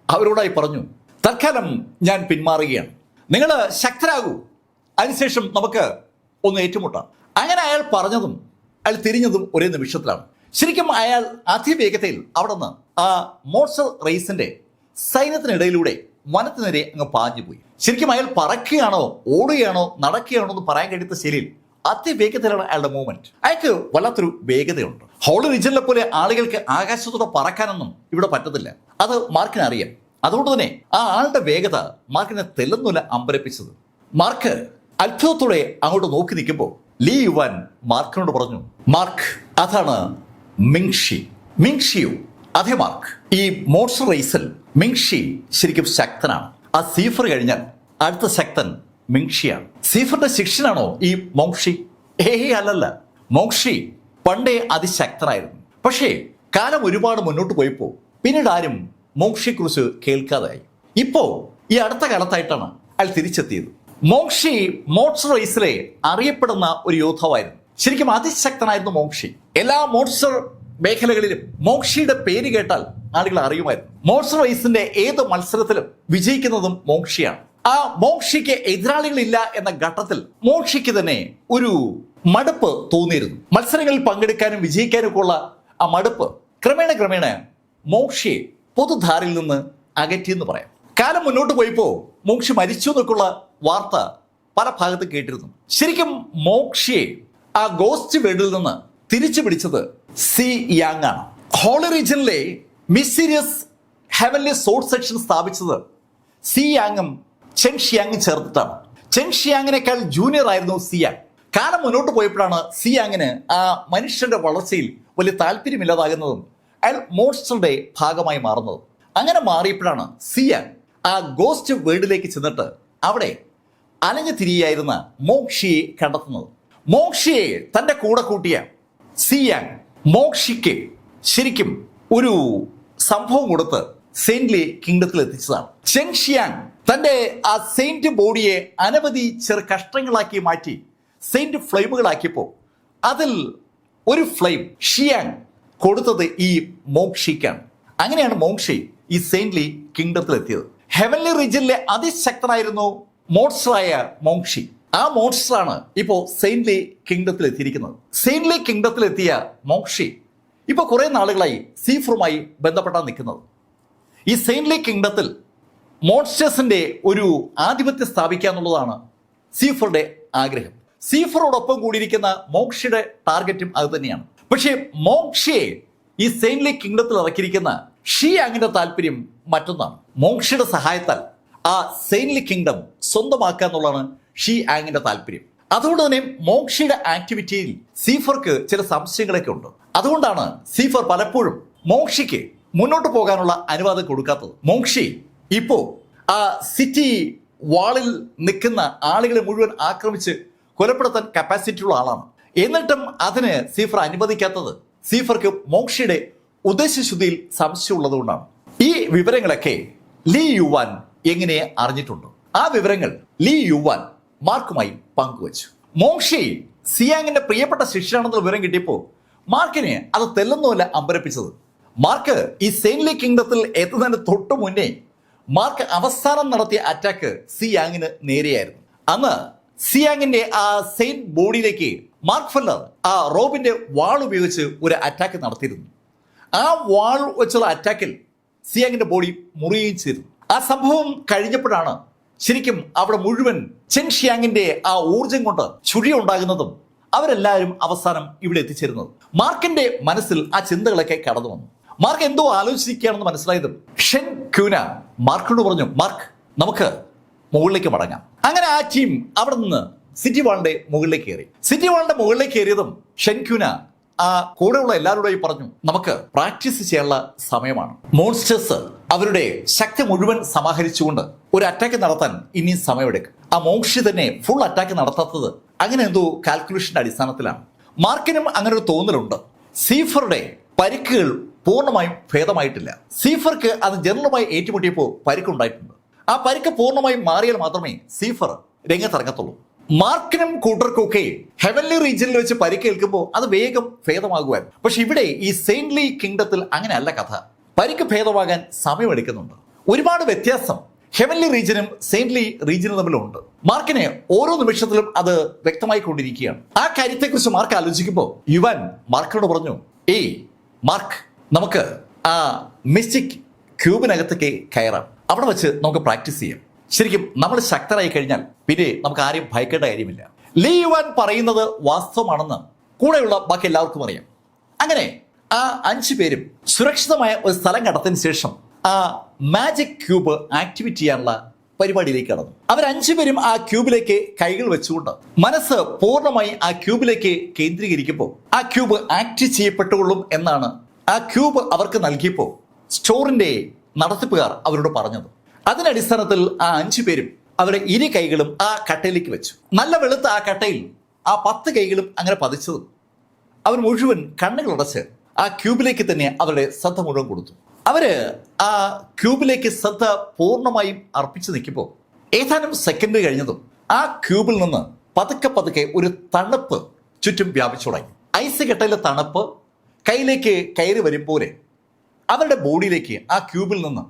അവരോടായി പറഞ്ഞു, തൽക്കാലം ഞാൻ പിന്മാറുകയാണ്, നിങ്ങൾ ശക്തരാകൂ, അതിനുശേഷം നമുക്ക് ഒന്ന് ഏറ്റുമുട്ടാം. അങ്ങനെ അയാൾ പറഞ്ഞതും അയാൾ തിരിഞ്ഞതും ഒരേ നിമിഷത്തിലാണ്. ശരിക്കും അയാൾ അതിവേഗതയിൽ അവിടെ നിന്ന് ആ മോൺസ്റ്റർ റേസിന്റെ സൈന്യത്തിനിടയിലൂടെ വനത്തിനെതിരെ അങ്ങ് പാഞ്ഞുപോയി. ശരിക്കും അയാൾ പറക്കുകയാണോ ഓടുകയാണോ നടക്കുകയാണോ എന്ന് പറയാൻ കഴിയാത്ത ശൈലിയിൽ അതിവേഗത്തിലാണ് അയാളുടെ മൂവ്മെന്റ്. അയാൾക്ക് വല്ലാത്തൊരു വേഗതയുണ്ട്. ഹോളി റീജിയനിലെ പോലെ ആളുകൾക്ക് ആകാശത്തോടെ പറക്കാനൊന്നും ഇവിടെ പറ്റത്തില്ല. അത് മാർക്കിന് അറിയാം. അതുകൊണ്ട് തന്നെ ആ ആളുടെ വേഗത മാർക്കിനെ തെല്ലുന്നില്ല അമ്പരപ്പിച്ചത്. മാർക്ക് അത്ഭുതത്തോടെ അങ്ങോട്ട് നോക്കി നിൽക്കുമ്പോൾ ലീ യുവാൻ മാർക്കിനോട് പറഞ്ഞു, മാർക്ക്, അതാണ് മിങ്ഷി. മിങ്ഷിയോ? അതേ മാർക്ക്, ഈ മോൺസ്റ്റർ റേസിൽ മിങ്ഷി ശരിക്കും ശക്തനാണ്. ആ സീഫർ കഴിഞ്ഞാൽ അടുത്ത ശക്തൻ മിങ്ഷിയാണ്. സീഫറിന്റെ ശിഷ്യനാണോ ഈ മോങ്ഷി? അല്ലല്ല. മോങ്ഷി പണ്ടേ അതിശക്തനായിരുന്നു. പക്ഷേ കാലം ഒരുപാട് മുന്നോട്ട് പോയപ്പോൾ പിന്നീട് ആരും മോങ്ഷിയെ കുറിച്ച് കേൾക്കാതായി. ഇപ്പോ ഈ അടുത്ത കാലത്തായിട്ടാണ് അയാൾ തിരിച്ചെത്തിയത്. മോങ്ഷി മോൺസ്റ്റർ റേസിലെ അറിയപ്പെടുന്ന ഒരു യോദ്ധാവായിരുന്നു. ശരിക്കും അതിശക്തനായിരുന്നു മോങ്ഷി. എല്ലാ മോൺസ്റ്റർ മേഖലകളിലും മോങ്ഷിയുടെ പേര് കേട്ടാൽ ആളുകൾ അറിയുമായിരുന്നു. മോൺസ്റ്റർ റേസിന്റെ ഏത് മത്സരത്തിലും വിജയിക്കുന്നതും മോങ്ഷിയാണ്. ആ മോങ്ഷിക്ക് എതിരാളികളില്ല എന്ന ഘട്ടത്തിൽ മോങ്ഷിക്ക് തന്നെ ഒരു മടുപ്പ് തോന്നിയിരുന്നു. മത്സരങ്ങളിൽ പങ്കെടുക്കാനും വിജയിക്കാനും ഒക്കെ ഉള്ള ആ മടുപ്പ് ക്രമേണ മോങ്ഷിയെ പൊതുധാരയിൽ നിന്ന് അകറ്റിയെന്ന് പറയാം. കാലം മുന്നോട്ട് പോയപ്പോൾ മോങ്ഷി മരിച്ചു എന്നൊക്കെയുള്ള വാർത്ത പല ഭാഗത്തും കേട്ടിരുന്നു. ശരിക്കും മോങ്ഷിയെ ആ ഗോസ്റ്റ് വേൾഡിൽ നിന്ന് തിരിച്ചു പിടിച്ചത് സി യാങ് ആണ്. ഹോളി റീജിയനിലെ മിസ്റ്റീരിയസ് ഹെവൻലി സോഡ് സെക്ഷൻ സ്ഥാപിച്ചത് സി യാങ്ങും ചെൻ ഷിയാങ്ങും ചേർത്തിട്ടാണ്. ചെൻ ഷിയാങ്ങിനേക്കാൾ ജൂനിയർ ആയിരുന്നു സി യാങ്. കാലം മുന്നോട്ട് പോയപ്പോഴാണ് സി യാങ്ങിന് ആ മനുഷ്യന്റെ വളർച്ചയിൽ വലിയ താല്പര്യമില്ലാതാകുന്നതും അയാൾ മോൺസ്റ്ററുടെ ഭാഗമായി മാറുന്നതും. അങ്ങനെ മാറിയപ്പോഴാണ് സി യാങ് ആ ഗോസ്റ്റ് വേൾഡിലേക്ക് ചെന്നിട്ട് അവിടെ അലഞ്ഞു തിരിയായിരുന്ന മോങ്ഷിയെ കണ്ടെത്തുന്നത്. മോങ്ഷിയെ തന്റെ കൂടെ കൂട്ടിയ സി യാങ് മോങ്ഷിക്ക് ശരിക്കും ഒരു സംഭവം കൊടുത്ത് സെയിന്റ്ലി കിങ്ഡത്തിൽ എത്തിച്ചതാണ്. ചെങ് ഷിയാങ് തന്റെ ആ സെയിന്റ് ബോഡിയെ അനവധി ചെറു കഷ്ണങ്ങളാക്കി മാറ്റി സെയിന്റ് ഫ്ലെയിമുകളാക്കിയപ്പോൾ അതിൽ ഒരു ഫ്ലെയിം ഷിയാങ് കൊടുത്തത് ഈ മോങ്ഷിക്കാണ്. അങ്ങനെയാണ് മോങ്ഷി ഈ സെയിന്റ്ലി കിങ്ഡത്തിൽ എത്തിയത്. ഹെവൻലി റീജിയനിലെ അതിശക്തനായിരുന്നു മോൺസ്റ്ററായ മോങ്ഷി. ആ മോൺസ്റ്ററാണ് ഇപ്പോൾ സെയിന്റ്ലി കിങ്ഡത്തിൽ എത്തിയിരിക്കുന്നത്. സെയിന്റ്ലി കിങ്ഡത്തിൽ എത്തിയ മോങ്ഷി ഇപ്പോൾ കുറെ നാളുകളായി സീഫറുമായി ബന്ധപ്പെട്ടാണ് നിൽക്കുന്നത്. ഈ സെയിന്റ്ലി കിങ്ഡത്തിൽ മോൺസ്റ്റേഴ്സിന്റെ ഒരു ആധിപത്യം സ്ഥാപിക്കുക എന്നുള്ളതാണ് സീഫറുടെ ആഗ്രഹം. സീഫറോടൊപ്പം കൂടിയിരിക്കുന്ന മോങ്ഷിയുടെ ടാർഗറ്റും അത് തന്നെയാണ്. പക്ഷേ മോങ്ഷിയെ ഈ സെയിന്റ്ലി കിങ്ഡത്തിൽ ഇറക്കിയിരിക്കുന്ന ഷിയാങ്ങിന്റെ താല്പര്യം മറ്റൊന്നാണ്. മോങ്ഷിയുടെ സഹായത്താൽ ആ സെയിന്റ്ലി കിങ്ഡം സ്വന്തമാക്കുക എന്നുള്ളതാണ് ഷിയാങ്ങിന്റെ താല്പര്യം. അതുകൊണ്ട് തന്നെ മോങ്ഷിയുടെ ആക്ടിവിറ്റിയിൽ സീഫർക്ക് ചില സംശയങ്ങളൊക്കെ ഉണ്ട്. അതുകൊണ്ടാണ് സീഫർ പലപ്പോഴും മോങ്ഷിക്ക് മുന്നോട്ട് പോകാനുള്ള അനുവാദം കൊടുക്കാത്തത്. മോങ്ഷി ഇപ്പോ ആ സിറ്റി വാളിൽ നിൽക്കുന്ന ആളുകളെ മുഴുവൻ ആക്രമിച്ച് കൊലപ്പെടുത്താൻ കപ്പാസിറ്റി ഉള്ള ആളാണ്. എന്നിട്ടും അതിന് സീഫർ അനുവദിക്കാത്തത് സീഫർക്ക് മോങ്ഷിയുടെ ഉദ്ദേശശുദ്ധിയിൽ സംശയമുള്ളതുകൊണ്ടാണ്. ഈ വിവരങ്ങളൊക്കെ ലീ യുവാൻ എങ്ങനെ അറിഞ്ഞിട്ടുണ്ട്? ആ വിവരങ്ങൾ ലീ യുവാൻ മാർക്കുമായി പങ്കുവച്ചു. മോങ്ഷി സിയാങ്ങിന്റെ പ്രിയപ്പെട്ട ശിഷ്യനാണെന്നുള്ള വിവരം കിട്ടിയപ്പോൾ മാർക്കിനെ അത് തെല്ലൊന്നുമല്ല അമ്പരപ്പിച്ചത്. മാർക്ക് ഈ സെയിന്റ്ലി കിങ്ഡത്തിൽ എത്തുന്നതിന് തൊട്ടു മുന്നേ മാർക്ക് അവസാനം നടത്തിയ അറ്റാക്ക് സിയാങ്ങിന് നേരെയായിരുന്നു. അന്ന് സിയാങ്ങിന്റെ ആ സെയിന്റ് ബോഡിയിലേക്ക് മാർക്ക് ഫെല്ലർ ആ റോബിന്റെ വാൾ ഉപയോഗിച്ച് ഒരു അറ്റാക്ക് നടത്തിയിരുന്നു. ആ വാൾ വെച്ചുള്ള അറ്റാക്കിൽ സിയാങ്ങിന്റെ ബോഡി മുറിയുകയും ചെയ്തു. ആ സംഭവം കഴിഞ്ഞപ്പോഴാണ് ശരിക്കും അവിടെ മുഴുവൻ ചെങ് ഷിയാങ്ങിന്റെ ആ ഊർജം കൊണ്ട് ചുഴി ഉണ്ടാകുന്നതും അവരെല്ലാവരും അവസാനം ഇവിടെ എത്തിച്ചേരുന്നത്. മാർക്കിന്റെ മനസ്സിൽ ആ ചിന്തകളൊക്കെ കടന്നു വന്നു. മാർക്ക് എന്തോ ആലോചിക്കുകയാണെന്ന് മനസ്സിലായതും ഷെൻ ക്യൂന മാർക്കിനോട് പറഞ്ഞു, മാർക്ക് നമുക്ക് മുകളിലേക്ക് മടങ്ങാം. അങ്ങനെ ആ ടീം അവിടെ നിന്ന് സിറ്റി വാളിന്റെ മുകളിലേക്ക് കയറി. സിറ്റി വാളിന്റെ മുകളിലേക്ക് കയറിയതും ഷെൻ ക്യൂന ആ കൂടെയുള്ള എല്ലാവരോടും പറഞ്ഞു, നമുക്ക് പ്രാക്ടീസ് ചെയ്യാനുള്ള സമയമാണ്. മോൺസ്റ്റേഴ്സ് അവരുടെ ശക്തി മുഴുവൻ സമാഹരിച്ചുകൊണ്ട് ഒരു അറ്റാക്ക് നടത്താൻ ഇനി സമയമെടുക്കും. ആ മോങ്ഷി തന്നെ ഫുൾ അറ്റാക്ക് നടത്താത്തത് അങ്ങനെ എന്തോ കാൽക്കുലേഷന്റെ അടിസ്ഥാനത്തിലാണ്. മാർക്കിനും അങ്ങനെ ഒരു തോന്നലുണ്ട്. സീഫറുടെ പരിക്കുകൾ പൂർണ്ണമായും ഭേദമായിട്ടില്ല. സീഫർക്ക് അത് ജനറലുമായി ഏറ്റുമുട്ടിയപ്പോൾ പരിക്കുണ്ടായിട്ടുണ്ട്. ആ പരിക്ക് പൂർണ്ണമായും മാറിയാൽ മാത്രമേ സീഫർ രംഗത്തിറങ്ങത്തുള്ളൂ. മാർക്കിനും കൂട്ടർക്കൊക്കെ ഹെവൻലി റീജിയനിൽ വെച്ച് പരിക്കേൽക്കുമ്പോൾ അത് വേഗം ഭേദമാകുവാൻ. പക്ഷെ ഇവിടെ ഈ സെയിന്റ്ലി കിങ്ഡത്തിൽ അങ്ങനെയല്ല കഥ. പരിക്ക് ഭേദമാകാൻ സമയമെടുക്കുന്നുണ്ട്. ഒരുപാട് വ്യത്യാസം ഹെവൻലി റീജിയനും സെയിന്റ്ലി റീജിയനും തമ്മിലുണ്ട്. മാർക്കിനെ ഓരോ നിമിഷത്തിലും അത് വ്യക്തമായിക്കൊണ്ടിരിക്കുകയാണ്. ആ കാര്യത്തെക്കുറിച്ച് മാർക്ക് ആലോചിക്കുമ്പോൾ യുവാൻ മാർക്കിനോട് പറഞ്ഞു, ഏയ് മാർക്ക്, നമുക്ക് ആ മിസ്റ്റിക് ക്യൂബിനകത്തേക്ക് കയറാം. അവിടെ വെച്ച് നമുക്ക് പ്രാക്ടീസ് ചെയ്യാം. ശരിക്കും നമ്മൾ ശക്തരായി കഴിഞ്ഞാൽ പിന്നെ നമുക്ക് ആരെയും ഭയക്കേണ്ട കാര്യമില്ല. ലീ യുവാൻ പറയുന്നത് വാസ്തവമാണെന്ന് കൂടെയുള്ള ബാക്കി എല്ലാവർക്കും അറിയാം. അങ്ങനെ ആ 5 പേരും സുരക്ഷിതമായ ഒരു സ്ഥലം കടത്തിന് ശേഷം ആ മാജിക് ക്യൂബ് ആക്ടിവേറ്റ് ചെയ്യാനുള്ള പരിപാടിയിലേക്ക് കടന്നു. അവർ 5 പേരും ആ ക്യൂബിലേക്ക് കൈകൾ വെച്ചുകൊണ്ട് മനസ്സ് പൂർണ്ണമായി ആ ക്യൂബിലേക്ക് കേന്ദ്രീകരിക്കുമ്പോൾ ആ ക്യൂബ് ആക്ട് ചെയ്യപ്പെട്ടുകൊള്ളും എന്നാണ് ആ ക്യൂബ് അവർക്ക് നൽകിയപ്പോൾ സ്റ്റോറിന്റെ നടത്തിപ്പുകാർ അവരോട് പറഞ്ഞത്. അതിനടിസ്ഥാനത്തിൽ ആ 5 പേരും അവരുടെ 2 കൈകളും ആ കട്ടയിലേക്ക് വെച്ചു. നല്ല വെളുത്ത ആ കട്ടയിൽ ആ 10 കൈകളും അങ്ങനെ പതിച്ചതും അവർ മുഴുവൻ കണ്ണുകളടച്ച് ആ ക്യൂബിലേക്ക് തന്നെ അവരുടെ ശ്രദ്ധ മുഴുവൻ കൊടുത്തു. അവര് ആ ക്യൂബിലേക്ക് ശ്രദ്ധ പൂർണ്ണമായും അർപ്പിച്ചു നിൽക്കുമ്പോൾ ഏതാനും സെക്കൻഡ് കഴിഞ്ഞതും ആ ക്യൂബിൽ നിന്ന് പതുക്കെ പതുക്കെ ഒരു തണുപ്പ് ചുറ്റും വ്യാപിച്ചു തുടങ്ങി. ഐസ് കട്ടയിലെ തണുപ്പ് കയ്യിലേക്ക് കയറി വരും പോലെ അവരുടെ ബോഡിയിലേക്ക് ആ ക്യൂബിൽ നിന്ന്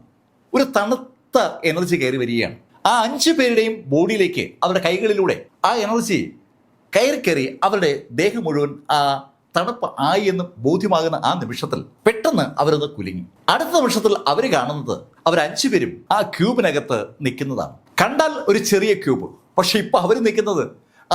ഒരു തണുത്ത എനർജി കയറി വരികയാണ്. ആ 5 പേരുടെയും ബോഡിയിലേക്ക് അവരുടെ കൈകളിലൂടെ ആ എനർജി കയറി അവരുടെ ദേഹം മുഴുവൻ ആ തണുപ്പ് ആയി എന്ന് ബോധ്യമാകുന്ന ആ നിമിഷത്തിൽ പെട്ടെന്ന് അവരൊന്ന് കുലുങ്ങി. അടുത്ത നിമിഷത്തിൽ അവർ കാണുന്നത് അവർ 5 പേരും ആ ക്യൂബിനകത്ത് നിൽക്കുന്നതാണ്. കണ്ടാൽ ഒരു ചെറിയ ക്യൂബ്, പക്ഷെ ഇപ്പൊ അവർ നിൽക്കുന്നത്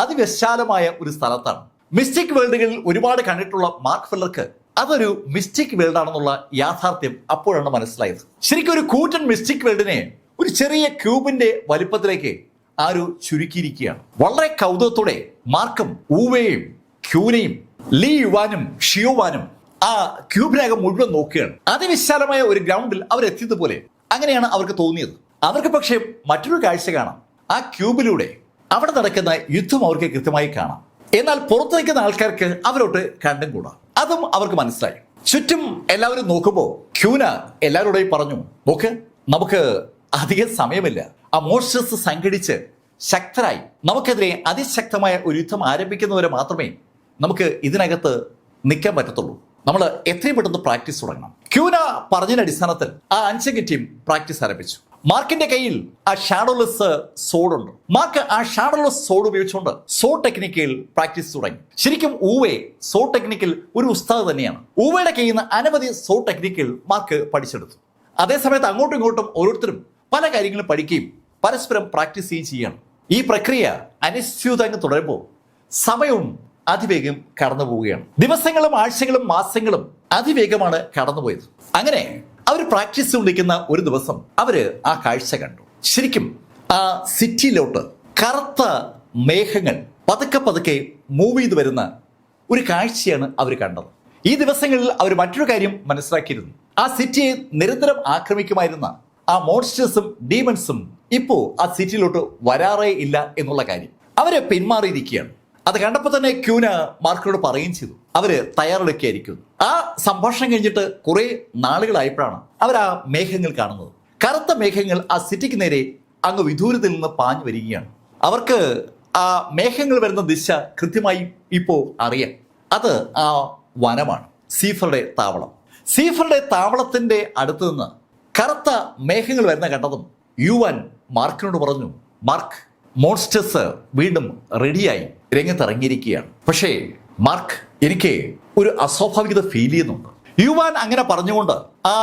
അതിവിശാലമായ ഒരു സ്ഥലത്താണ്. മിസ്റ്റിക് വേൾഡുകളിൽ ഒരുപാട് കണ്ടിട്ടുള്ള മാർക്ക് ഫെല്ലർക്ക് അതൊരു മിസ്റ്റിക് വേൾഡ് ആണെന്നുള്ള യാഥാർത്ഥ്യം അപ്പോഴാണ് മനസ്സിലായത്. ശരിക്കും ഒരു കൂറ്റൻ മിസ്റ്റിക് വേൾഡിനെ ഒരു ചെറിയ ക്യൂബിന്റെ വലിപ്പത്തിലേക്ക് ആരോ ചുരുക്കിയിരിക്കുകയാണ്. വളരെ കൗതുകത്തോടെ മാർക്കും ഊവയും ക്യൂനയും ലീ യുവാനും ഷിയോവാനും ആ ക്യൂബിനകം മുഴുവൻ നോക്കുകയാണ്. അതിവിശാലമായ ഒരു ഗ്രൗണ്ടിൽ അവരെത്തിയതുപോലെ അങ്ങനെയാണ് അവർക്ക് തോന്നിയത്. അവർക്ക് പക്ഷേ മറ്റൊരു കാഴ്ച കാണാം. ആ ക്യൂബിലൂടെ അവിടെ നടക്കുന്ന യുദ്ധം അവർക്ക് കൃത്യമായി കാണാം. എന്നാൽ പുറത്തു നിൽക്കുന്ന ആൾക്കാർക്ക് അവരോട്ട് കണ്ടും കൂടാ. അതും അവർക്ക് മനസ്സിലായി. ചുറ്റും എല്ലാവരും നോക്കുമ്പോൾ ക്യൂന എല്ലാവരോടെയും പറഞ്ഞു, നോക്ക്, നമുക്ക് അധികം സമയമില്ല. ആ മോൺസ്റ്റേഴ്സ് സംഘടിച്ച് ശക്തരായി നമുക്കെതിരെ അതിശക്തമായ ഒരു യുദ്ധം ആരംഭിക്കുന്നവരെ മാത്രമേ നമുക്ക് ഇതിനകത്ത് നിൽക്കാൻ പറ്റത്തുള്ളൂ. നമ്മൾ എത്രയും പെട്ടെന്ന് പ്രാക്ടീസ് തുടങ്ങണം. ക്യൂന പറഞ്ഞതിന്റെ അടിസ്ഥാനത്തിൽ ആ അഞ്ചംഗ ടീം പ്രാക്ടീസ് ആരംഭിച്ചു. മാർക്കിന്റെ കയ്യിൽ ആ ഷാഡോലെസ് സോഡ് ഉണ്ട്. മാർക്ക് ആ ഷാഡോലെസ് സോഡ് ഉപയോഗിച്ചുകൊണ്ട് സോഡ് ടെക്നിക്കിൽ പ്രാക്ടീസ് തുടങ്ങി. ശരിക്കും ഊവെ സോഡ് ടെക്നിക്കിൽ ഒരു ഉസ്താദ് തന്നെയാണ്. ഊവയുടെ കയ്യിൽ നിന്ന് അനവധി സോഡ് ടെക്നിക്കിൽ മാർക്ക് പഠിച്ചെടുത്തു. അതേസമയത്ത് അങ്ങോട്ടും ഇങ്ങോട്ടും ഓരോരുത്തരും പല കാര്യങ്ങളും പഠിക്കുകയും പരസ്പരം പ്രാക്ടീസ് ചെയ്യുകയും ചെയ്യണം. ഈ പ്രക്രിയ അനിശ്ചിതങ്ങ് തുടരുമ്പോൾ സമയവും അതിവേഗം കടന്നു പോവുകയാണ്. ദിവസങ്ങളും ആഴ്ചകളും മാസങ്ങളും അതിവേഗമാണ് കടന്നുപോയത്. അങ്ങനെ അവർ പ്രാക്ടീസ് കൊണ്ടിരിക്കുന്ന ഒരു ദിവസം അവര് ആ കാഴ്ച കണ്ടു. ശരിക്കും ആ സിറ്റിയിലോട്ട് കറുത്ത മേഘങ്ങൾ പതുക്കെ പതുക്കെ മൂവ് ചെയ്ത് വരുന്ന ഒരു കാഴ്ചയാണ് അവർ കണ്ടത്. ഈ ദിവസങ്ങളിൽ അവർ മറ്റൊരു കാര്യം മനസ്സിലാക്കിയിരുന്നു. ആ സിറ്റിയെ നിരന്തരം ആക്രമിക്കുമായിരുന്ന ആ മോൺസ്റ്റേഴ്സും ഡീമൺസും ഇപ്പോ ആ സിറ്റിയിലോട്ട് വരാറേ ഇല്ല എന്നുള്ള കാര്യം. അവര് പിന്മാറിയിരിക്കുകയാണ്. അത് കണ്ടപ്പോൾ തന്നെ ക്യൂന മാർക്കിനോട് പറയുകയും ചെയ്തു, അവര് തയ്യാറെടുക്കുകയായിരിക്കും. ആ സംഭാഷണം കഴിഞ്ഞിട്ട് കുറെ നാളുകളായപ്പോഴാണ് അവർ ആ മേഘങ്ങൾ കാണുന്നത്. കറുത്ത മേഘങ്ങൾ ആ സിറ്റിക്ക് നേരെ അങ്ങ് വിദൂരത്തിൽ നിന്ന് പാഞ്ഞു വരികയാണ്. അവർക്ക് ആ മേഘങ്ങൾ വരുന്ന ദിശ കൃത്യമായി ഇപ്പോ അറിയാം. അത് ആ വനമാണ്, സീഫറുടെ താവളം. സീഫറുടെ താവളത്തിന്റെ അടുത്ത് നിന്ന് കറുത്ത മേഘങ്ങൾ വരുന്ന കണ്ടതും യുവാൻ മാർക്കിനോട് പറഞ്ഞു, മാർക്ക്, മോൺസ്റ്റേഴ്സ് വീണ്ടും റെഡിയായി രംഗത്തിറങ്ങിയിരിക്കുകയാണ്. പക്ഷേ മാർക്ക്, എനിക്ക് ഒരു അസ്വാഭാവികത ഫീൽ ചെയ്യുന്നുണ്ട്. യുവാൻ അങ്ങനെ പറഞ്ഞുകൊണ്ട് ആ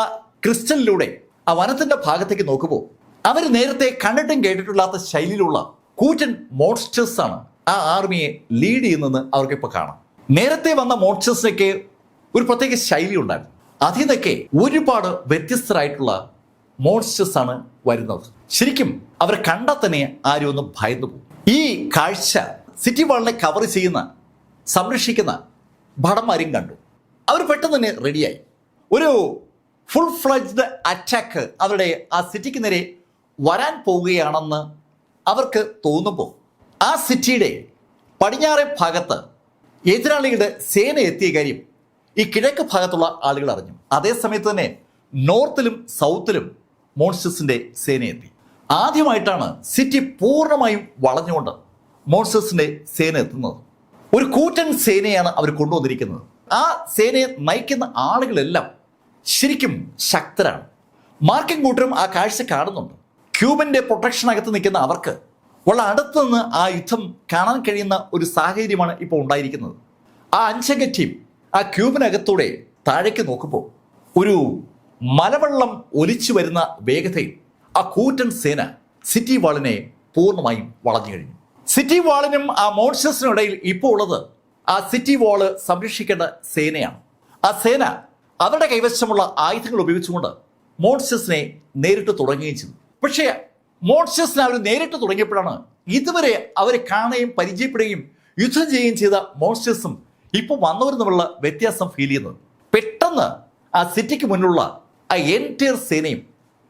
ക്രിസ്റ്റലിലൂടെ ആ വനത്തിന്റെ ഭാഗത്തേക്ക് നോക്കുമ്പോൾ അവർ നേരത്തെ കണ്ടിട്ടും കേട്ടിട്ടില്ലാത്ത ശൈലിയിലുള്ള കൂറ്റൻ മോൺസ്റ്റേഴ്സ് ആണ് ആ ആർമിയെ ലീഡ് ചെയ്യുന്നതെന്ന് അവർക്കിപ്പോൾ കാണാം. നേരത്തെ വന്ന മോൺസ്റ്റേഴ്സിനൊക്കെ ഒരു പ്രത്യേക ശൈലി ഉണ്ടായിരുന്നു. അതിൽ നിന്നൊക്കെ ഒരുപാട് വ്യത്യസ്തരായിട്ടുള്ള മോൺസ്റ്റേഴ്സ് ആണ് വരുന്നത്. ശരിക്കും അവർ കണ്ടാൽ തന്നെ ആരും ഒന്ന് ഭയന്നു പോകും. ഈ കാഴ്ച സിറ്റി വാളിനെ കവർ ചെയ്യുന്ന സംരക്ഷിക്കുന്ന ഭടന്മാരും കണ്ടു. അവർ പെട്ടെന്ന് തന്നെ റെഡിയായി. ഒരു ഫുൾ ഫ്ലഡ്ജ്ഡ് അറ്റാക്ക് അവരുടെ ആ സിറ്റിക്ക് നേരെ വരാൻ പോവുകയാണെന്ന് അവർക്ക് തോന്നുമ്പോൾ ആ സിറ്റിയുടെ പടിഞ്ഞാറേ ഭാഗത്ത് എതിരാളികളുടെ സേന എത്തിയ കാര്യം ഈ കിഴക്ക് ഭാഗത്തുള്ള ആളുകൾ അറിഞ്ഞു. അതേസമയത്ത് തന്നെ നോർത്തിലും സൗത്തിലും മോൺസ്റ്റേഴ്സിന്റെ സേന എത്തി. ആദ്യമായിട്ടാണ് സിറ്റി പൂർണ്ണമായും വളഞ്ഞുകൊണ്ട് മോൺസ്റ്റേഴ്സിന്റെ സേന എത്തുന്നത്. ഒരു കൂറ്റൻ സേനയാണ് അവർ കൊണ്ടുവന്നിരിക്കുന്നത്. ആ സേനയെ നയിക്കുന്ന ആളുകളെല്ലാം ശരിക്കും ശക്തരാണ്. മാർക്കും കൂട്ടരും ആ കാഴ്ച കാണുന്നുണ്ട്. ക്യൂബിന്റെ പ്രൊട്ടക്ഷനകത്ത് നിൽക്കുന്ന അവർക്ക് വളരെ അടുത്ത് നിന്ന് ആ യുദ്ധം കാണാൻ കഴിയുന്ന ഒരു സാഹചര്യമാണ് ഇപ്പോൾ ഉണ്ടായിരിക്കുന്നത്. ആ അഞ്ചംഗ ടീം ആ ക്യൂബിനകത്തൂടെ താഴേക്ക് നോക്കുമ്പോൾ ഒരു മലവെള്ളം ഒലിച്ചു വരുന്ന വേഗതയിൽ ആ കൂറ്റൻ സേന സിറ്റി വാളിനെ പൂർണ്ണമായും വളഞ്ഞു കഴിഞ്ഞു. സിറ്റി വാളിനും ആ മോൺസ്റ്റേഴ്സിനും ഇടയിൽ ഇപ്പോൾ ഉള്ളത് ആ സിറ്റി വാള് സംരക്ഷിക്കേണ്ട സേനയാണ്. ആ സേന അവരുടെ കൈവശമുള്ള ആയുധങ്ങൾ ഉപയോഗിച്ചുകൊണ്ട് മോൺസ്റ്റേഴ്സിനെ നേരിട്ട് തുടങ്ങുകയും ചെയ്തു. പക്ഷേ മോൺസ്റ്റേഴ്സിനെ അവർ നേരിട്ട് തുടങ്ങിയപ്പോഴാണ് ഇതുവരെ അവരെ കാണുകയും പരിചയപ്പെടുകയും യുദ്ധം ചെയ്യുകയും ചെയ്ത മോൺസ്റ്റേഴ്സും ഇപ്പോൾ വന്നവർ തമ്മിലുള്ള വ്യത്യാസം ഫീൽ ചെയ്യുന്നത്. പെട്ടെന്ന് ആ സിറ്റിക്ക് മുന്നിലുള്ള ആ എൻറ്റയർ സേനയും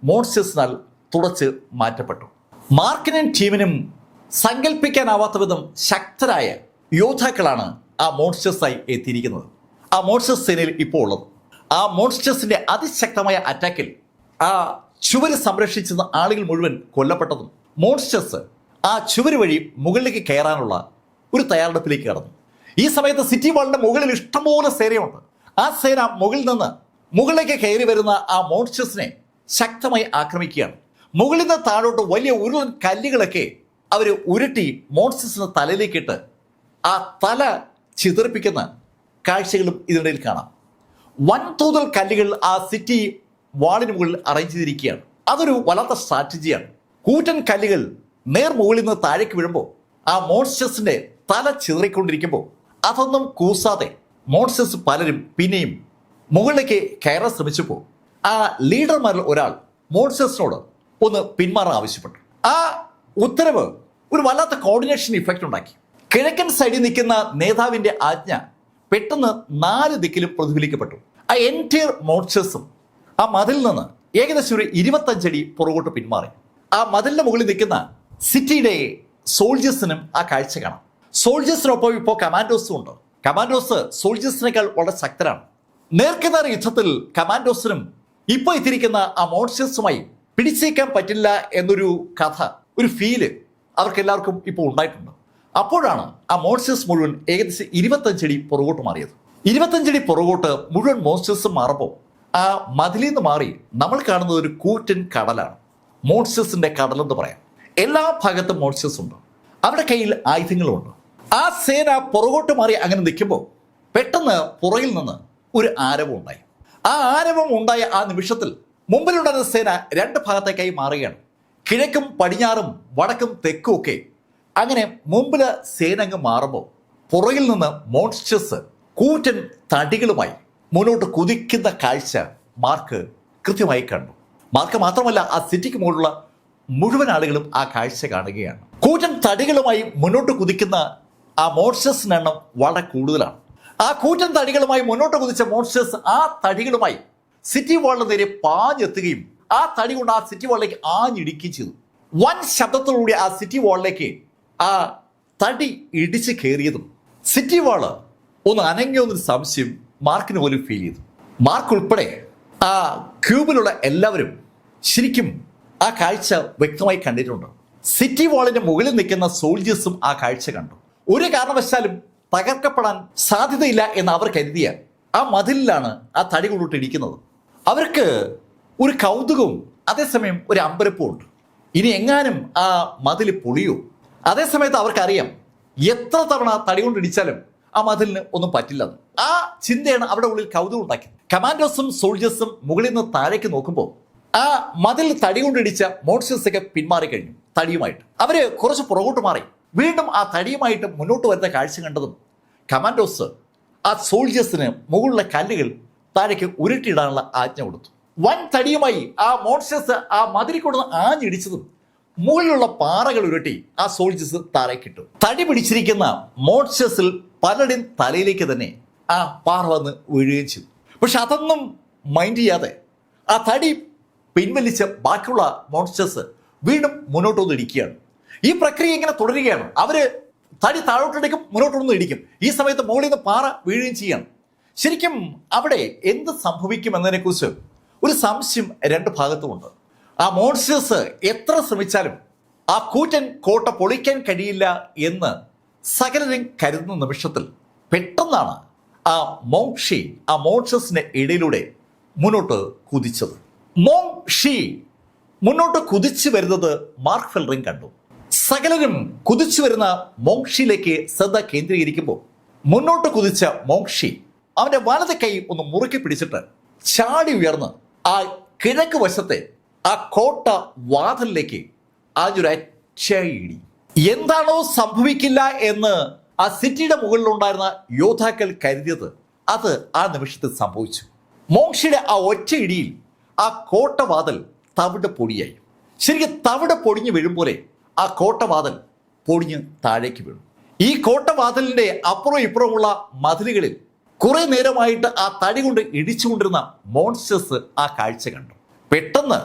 മോൺസ്റ്റേഴ്സിനാൽ തുടച്ച് മാറ്റപ്പെട്ടു. മാർക്കിനും ടീമിനും സങ്കല്പിക്കാനാവാത്ത വിധം ശക്തരായ യോദ്ധാക്കളാണ് ആ മോൺസ്റ്റേഴ്സായി എത്തിയിരിക്കുന്നത്. ആ മോൺസ്റ്റേഴ്സ് സേനയിൽ ഇപ്പോൾ ഉള്ളത്. ആ മോൺസ്റ്റേഴ്സിന്റെ അതിശക്തമായ അറ്റാക്കിൽ ആ ചുവര് സംരക്ഷിച്ചിരുന്ന ആളുകൾ മുഴുവൻ കൊല്ലപ്പെട്ടതും മോൺസ്റ്റേഴ്സ് ആ ചുവര് വഴി മുകളിലേക്ക് കയറാനുള്ള ഒരു തയ്യാറെടുപ്പിലേക്ക് കടന്നു. ഈ സമയത്ത് സിറ്റി വാളിന്റെ മുകളിൽ ഇഷ്ടംപോലെ സേനയുണ്ട്. ആ സേന മുകളിൽ നിന്ന് മുകളിലേക്ക് കയറി വരുന്ന ആ മോൺസ്റ്റേഴ്സിനെ ശക്തമായി ആക്രമിക്കുകയാണ്. മുകളിൽ നിന്ന് താഴോട്ട് വലിയ ഉരുളൻ കല്ലുകളൊക്കെ അവർ ഉരുട്ടി മോൺസ്റ്റേഴ്സിന്റെ തലയിലേക്കിട്ട് ആ തല ചിതറിപ്പിക്കുന്ന കാഴ്ചകളും ഇതിനിടയിൽ കാണാം. വൻതോതിൽ കല്ലുകൾ ആ സിറ്റി വാളിന് മുകളിൽ അറേഞ്ച് ചെയ്തിരിക്കുകയാണ്. അതൊരു വല്ലാത്ത സ്ട്രാറ്റജിയാണ്. കൂറ്റൻ കല്ലുകൾ നേർ മുകളിൽ നിന്ന് താഴേക്ക് വീഴുമ്പോൾ ആ മോൺസ്റ്റേഴ്സിന്റെ തല ചിതറിക്കൊണ്ടിരിക്കുമ്പോൾ അതൊന്നും കൂസാതെ മോൺസ്റ്റേഴ്സ് പലരും പിന്നെയും മുകളിലേക്ക് കയറാൻ ശ്രമിച്ചപ്പോൾ ആ ലീഡർമാരിൽ ഒരാൾ മോൺസ്റ്റേഴ്സിനോട് ഒന്ന് പിന്മാറാൻ ആവശ്യപ്പെട്ടു. ആ ഉത്തരവ് ഒരു വല്ലാത്ത കോർഡിനേഷൻ ഇഫക്റ്റ് ഉണ്ടാക്കി. കിഴക്കൻ സൈഡിൽ നിൽക്കുന്ന നേതാവിന്റെ ആജ്ഞ പെട്ടെന്ന് 4 ദിക്കിലും പ്രതിഫലിക്കപ്പെട്ടു. ആ എൻറ്റയർ മോൺസ്റ്റേഴ്സും ആ മതിലിൽ നിന്ന് ഏകദേശം ഒരു 25 അടി പുറകോട്ട് പിന്മാറി. ആ മതിലിന്റെ മുകളിൽ നിൽക്കുന്ന സിറ്റിയുടെ സോൾജേഴ്സിനും ആ കാഴ്ച കാണാം. സോൾജേഴ്സിനൊപ്പം ഇപ്പോൾ കമാൻഡോസും ഉണ്ട്. കമാൻഡോസ് സോൾജേഴ്സിനേക്കാൾ വളരെ ശക്തരാണ്. നേർക്കുനേർ യുദ്ധത്തിൽ കമാൻഡോസിനും ഇപ്പോൾ എത്തിയിരിക്കുന്ന ആ മോൺസ്റ്റേഴ്സുമായി പിടിച്ചേക്കാൻ പറ്റില്ല എന്നൊരു കഥ, ഒരു ഫീല് അവർക്ക് എല്ലാവർക്കും ഇപ്പോൾ ഉണ്ടായിട്ടുണ്ട്. അപ്പോഴാണ് ആ മോൺസ്റ്റേഴ്സ് മുഴുവൻ ഏകദേശം 25 അടി പുറകോട്ട് മാറിയത്. 25 അടി പുറകോട്ട് മുഴുവൻ മോൺസ്റ്റേഴ്സും മാറുമ്പോൾ ആ മതിലിൽ നിന്ന് മാറി നമ്മൾ കാണുന്നത് ഒരു കൂറ്റൻ കടലാണ്. മോൺസ്റ്റേഴ്സിന്റെ കടലെന്ന് പറയാം. എല്ലാ ഭാഗത്തും മോൺസ്റ്റേഴ്സ് ഉണ്ട്. അവരുടെ കയ്യിൽ ആയുധങ്ങളുമുണ്ട്. ആ സേന പുറകോട്ട് മാറി അങ്ങനെ നിൽക്കുമ്പോൾ പെട്ടെന്ന് പുറകിൽ നിന്ന് ഒരു ആരവം ഉണ്ടായി. ആ ആരവം ഉണ്ടായ ആ നിമിഷത്തിൽ മുമ്പിലുണ്ടായിരുന്ന സേന 2 ഭാഗത്തേക്കായി മാറുകയാണ്. കിഴക്കും പടിഞ്ഞാറും വടക്കും തെക്കും ഒക്കെ. അങ്ങനെ മുമ്പില് സേന അങ്ങ് മാറുമ്പോൾ പുറകിൽ നിന്ന് മോൺസ്റ്റേഴ്സ് കൂറ്റൻ തടികളുമായി മുന്നോട്ട് കുതിക്കുന്ന കാഴ്ച മാർക്ക് കൃത്യമായി കണ്ടു. മാർക്ക് മാത്രമല്ല, ആ സിറ്റിക്ക് മുകളിലുള്ള മുഴുവൻ ആളുകളും ആ കാഴ്ച കാണുകയാണ്. കൂറ്റൻ തടികളുമായി മുന്നോട്ട് കുതിക്കുന്ന ആ മോൺസ്റ്റേഴ്സിന്റെ എണ്ണം വളരെ കൂടുതലാണ്. ആ കൂറ്റൻ തടികളുമായി മുന്നോട്ട് കുതിച്ച മോൺസ്റ്റേഴ്സ് ആ തടികളുമായി സിറ്റി വാളിന് നേരെ പാഞ്ഞെത്തുകയും ആ തടി കൊണ്ട് ആ സിറ്റി വാളിലേക്ക് ആഞ്ഞിടിക്കുകയും ചെയ്തു. വൻ ശബ്ദത്തോടുകൂടി ആ സിറ്റി വാളിലേക്ക് ആ തടി ഇടിച്ച് കയറിയതും സിറ്റി വാള് ഒന്ന് അനങ്ങിയോന്നൊരു സംശയം മാർക്കിന് പോലും ഫീൽ ചെയ്തു. മാർക്ക് ഉൾപ്പെടെ ആ ക്യൂബിലുള്ള എല്ലാവരും ശരിക്കും ആ കാഴ്ച വ്യക്തമായി കണ്ടിട്ടുണ്ട്. സിറ്റി വാളിന്റെ മുകളിൽ നിൽക്കുന്ന സോൾജേഴ്സും ആ കാഴ്ച കണ്ടു. ഒരു കാരണവശാലും തകർക്കപ്പെടാൻ സാധ്യതയില്ല എന്ന് അവർ കരുതിയ ആ മതിലിലാണ് ആ തടി കൊണ്ടിട്ട് ഇടിക്കുന്നത്. അവർക്ക് ഒരു കൗതുകവും അതേസമയം ഒരു അമ്പരപ്പും ഉണ്ട്. ഇനി എങ്ങാനും ആ മതിൽ പൊളിയോ? അതേസമയത്ത് അവർക്കറിയാം എത്ര തവണ തടി കൊണ്ട് ഇടിച്ചാലും ആ മതിലിന് ഒന്നും പറ്റില്ലെന്ന്. ആ ചിന്തയാണ് അവിടെ ഉള്ളിൽ കൗതുകം ഉണ്ടാക്കിയത്. കമാൻഡോസും സോൾജേഴ്സും മുകളിൽ നിന്ന് താഴേക്ക് നോക്കുമ്പോൾ ആ മതിൽ തടി കൊണ്ടിടിച്ച മോൺസ്റ്റേഴ്സ് ഒക്കെ പിന്മാറി കഴിഞ്ഞു. തടിയുമായിട്ട് അവര് കുറച്ച് പുറകോട്ട് മാറി. വീണ്ടും ആ തടിയുമായിട്ട് മുന്നോട്ട് വരുന്ന കാഴ്ച കണ്ടതും കമാൻഡോസ് ആ സോൾജേഴ്സിന് മുകളിലെ കല്ലുകൾ താഴേക്ക് ഉരുട്ടിയിടാനുള്ള ആജ്ഞ കൊടുത്തു. വൻ തടിയുമായി ആ മോൺസ്റ്റേഴ്സ് ആ മതിലിൽ കൊടുന്ന് ആഞ്ഞിടിച്ചതും മുകളിലുള്ള പാറകൾ ഉരുട്ടി ആ സോൾജേഴ്സ് താഴേക്കിട്ടു. തടി പിടിച്ചിരിക്കുന്ന മോൺസ്റ്റേഴ്സിൽ പലരുടെയും തലയിലേക്ക് തന്നെ ആ പാറ വന്ന് വീഴുകയും ചെയ്തു. പക്ഷെ അതൊന്നും മൈൻഡ് ചെയ്യാതെ ആ തടി പിൻവലിച്ച ബാക്കിയുള്ള മോൺസ്റ്റേഴ്സ് വീണ്ടും മുന്നോട്ടൊന്ന് ഇടിക്കുകയാണ്. ഈ പ്രക്രിയ ഇങ്ങനെ തുടരുകയാണ്. അവര് തടി താഴോട്ടെടുക്കും, മുന്നോട്ടൊന്ന് ഇടിക്കും. ഈ സമയത്ത് മുകളിൽ നിന്ന് പാറ വീഴുകയും ചെയ്യാണ്. ശരിക്കും അവിടെ എന്ത് സംഭവിക്കും എന്നതിനെക്കുറിച്ച് ഒരു സംശയം 2 ഭാഗത്തുമുണ്ട്. ആ മോൺസ്റ്റേഴ്സ് എത്ര ശ്രമിച്ചാലും ആ കൂറ്റൻ കോട്ട പൊളിക്കാൻ കഴിയില്ല എന്ന് സകലരും കരുതുന്ന നിമിഷത്തിൽ പെട്ടെന്നാണ് ആ മോങ്ഷി ആ മോൺസ്റ്റേഴ്സിന്റെ ഇടയിലൂടെ മുന്നോട്ട് കുതിച്ചത്. മോങ്ഷി മുന്നോട്ട് കുതിച്ചു വരുന്നത് മാർക്ക് ഫെൽറിംഗ് കണ്ടു. സകലരും കുതിച്ചു വരുന്ന മോങ്ഷിയിലേക്ക് ശ്രദ്ധ കേന്ദ്രീകരിക്കുമ്പോൾ മുന്നോട്ട് കുതിച്ച മോങ്ഷി അവന്റെ വലത് കൈ ഒന്ന് മുറുക്കി പിടിച്ചിട്ട് ചാടി ഉയർന്ന് ആ കിഴക്ക് വശത്തെ ആ കോട്ട വാതിലിലേക്ക് ആഞ്ഞൊരച്ചയിടി. എന്താണോ സംഭവിക്കില്ല എന്ന് ആ സിറ്റിയുടെ മുകളിലുണ്ടായിരുന്ന യോദ്ധാക്കൾ കരുതിയത് അത് ആ നിമിഷത്തിൽ സംഭവിച്ചു. മോങ്ഷിയുടെ ആ ഒറ്റ ഇടിയിൽ ആ കോട്ടവാതിൽ തവിട് പൊടിയായി. ശരിക്കും തവിട് പൊടിഞ്ഞു വീഴുമ്പോലെ ആ കോട്ടവാതിൽ പൊടിഞ്ഞ് താഴേക്ക് വീണു. ഈ കോട്ടവാതിലിന്റെ അപ്പുറം ഇപ്പുറമുള്ള മതിലുകളിൽ കുറെ നേരമായിട്ട് ആ തടി കൊണ്ട് ഇടിച്ചുകൊണ്ടിരുന്ന മോൺസ്റ്റേഴ്സ് ആ കാഴ്ച കണ്ടു. പെട്ടെന്ന്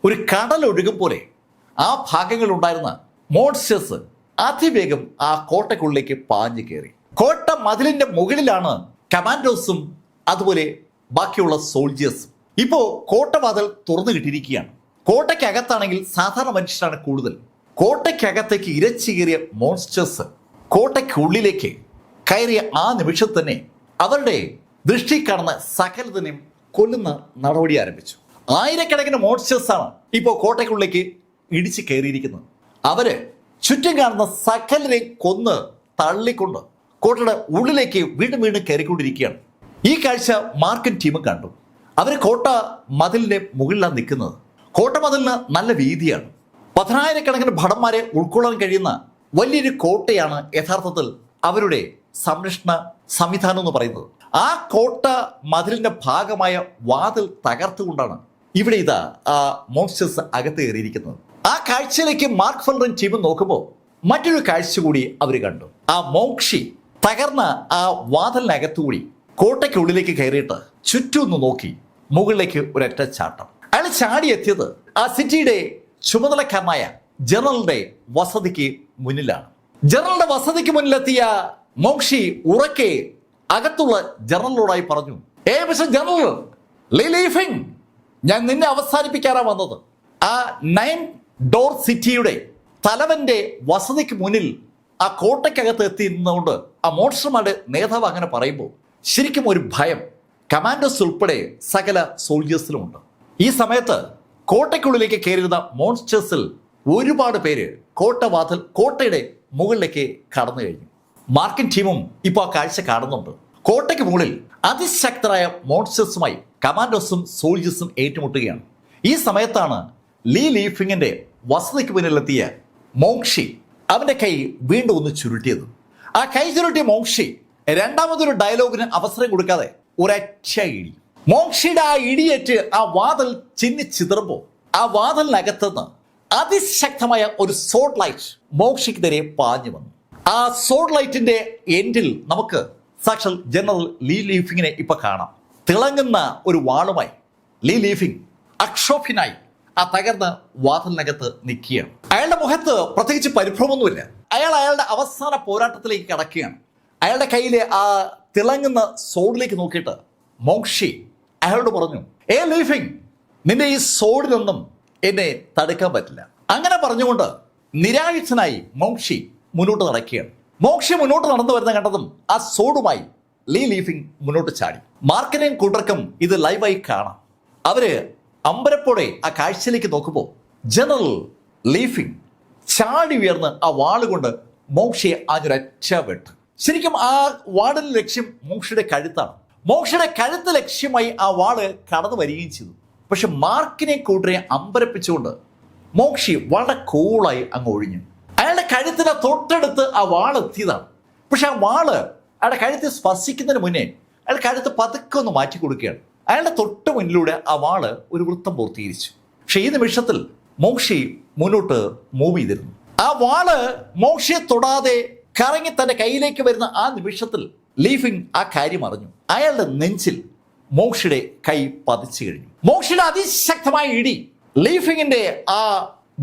ഒരു കടലൊഴുകും പോലെ ആ ഭാഗങ്ങളിൽ ഉണ്ടായിരുന്ന മോൺസ്റ്റേഴ്സ് അതിവേഗം ആ കോട്ടയ്ക്കുള്ളിലേക്ക് പാഞ്ഞു കയറി. കോട്ട മതിലിന്റെ മുകളിലാണ് കമാൻഡോസും അതുപോലെ ബാക്കിയുള്ള സോൾജേഴ്സും. ഇപ്പോ കോട്ടവാതിൽ തുറന്നു കിട്ടിയിരിക്കുകയാണ്. കോട്ടയ്ക്കകത്താണെങ്കിൽ സാധാരണ മനുഷ്യരാണ് കൂടുതൽ. കോട്ടയ്ക്കകത്തേക്ക് ഇരച്ചു കയറിയ മോൺസ്റ്റേഴ്സ് കോട്ടയ്ക്കുള്ളിലേക്ക് കയറിയ ആ നിമിഷത്തിൽ തന്നെ അവരുടെ ദൃഷ്ടി കാണുന്ന സകലതിനെയും കൊല്ലുന്ന നടപടി ആരംഭിച്ചു. ആയിരക്കണക്കിന് മോൺസ്റ്റേഴ്സാണ് ഇപ്പോൾ കോട്ടയ്ക്കുള്ളിലേക്ക് ഇടിച്ച് കയറിയിരിക്കുന്നത്. അവര് ചുറ്റും കാണുന്ന സകലരെയും കൊന്ന് തള്ളിക്കൊണ്ട് കോട്ടയുടെ ഉള്ളിലേക്ക് വീണ്ടും വീണ്ടും കയറിക്കൊണ്ടിരിക്കുകയാണ്. ഈ കാഴ്ച മാർക്കും ടീമും കണ്ടു. അവർ കോട്ട മതിലിന്റെ മുകളിലാണ് നിൽക്കുന്നത്. കോട്ട മതിലിന് നല്ല വീതിയാണ്. 10,000-കണക്കിന് ഭടന്മാരെ ഉൾക്കൊള്ളാൻ കഴിയുന്ന വലിയൊരു കോട്ടയാണ് യഥാർത്ഥത്തിൽ അവരുടെ സംരക്ഷണ സംവിധാനം എന്ന് പറയുന്നത്. ആ കോട്ട മതിലിന്റെ ഭാഗമായ വാതിൽ തകർത്തുകൊണ്ടാണ് ഇവിടെ ഇതാ മോൺസ്റ്റേഴ്സ് അകത്ത് കയറിയിരിക്കുന്നത്. ആ കാഴ്ചയിലേക്ക് മാർക്ക് ഫെൽറിംഗ് ടീം നോക്കുമ്പോൾ മറ്റൊരു കാഴ്ച കൂടി അവർ കണ്ടു. ആ മോങ്ഷി തകർന്ന ആ വാതിലിനകത്തുകൂടി കോട്ടയ്ക്കുള്ളിലേക്ക് കയറിയിട്ട് ചുറ്റും ഒന്ന് നോക്കി മുകളിലേക്ക് ഒരൊറ്റ ചാട്ടം. അയാൾ ചാടിയെത്തിയത് ആ സിറ്റിയുടെ ചുമതലക്കാരനായ ജനറലിന്റെ വസതിക്ക് മുന്നിലാണ്. ജനറലിന്റെ വസതിക്ക് മുന്നിലെത്തിയ മോങ്ഷി ഉറക്കെ അകത്തുള്ള ജനറലോടായി പറഞ്ഞു, മിസ്റ്റർ ജനറൽ ലീ ലീഫിംഗ്, ഞാൻ നിന്നെ അവസാനിപ്പിക്കാനാ വന്നത്. ആ 9 ഡോർ സിറ്റിയുടെ തലവന്റെ വസതിക്ക് മുന്നിൽ ആ കോട്ടയ്ക്കകത്ത് എത്തി നിന്നുകൊണ്ട് ആ മോൺസ്റ്റർമാരുടെ നേതാവ് അങ്ങനെ പറയുമ്പോൾ ശരിക്കും ഒരു ഭയം കമാൻഡോസ് ഉൾപ്പെടെ സകല സോൾജേഴ്സിലുമുണ്ട്. ഈ സമയത്ത് കോട്ടയ്ക്കുള്ളിലേക്ക് കയറിയിരുന്ന മോൺസ്റ്റേഴ്സിൽ ഒരുപാട് പേര് കോട്ടയുടെ മുകളിലേക്ക് കടന്നു കഴിഞ്ഞു. മാർക്കിൻ ടീമും ഇപ്പോൾ ആ കാഴ്ച കാണുന്നുണ്ട്. കോട്ടയ്ക്ക് മുകളിൽ അതിശക്തരായ മോൺസ്റ്റേഴ്സുമായി കമാൻഡോസും സോൾജേഴ്സും ഏറ്റുമുട്ടുകയാണ്. ഈ സമയത്താണ് ലീ ലീഫിങ്ങിന്റെ വസതിക്ക് മുന്നിലെത്തിയ മോങ്ഷി അവന്റെ കൈ വീണ്ടും ഒന്ന് ചുരുട്ടിയത്. ആ കൈ ചുരുട്ടിയ മോങ്ഷി രണ്ടാമതൊരു ഡയലോഗിന് അവസരം കൊടുക്കാതെ ഒരൊറ്റ ഇടി. മോങ്ഷിയുടെ ആ ഇടിയേറ്റ് ആ വാതിൽ ചിന്നിച്ചിതറുമ്പോൾ ആ വാതിലിനകത്തുനിന്ന് അതിശക്തമായ ഒരു സോഡ് ലൈറ്റ് മോങ്ഷിക്കെതിരെ പാഞ്ഞു വന്നു. ആ സോഡ് ലൈറ്റിന്റെ എൻഡിൽ നമുക്ക് സാക്ഷാൽ ജനറൽ ലീ ലീഫിങ്ങിനെ ഇപ്പൊ കാണാം. തിളങ്ങുന്ന ഒരു വാളുമായി ലീ ലീഫിംഗ് അക്ഷോഭ്യനായി ആ തകർന്ന വാതിലിനകത്ത് നിൽക്കുകയാണ്. അയാളുടെ മുഖത്ത് പ്രത്യേകിച്ച് പരിഭ്രമമൊന്നുമില്ല. അയാളുടെ അവസാന പോരാട്ടത്തിലേക്ക് കടക്കുകയാണ്. അയാളുടെ കയ്യിലെ ആ തിളങ്ങുന്ന സോഡിലേക്ക് നോക്കിയിട്ട് മോങ്ഷി അയാളോട് പറഞ്ഞു, ലീഫിംഗ്, നിന്റെ ഈ സോഡിനൊന്നും എന്നെ തടുക്കാൻ പറ്റില്ല. അങ്ങനെ പറഞ്ഞുകൊണ്ട് നിരായുധനായി മോങ്ഷി മുന്നോട്ട് നടക്കുകയാണ്. മോങ്ഷി മുന്നോട്ട് നടന്നു വരുന്ന കണ്ടതും ആ സോഡുമായി ലീ ലീഫിംഗ് മുന്നോട്ട് ചാടി. മാർക്കിനെയും കൂട്ടർക്കും ഇത് ലൈവായി കാണാം. അവര് അമ്പരപ്പോടെ ആ കാഴ്ചയിലേക്ക് നോക്കുമ്പോൾ ജനറൽ ലീഫിംഗ് ചാടി ഉയർന്ന് ആ വാളുകൊണ്ട് മോങ്ഷിയെ ആഞ്ഞൊരൊറ്റ വെട്ട്. ശരിക്കും ആ വാളിന്റെ ലക്ഷ്യം മോങ്ഷിയുടെ കഴുത്താണ്. മോങ്ഷിയുടെ കഴുത്ത് ലക്ഷ്യമായി ആ വാള് കടന്നു വരികയും ചെയ്തു. പക്ഷെ മാർക്കിനെ കൂട്ടരെ അമ്പരപ്പിച്ചുകൊണ്ട് മോങ്ഷി വളരെ കൂളായി അങ്ങ് ഒഴിഞ്ഞു. അയാളുടെ കഴുത്തിന് തൊട്ടടുത്ത് ആ വാള് എത്തിയതാണ്. പക്ഷെ ആ വാള് അയാളുടെ കഴുത്ത് സ്പർശിക്കുന്നതിന് മുന്നേ അയാൾ കഴുത്ത് പതുക്കെ ഒന്ന് മാറ്റി കൊടുക്കുകയാണ്. അയാളുടെ തൊട്ട് മുന്നിലൂടെ ആ വാള് ഒരു വൃത്തം പൂർത്തീകരിച്ചു. പക്ഷെ ഈ നിമിഷത്തിൽ മോങ്ഷി മുന്നോട്ട് മൂവ് ചെയ്തിരുന്നു. ആ വാള് മോങ്ഷിയെ തൊടാതെ കറങ്ങി തന്റെ കയ്യിലേക്ക് വരുന്ന ആ നിമിഷത്തിൽ ലീഫിംഗ് ആ കാര്യം അറിഞ്ഞു. അയാളുടെ നെഞ്ചിൽ മോങ്ഷിയുടെ കൈ പതിച്ചു കഴിഞ്ഞു. മോങ്ഷിയുടെ അതിശക്തമായ ഇടി ലീഫിങ്ങിന്റെ ആ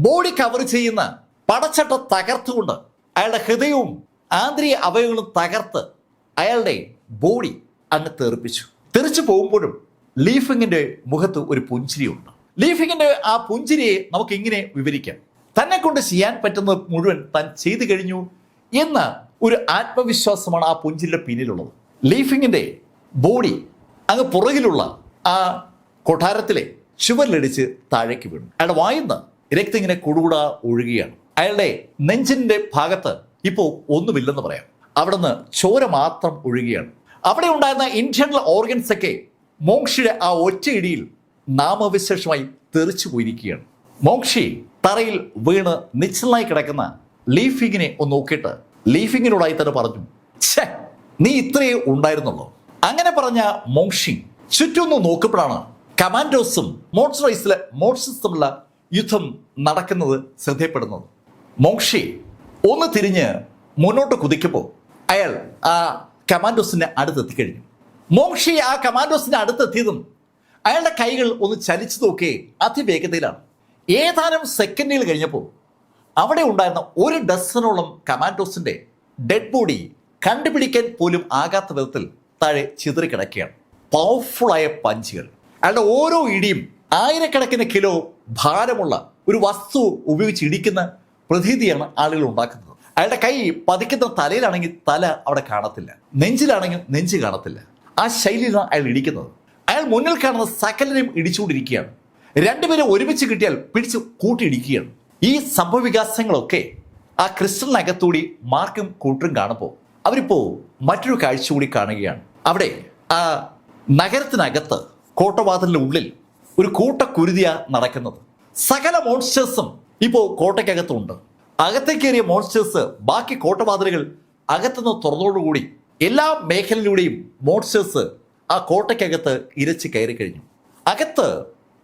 ബോഡി കവർ ചെയ്യുന്ന പടച്ചട്ട തകർത്തുകൊണ്ട് അയാളുടെ ഹൃദയവും ആന്തരിക അവയവങ്ങളും തകർത്ത് അയാളുടെ ബോഡി അങ്ങ് തെറിപ്പിച്ചു. തെറിച്ചു പോകുമ്പോഴും ലീഫിങ്ങിന്റെ മുഖത്ത് ഒരു പുഞ്ചിരിയുണ്ട്. ലീഫിങ്ങിന്റെ ആ പുഞ്ചിരിയെ നമുക്ക് ഇങ്ങനെ വിവരിക്കാം: തന്നെ കൊണ്ട് ചെയ്യാൻ പറ്റുന്നത് മുഴുവൻ താൻ ചെയ്തു കഴിഞ്ഞു എന്ന ഒരു ആത്മവിശ്വാസമാണ് ആ പുഞ്ചിരിയുടെ പിന്നിലുള്ളത്. ലീഫിങ്ങിന്റെ ബോഡി അങ്ങ് പുറകിലുള്ള ആ കൊട്ടാരത്തിലെ ചുവരിലടിച്ച് താഴേക്ക് വീണു. അയാളുടെ വായിന്ന് രക്തം ഇങ്ങനെ കുടുകൂടാ ഒഴുകുകയാണ്. അയാളുടെ നെഞ്ചിന്റെ ഭാഗത്ത് ഇപ്പോൾ ഒന്നുമില്ലെന്ന് പറയാം. അവിടുന്ന് ചോര മാത്രം ഒഴുകുകയാണ്. അവിടെ ഉണ്ടായിരുന്ന ഇന്റേണൽ ഓർഗൻസ് ഒക്കെ മോങ്ഷിയുടെ ആ ഒറ്റ ഇടിയിൽ നാമവിശേഷമായി തെറിച്ചു പോയിരിക്കുകയാണ്. മോങ്ഷി തറയിൽ വീണ് നിശ്ചലനായി കിടക്കുന്ന ലീഫിങ്ങിനെ ഒന്ന് നോക്കിയിട്ട് ലീഫിങ്ങിനോടായി തന്നെ പറഞ്ഞു, ഛേ, നീ ഇത്രയേ ഉണ്ടായിരുന്നുള്ളൂ. അങ്ങനെ പറഞ്ഞ മോങ്ഷി ചുറ്റൊന്ന് നോക്കുമ്പോഴാണ് കമാൻഡോസും മോൺസ്റ്റേഴ്സുമുള്ള യുദ്ധം നടക്കുന്നത് ശ്രദ്ധയപ്പെടുന്നത്. മോങ്ഷി ഒന്ന് തിരിഞ്ഞ് മുന്നോട്ട് കുതിക്കുമ്പോൾ അയാൾ ആ കമാൻഡോസിന്റെ അടുത്തെത്തിക്കഴിഞ്ഞു. മോങ്ഷി ആ കമാൻഡോസിന്റെ അടുത്തെത്തിയതും അയാളുടെ കൈകൾ ഒന്ന് ചലിച്ചു നോക്കി അതിവേഗതയിലാണ്. ഏതാനും സെക്കൻഡുകൾ കഴിഞ്ഞപ്പോൾ അവിടെ ഉണ്ടായിരുന്ന ഒരു ഡസനോളം കമാൻഡോസിന്റെ ഡെഡ് ബോഡി കണ്ടുപിടിക്കാൻ പോലും ആകാത്ത വിധത്തിൽ താഴെ ചിതറിക്കിടക്കുകയാണ്. പവർഫുള്ളായ പഞ്ചുകൾ. അയാളുടെ ഓരോ ഇടിയും ആയിരക്കണക്കിന് കിലോ ഭാരമുള്ള ഒരു വസ്തു ഉപയോഗിച്ച് ഇടിക്കുന്ന പ്രതീതിയാണ് ആളുകൾ ഉണ്ടാക്കുന്നത്. അയാളുടെ കൈ പതിക്കുന്ന തലയിലാണെങ്കിൽ തല അവിടെ കാണത്തില്ല, നെഞ്ചിലാണെങ്കിൽ നെഞ്ച് കാണത്തില്ല. ആ ശൈലിയിലാണ് അയാൾ ഇടിക്കുന്നത്. അയാൾ മുന്നിൽ കാണുന്ന സകലരെയും ഇടിച്ചുകൊണ്ടിരിക്കുകയാണ്. രണ്ടുപേരും ഒരുമിച്ച് കിട്ടിയാൽ പിടിച്ച് കൂട്ടിയിടിക്കുകയാണ്. ഈ സംഭവവികാസങ്ങളൊക്കെ ആ ക്രിസ്റ്റലിനകത്തൂടി മാർക്കും കൂട്ടരും കാണുമ്പോൾ അവരിപ്പോ മറ്റൊരു കാഴ്ച കൂടി കാണുകയാണ്. അവിടെ ആ നഗരത്തിനകത്ത് കോട്ടവാതിലിന്റെ ഉള്ളിൽ ഒരു കൂട്ടക്കുരുതിയ നടക്കുന്നത്. സകല മോൺസ്റ്റേഴ്സും ഇപ്പോൾ കോട്ടയ്ക്കകത്തുണ്ട്. അകത്തേക്കേറിയ മോൺസ്റ്റേഴ്സ് ബാക്കി കോട്ടവാതിലുകൾ അകത്തുനിന്ന് തുറന്നതോടുകൂടി എല്ലാ മേഖലയിലൂടെയും മോൺസ്റ്റേഴ്സ് ആ കോട്ടയ്ക്കകത്ത് ഇരച്ച് കയറി കഴിഞ്ഞു. അകത്ത്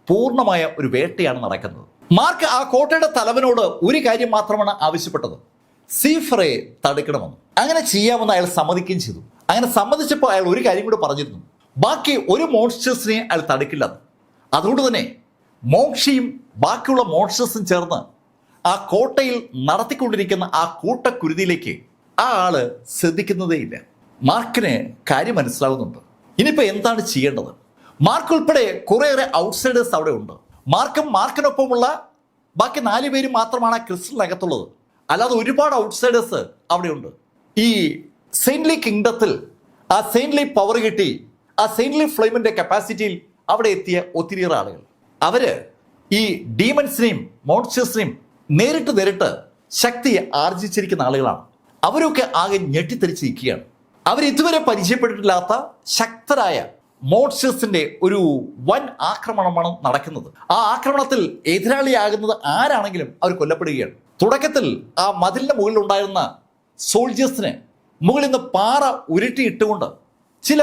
പൂർണ്ണമായ ഒരു വേട്ടയാണ് നടക്കുന്നത്. മാർക്ക് ആ കോട്ടയുടെ തലവനോട് ഒരു കാര്യം മാത്രമാണ് ആവശ്യപ്പെട്ടത്: സീഫറെ തടുക്കണമെന്ന്. അങ്ങനെ ചെയ്യാമെന്ന് അയാൾ സമ്മതിക്കുകയും ചെയ്തു. അങ്ങനെ സമ്മതിച്ചപ്പോൾ അയാൾ ഒരു കാര്യം കൂടെ പറഞ്ഞിരുന്നു: ബാക്കി ഒരു മോൺസ്റ്റേഴ്സിനെ അയാൾ തടുക്കില്ലെന്ന്. അതുകൊണ്ട് തന്നെ മോങ്ഷിയും ബാക്കിയുള്ള മോൺസ്റ്റേഴ്സും ചേർന്ന് ആ കോട്ടയിൽ നടത്തിക്കൊണ്ടിരിക്കുന്ന ആ കൂട്ടക്കുരുതിയിലേക്ക് ആ ആള് ശ്രദ്ധിക്കുന്നതേയില്ല. മാർക്കിന് കാര്യം മനസ്സിലാവുന്നുണ്ട്. ഇനിയിപ്പോൾ എന്താണ് ചെയ്യേണ്ടത്? മാർക്ക് ഉൾപ്പെടെ കുറേയേറെ ഔട്ട്സൈഡേഴ്സ് അവിടെ ഉണ്ട്. മാർക്കിനൊപ്പമുള്ള ബാക്കി 4 പേരും മാത്രമാണ് ആ ക്രിസ്റ്റലിനകത്തുള്ളത്. അല്ലാതെ ഒരുപാട് ഔട്ട്സൈഡേഴ്സ് അവിടെയുണ്ട്. ഈ സെയിൻറ്റ്ലി കിങ്ഡത്തിൽ ആ സെയിൻറ്റ്ലി പവർ കിട്ടി, ആ സെയിൻറ്റ്ലി ഫ്ലെയിമിന്റെ കപ്പാസിറ്റിയിൽ അവിടെ എത്തിയ ഒത്തിരിയേറെ ആളുകൾ, അവര് ഈ ഡീമൺസിനെയും മോൺസ്റ്റേഴ്സിനെയും നേരിട്ട് ശക്തി ആർജിച്ചിരിക്കുന്ന ആളുകളാണ്. അവരൊക്കെ ആകെ ഞെട്ടിത്തെറിച്ചിരിക്കുകയാണ്. അവർ ഇതുവരെ പരിചയപ്പെട്ടിട്ടില്ലാത്ത ശക്തരായ മോൺസ്റ്റേഴ്സിന്റെ ഒരു വൻ ആക്രമണമാണ് നടക്കുന്നത്. ആ ആക്രമണത്തിൽ എതിരാളിയാകുന്നത് ആരാണെങ്കിലും അവർ കൊല്ലപ്പെടുകയാണ്. തുടക്കത്തിൽ ആ മതിലിന്റെ മുകളിൽ ഉണ്ടായിരുന്ന സോൾജേഴ്സിന് മുകളിൽ നിന്ന് പാറ ഉരുട്ടിയിട്ടുകൊണ്ട് ചില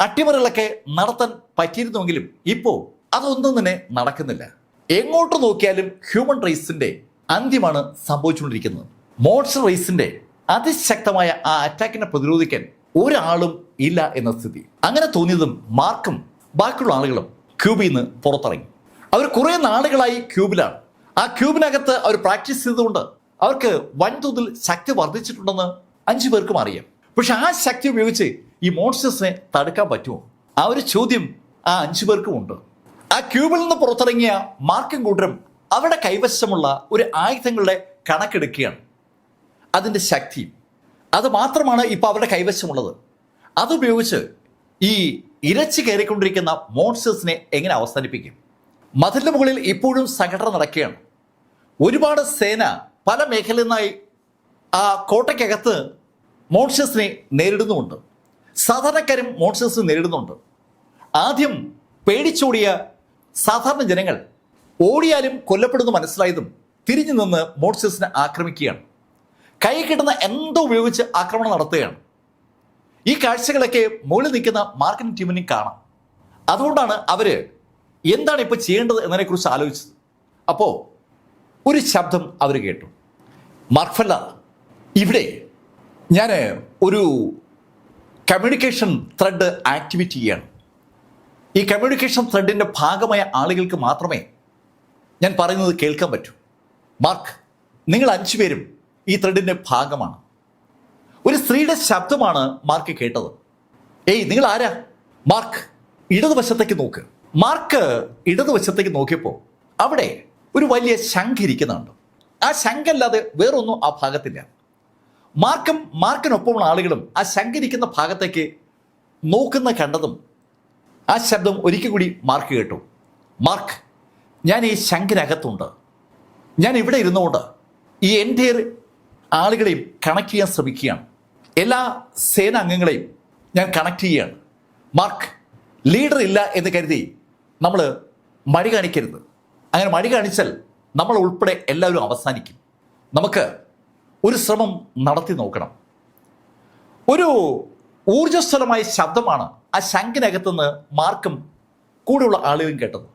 അട്ടിമറികളൊക്കെ നടത്താൻ പറ്റിയിരുന്നുവെങ്കിലും ഇപ്പോൾ അതൊന്നും തന്നെ നടക്കുന്നില്ല. എങ്ങോട്ട് നോക്കിയാലും ഹ്യൂമൻ റേസിന്റെ അന്ത്യമാണ് സംഭവിച്ചുകൊണ്ടിരിക്കുന്നത്. മോൺസ്റ്റർ റേസിന്റെ അതിശക്തമായ ആ അറ്റാക്കിനെ പ്രതിരോധിക്കാൻ ഒരാളും ഇല്ല എന്ന സ്ഥിതി. അങ്ങനെ തോന്നിയതും മാർക്കും ബാക്കിയുള്ള ആളുകളും ക്യൂബിൽ നിന്ന് പുറത്തിറങ്ങി. അവർ കുറെ നാളുകളായി ക്യൂബിലാണ്. ആ ക്യൂബിനകത്ത് അവർ പ്രാക്ടീസ് ചെയ്തുകൊണ്ട് അവർക്ക് വൻതോതിൽ ശക്തി വർദ്ധിച്ചിട്ടുണ്ടെന്ന് 5 പേർക്കും അറിയാം. പക്ഷെ ആ ശക്തി ഉപയോഗിച്ച് ഈ മോൺസ്റ്റേഴ്സിനെ തടുക്കാൻ പറ്റുമോ? ആ ഒരു ചോദ്യം ആ 5 പേർക്കും ഉണ്ട്. ആ ക്യൂബിൽ നിന്ന് പുറത്തിറങ്ങിയ മാർക്കും കൂട്ടരും അവരുടെ കൈവശമുള്ള ഒരു ആയുധങ്ങളുടെ കണക്കെടുക്കുകയാണ്. അതിൻ്റെ ശക്തി അത് മാത്രമാണ് ഇപ്പോൾ അവരുടെ കൈവശമുള്ളത്. അതുപയോഗിച്ച് ഈ ഇരച്ചു കയറിക്കൊണ്ടിരിക്കുന്ന മോൺസ്റ്റേഴ്സിനെ എങ്ങനെ അവസാനിപ്പിക്കും? മതിലിന് മുകളിൽ ഇപ്പോഴും സംഘടന നടക്കുകയാണ്. ഒരുപാട് സേന പല മേഖലയിൽ നിന്നായി ആ കോട്ടയ്ക്കകത്ത് മോൺസ്റ്റേഴ്സിനെ നേരിടുന്നുമുണ്ട്. സാധാരണക്കാരും മോൺസ്റ്റേഴ്സിനെ നേരിടുന്നുണ്ട്. ആദ്യം പേടിച്ചോടിയ സാധാരണ ജനങ്ങൾ ഓടിയാലും കൊല്ലപ്പെടുന്നു മനസ്സിലായതും തിരിഞ്ഞു നിന്ന് മോൺസ്റ്റേഴ്സിനെ ആക്രമിക്കുകയാണ്. കൈ കിട്ടുന്ന എന്തോ ഉപയോഗിച്ച് ആക്രമണം നടത്തുകയാണ്. ഈ കാഴ്ചകളൊക്കെ മുകളിൽ നിൽക്കുന്ന മാർക്കിനും ടീമിനും കാണാം. അതുകൊണ്ടാണ് അവര് എന്താണ് ഇപ്പോൾ ചെയ്യേണ്ടത് എന്നതിനെക്കുറിച്ച് ആലോചിച്ചത്. അപ്പോൾ ഒരു ശബ്ദം അവർ കേട്ടു. മാർക്ഫല്ല, ഇവിടെ ഞാൻ ഒരു കമ്മ്യൂണിക്കേഷൻ ത്രെഡ് ആക്ടിവേറ്റ് ചെയ്യുകയാണ്. ഈ കമ്മ്യൂണിക്കേഷൻ ത്രെഡിൻ്റെ ഭാഗമായ ആളുകൾക്ക് മാത്രമേ ഞാൻ പറയുന്നത് കേൾക്കാൻ പറ്റൂ. മാർക്ക്, നിങ്ങൾ 5 പേരും ഈ ത്രെഡിൻ്റെ ഭാഗമാണ്. ഒരു സ്ത്രീയുടെ ശബ്ദമാണ് മാർക്ക് കേട്ടത്. ഏയ്, നിങ്ങൾ ആരാ? മാർക്ക് ഇടതുവശത്തേക്ക് നോക്ക്. മാർക്ക് ഇടതുവശത്തേക്ക് നോക്കിയപ്പോൾ അവിടെ ഒരു വലിയ ശംഖ് ഇരിക്കുന്നുണ്ട്. ആ ശംഖല്ലാതെ വേറൊന്നും ആ ഭാഗത്തില്ല. മാർക്കിനൊപ്പമുള്ള ആളുകളും ആ ശംഖ് ഇരിക്കുന്ന ഭാഗത്തേക്ക് നോക്കുന്ന കണ്ടതും ആ ശബ്ദം ഒരിക്കൽ കൂടി മാർക്ക് കേട്ടു. മാർക്ക്, ഞാൻ ഈ ശംഖിനകത്തുണ്ട്. ഞാൻ ഇവിടെ ഇരുന്നുകൊണ്ട് ഈ എൻ്റെ ആളുകളെയും കണക്ട് ചെയ്യാൻ ശ്രമിക്കുകയാണ്. എല്ലാ സേനാംഗങ്ങളെയും ഞാൻ കണക്ട് ചെയ്യുകയാണ്. മാർക്ക്, ലീഡർ ഇല്ല എന്ന് കരുതി നമ്മൾ മടി കാണിക്കരുത്. അങ്ങനെ മടി കാണിച്ചാൽ നമ്മൾ ഉൾപ്പെടെ എല്ലാവരും അവസാനിക്കും. നമുക്ക് ഒരു ശ്രമം നടത്തി നോക്കണം. ഒരു ഊർജ്ജസ്വലമായ ശബ്ദമാണ് ആ ശംഖിനകത്തുനിന്ന് മാർക്കും കൂടെയുള്ള ആളുകളും കേട്ടത്.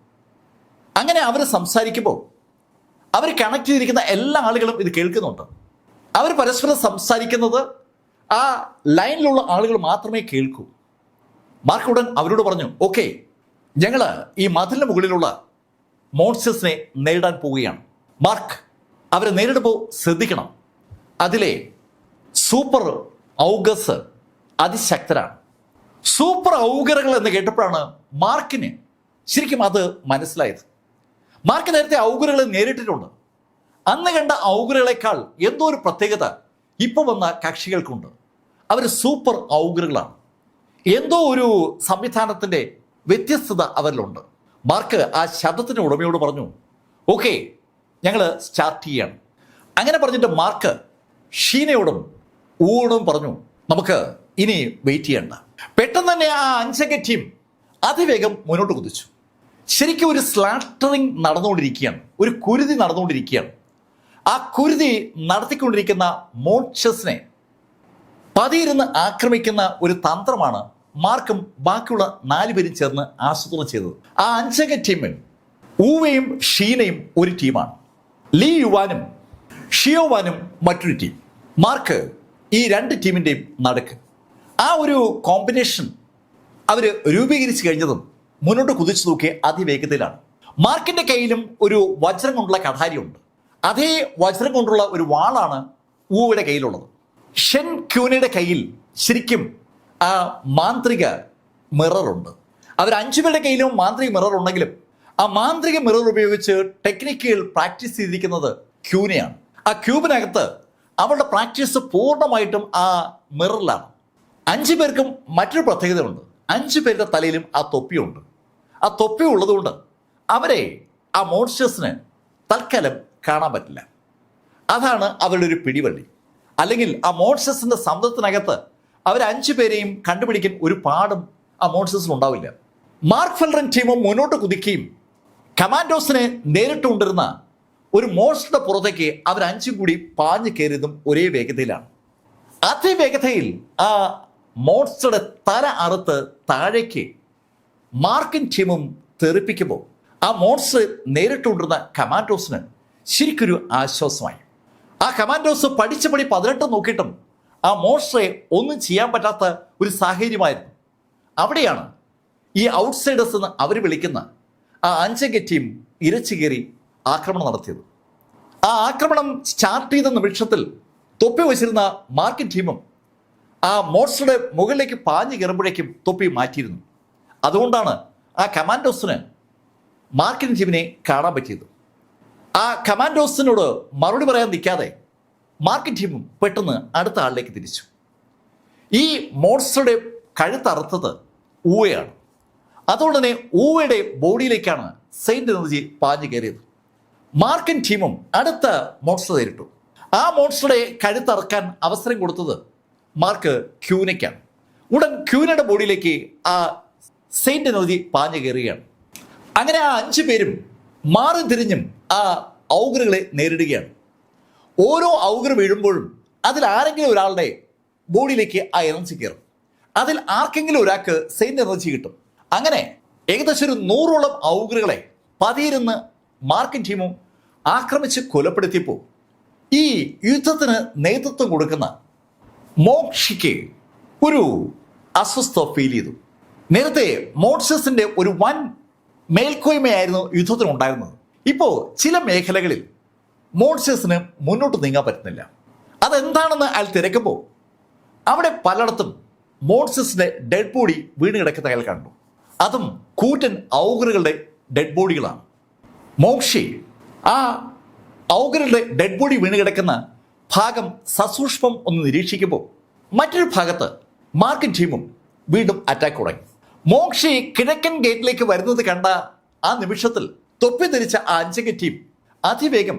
അങ്ങനെ അവർ സംസാരിക്കുമ്പോൾ അവർ കണക്ട് ചെയ്തിരിക്കുന്ന എല്ലാ ആളുകളും ഇത് കേൾക്കുന്നുണ്ട്. അവർ പരസ്പരം സംസാരിക്കുന്നത് ആ ലൈനിലുള്ള ആളുകൾ മാത്രമേ കേൾക്കൂ. മാർക്ക് ഉടൻ അവരോട് പറഞ്ഞു, ഓക്കെ, ഞങ്ങൾ ഈ മതിലിന് മുകളിലുള്ള മോൺസ്റ്റേഴ്സിനെ നേരിടാൻ പോവുകയാണ്. മാർക്ക്, അവരെ നേരിടുമ്പോൾ ശ്രദ്ധിക്കണം. അതിലെ സൂപ്പർ ഔഗസ് അതിശക്തരാണ്. സൂപ്പർ ഔഗറുകൾ എന്ന് കേട്ടപ്പോഴാണ് മാർക്കിന് ശരിക്കും അത് മനസ്സിലായത്. മാർക്ക് നേരത്തെ ഔഗറുകളെ നേരിട്ടിട്ടുണ്ട്. അന്ന് കണ്ട ഔഗറുകളെക്കാൾ എന്തോ ഒരു പ്രത്യേകത ഇപ്പോൾ വന്ന കക്ഷികൾക്കുണ്ട്. അവർ സൂപ്പർ ഔഗറുകളാണ്. എന്തോ ഒരു സംവിധാനത്തിൻ്റെ വ്യത്യസ്തത അവരിലുണ്ട്. മാർക്ക് ആ ശബ്ദത്തിൻ്റെ ഉടമയോട് പറഞ്ഞു, ഓക്കെ, ഞങ്ങൾ സ്റ്റാർട്ട് ചെയ്യാണ്. അങ്ങനെ പറഞ്ഞിട്ട് മാർക്ക് ഷീനയോടും ഊണും പറഞ്ഞു, നമുക്ക് ഇനി വെയിറ്റ് ചെയ്യണ്ട. പെട്ടെന്ന് തന്നെ ആ 5 ടീം അതിവേഗം മുന്നോട്ട് കുതിച്ചു. ശരിക്കും ഒരു സ്ലാട്ടറിങ് നടന്നുകൊണ്ടിരിക്കുകയാണ്. ഒരു കുരുതി നടന്നുകൊണ്ടിരിക്കുകയാണ്. ആ കുരുതി നടത്തിക്കൊണ്ടിരിക്കുന്ന മോൺസ്റ്റേഴ്സിനെ പതിയിരുന്ന് ആക്രമിക്കുന്ന ഒരു തന്ത്രമാണ് മാർക്കും ബാക്കിയുള്ള 4 പേരും ചേർന്ന് ആസൂത്രണം ചെയ്തത്. ആ 5 ടീമിൽ ഊവയും ഷീനയും ഒരു ടീമാണ്. ലീ യുവാനും ഷിയോവാനും മറ്റൊരു ടീം. മാർക്ക് ഈ 2 ടീമിൻ്റെയും നടുക്ക്. ആ ഒരു കോമ്പിനേഷൻ അവർ രൂപീകരിച്ച് കഴിഞ്ഞതും മുന്നോട്ട് കുതിച്ചു നോക്കിയ അതിവേഗതയിലാണ്. മാർക്കിന്റെ കയ്യിലും ഒരു വജ്രം കൊണ്ടുള്ള കഠാരിയുണ്ട്. അതേ വജ്രം കൊണ്ടുള്ള ഒരു വാളാണ് ഊവയുടെ കയ്യിലുള്ളത്. ഷെൻ ക്യൂനയുടെ കയ്യിൽ ശരിക്കും ആ മാന്ത്രിക മിററുണ്ട്. അവർ 5 പേരുടെ കയ്യിലും മാന്ത്രിക മിറർ ഉണ്ടെങ്കിലും ആ മാന്ത്രിക മിറർ ഉപയോഗിച്ച് ടെക്നിക്കുകൾ പ്രാക്ടീസ് ചെയ്തിരിക്കുന്നത് ക്യൂനെയാണ്. ആ ക്യൂബിനകത്ത് അവളുടെ പ്രാക്ടീസ് പൂർണ്ണമായിട്ടും ആ മിററിലാണ്. 5 പേർക്കും മറ്റൊരു പ്രത്യേകതയുണ്ട്. 5 പേരുടെ തലയിലും ആ തൊപ്പിയുണ്ട്. ആ തൊപ്പി ഉള്ളതുകൊണ്ട് അവരെ ആ മോൺസ്റ്റേഴ്സിന് തൽക്കാലം കാണാൻ പറ്റില്ല. അതാണ് അവരുടെ ഒരു പിടിവള്ളി. അല്ലെങ്കിൽ ആ മോൺസ്റ്റേഴ്സിന്റെ സമുദ്രത്തിനകത്ത് അവർ 5 പേരെയും കണ്ടുപിടിക്കാൻ ഒരു പാടും ആ മോൺസ്റ്റേഴ്സിന് ഉണ്ടാവില്ല. മാർക്ക് ഫെൽറൻ ടീമും മുന്നോട്ട് കുതിക്കുകയും കമാൻഡോസിനെ നേരിട്ട് കൊണ്ടിരുന്ന ഒരു മോൺസ്റ്ററുടെ പുറത്തേക്ക് അവർ 5 കൂടി പാഞ്ഞു കയറിയതും ഒരേ വേഗതയിലാണ്. അതേ വേഗതയിൽ ആ മോൺസ്റ്ററുടെ തല അറുത്ത് താഴേക്ക് മാർക്കിൻ ടീമും തെറിപ്പിക്കുമ്പോൾ ആ മോൺസ്റ്റർ നേരിട്ട് കൊണ്ടിരുന്ന കമാൻഡോസിന് ശരിക്കൊരു ആശ്വാസമായി. ആ കമാൻഡോസ് പഠിച്ച പടി 18 നോക്കിയിട്ടും ആ മോൺസ്റ്ററെ ഒന്നും ചെയ്യാൻ പറ്റാത്ത ഒരു സാഹചര്യമായിരുന്നു. അവിടെയാണ് ഈ ഔട്ട്സൈഡേഴ്സ് എന്ന് അവർ വിളിക്കുന്ന ആ 5 ടീം ഇരച്ചു കയറി ആക്രമണം നടത്തിയത്. ആ ആക്രമണം സ്റ്റാർട്ട് ചെയ്ത നിമിഷത്തിൽ തൊപ്പി വെച്ചിരുന്ന മാർക്കിൻ ടീമും ആ മോൺസ്റ്ററുടെ മുകളിലേക്ക് പാഞ്ഞു കയറുമ്പോഴേക്കും തൊപ്പി മാറ്റിയിരുന്നു. അതുകൊണ്ടാണ് ആ കമാൻഡോസിന് മാർക്കിൻ ടീമിനെ കാണാൻ പറ്റിയത്. ആ കമാൻഡോസിനോട് മറുപടി പറയാൻ നിൽക്കാതെ മാർക്കിൻ ടീമും പെട്ടെന്ന് അടുത്ത ആളിലേക്ക് തിരിച്ചു. ഈ മോൺസ്റ്ററുടെ കഴുത്തറുത്തത് ഊവയാണ്. അതുകൊണ്ട് തന്നെ ഊവയുടെ ബോഡിയിലേക്കാണ് സെയിന്റ് എനർജി പാഞ്ഞു കയറിയത്. മാർക്കിൻ ടീമും അടുത്ത മോൺസ്റ്റർ നേരിട്ടു. ആ മോൺസ്റ്ററുടെ കഴുത്തറക്കാൻ അവസരം കൊടുത്തത് മാർക്ക് ക്യൂനയ്ക്കാണ്. ഉടൻ ക്യൂനയുടെ ബോഡിയിലേക്ക് ആ സെയിന്റ് എനർജി പാഞ്ഞു കയറുകയാണ്. അങ്ങനെ ആ 5 പേരും മാറി തിരിഞ്ഞും ആ ഔഗറുകളെ നേരിടുകയാണ്. ഓരോ ഔഗർ വീഴുമ്പോഴും അതിൽ ആരെങ്കിലും ഒരാളുടെ ബോഡിയിലേക്ക് ആ എനർജി കയറും. അതിൽ ആർക്കെങ്കിലും ഒരാൾക്ക് സെയിന്റ് എനർജി കിട്ടും. അങ്ങനെ ഏകദേശം ഒരു 100ഓളം ഔഗറുകളെ പതിയിരുന്ന് മാർക്കിൻ ടീമും ആക്രമിച്ച് കൊലപ്പെടുത്തിയപ്പോൾ ഈ യുദ്ധത്തിന് നേതൃത്വം കൊടുക്കുന്ന മോക്ഷിക്ക് ഒരു അസ്വസ്ഥത ഫീൽ ചെയ്തു. നേരത്തെ മോൺസ്റ്റേഴ്സിന്റെ ഒരു വൻ മേൽക്കോയ്മയായിരുന്നു യുദ്ധത്തിനുണ്ടായിരുന്നത്. ഇപ്പോൾ ചില മേഖലകളിൽ മോൺസ്റ്റേഴ്സിന് മുന്നോട്ട് നീങ്ങാൻ പറ്റുന്നില്ല. അതെന്താണെന്ന് അയാൾ തിരക്കുമ്പോൾ അവിടെ പലയിടത്തും മോൺസ്റ്റേഴ്സിന്റെ ഡെഡ് ബോഡി വീണ് കിടക്കുന്ന അയാൾ കണ്ടു. അതും കൂറ്റൻ ഔഗറുകളുടെ ഡെഡ് ബോഡികളാണ്. മോക്ഷി ആ ഔഗറുടെ ഡെഡ് ബോഡി വീണ് കിടക്കുന്ന ഭാഗം സസൂക്ഷ്മം ഒന്ന് നിരീക്ഷിക്കുമ്പോൾ മറ്റൊരു ഭാഗത്ത് മാർക്കിൻ ടീമും വീണ്ടും അറ്റാക്ക് തുടങ്ങി. മോക്ഷി കിഴക്കൻ ഗേറ്റിലേക്ക് വരുന്നത് കണ്ട ആ നിമിഷത്തിൽ തൊപ്പി ധരിച്ച ആ 5 ടീം അതിവേഗം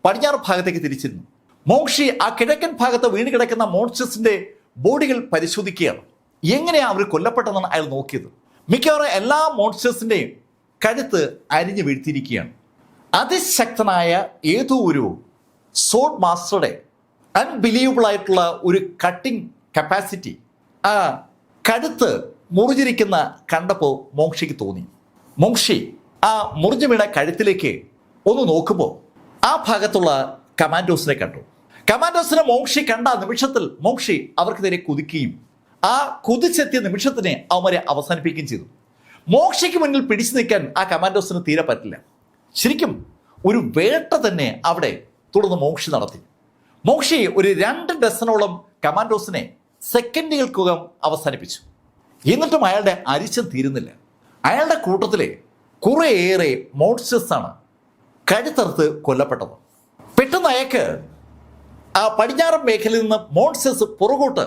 പടിഞ്ഞാറ് ഭാഗത്തേക്ക് തിരിച്ചിരുന്നു. മോക്ഷി ആ കിഴക്കൻ ഭാഗത്ത് വീണ് കിടക്കുന്ന മോൺസ്റ്റേഴ്സിന്റെ ബോഡികൾ പരിശോധിക്കുകയാണ്. എങ്ങനെയാണ് അവർ കൊല്ലപ്പെട്ടതെന്നാണ് അയാൾ നോക്കിയത്. മിക്കവാറും എല്ലാ മോൺസ്റ്റേഴ്സിന്റെയും കഴുത്ത് അരിഞ്ഞു വീഴ്ത്തിയിരിക്കുകയാണ്. അതിശക്തനായ ഏതോ ഒരു സോഡ് മാസ്റ്ററുടെ അൺബിലീവബിൾ ആയിട്ടുള്ള ഒരു കട്ടിംഗ് കപ്പാസിറ്റി ആ കഴുത്ത് മുറിഞ്ഞിരിക്കുന്ന കണ്ടപ്പോൾ മോക്ഷിക്ക് തോന്നി. മോക്ഷി ആ മുറിഞ്ഞു വീണ കഴുത്തിലേക്ക് ഒന്ന് നോക്കുമ്പോൾ ആ ഭാഗത്തുള്ള കമാൻഡോസിനെ കണ്ടു. കമാൻഡോസിനെ മോക്ഷി കണ്ട നിമിഷത്തിൽ മോക്ഷി അവർക്ക് നേരെ കുതിക്കുകയും ആ കുതിച്ചെത്തിയ നിമിഷത്തിനെ അവരെ അവസാനിപ്പിക്കുകയും ചെയ്തു. മോക്ഷയ്ക്ക് മുന്നിൽ പിടിച്ചു നിൽക്കാൻ ആ കമാൻഡോസിന് തീരെ പറ്റില്ല. ശരിക്കും ഒരു വേട്ട തന്നെ അവിടെ തുടർന്ന് മോക്ഷി നടത്തി. മോക്ഷി ഒരു 2 ഡസനോളം കമാൻഡോസിനെ സെക്കൻഡുകൾക്കകം അവസാനിപ്പിച്ചു. എന്നിട്ടും അയാളുടെ അരിശം തീരുന്നില്ല. അയാളുടെ കൂട്ടത്തിലെ കുറേയേറെ മോൺസ്റ്റേഴ്സാണ് കഴുത്തറുത്ത് കൊല്ലപ്പെട്ടത്. പെട്ടെന്ന് അയാൾക്ക് ആ പടിഞ്ഞാറൻ മേഖലയിൽ നിന്ന് മോൺസ്റ്റേഴ്സ് പുറകോട്ട്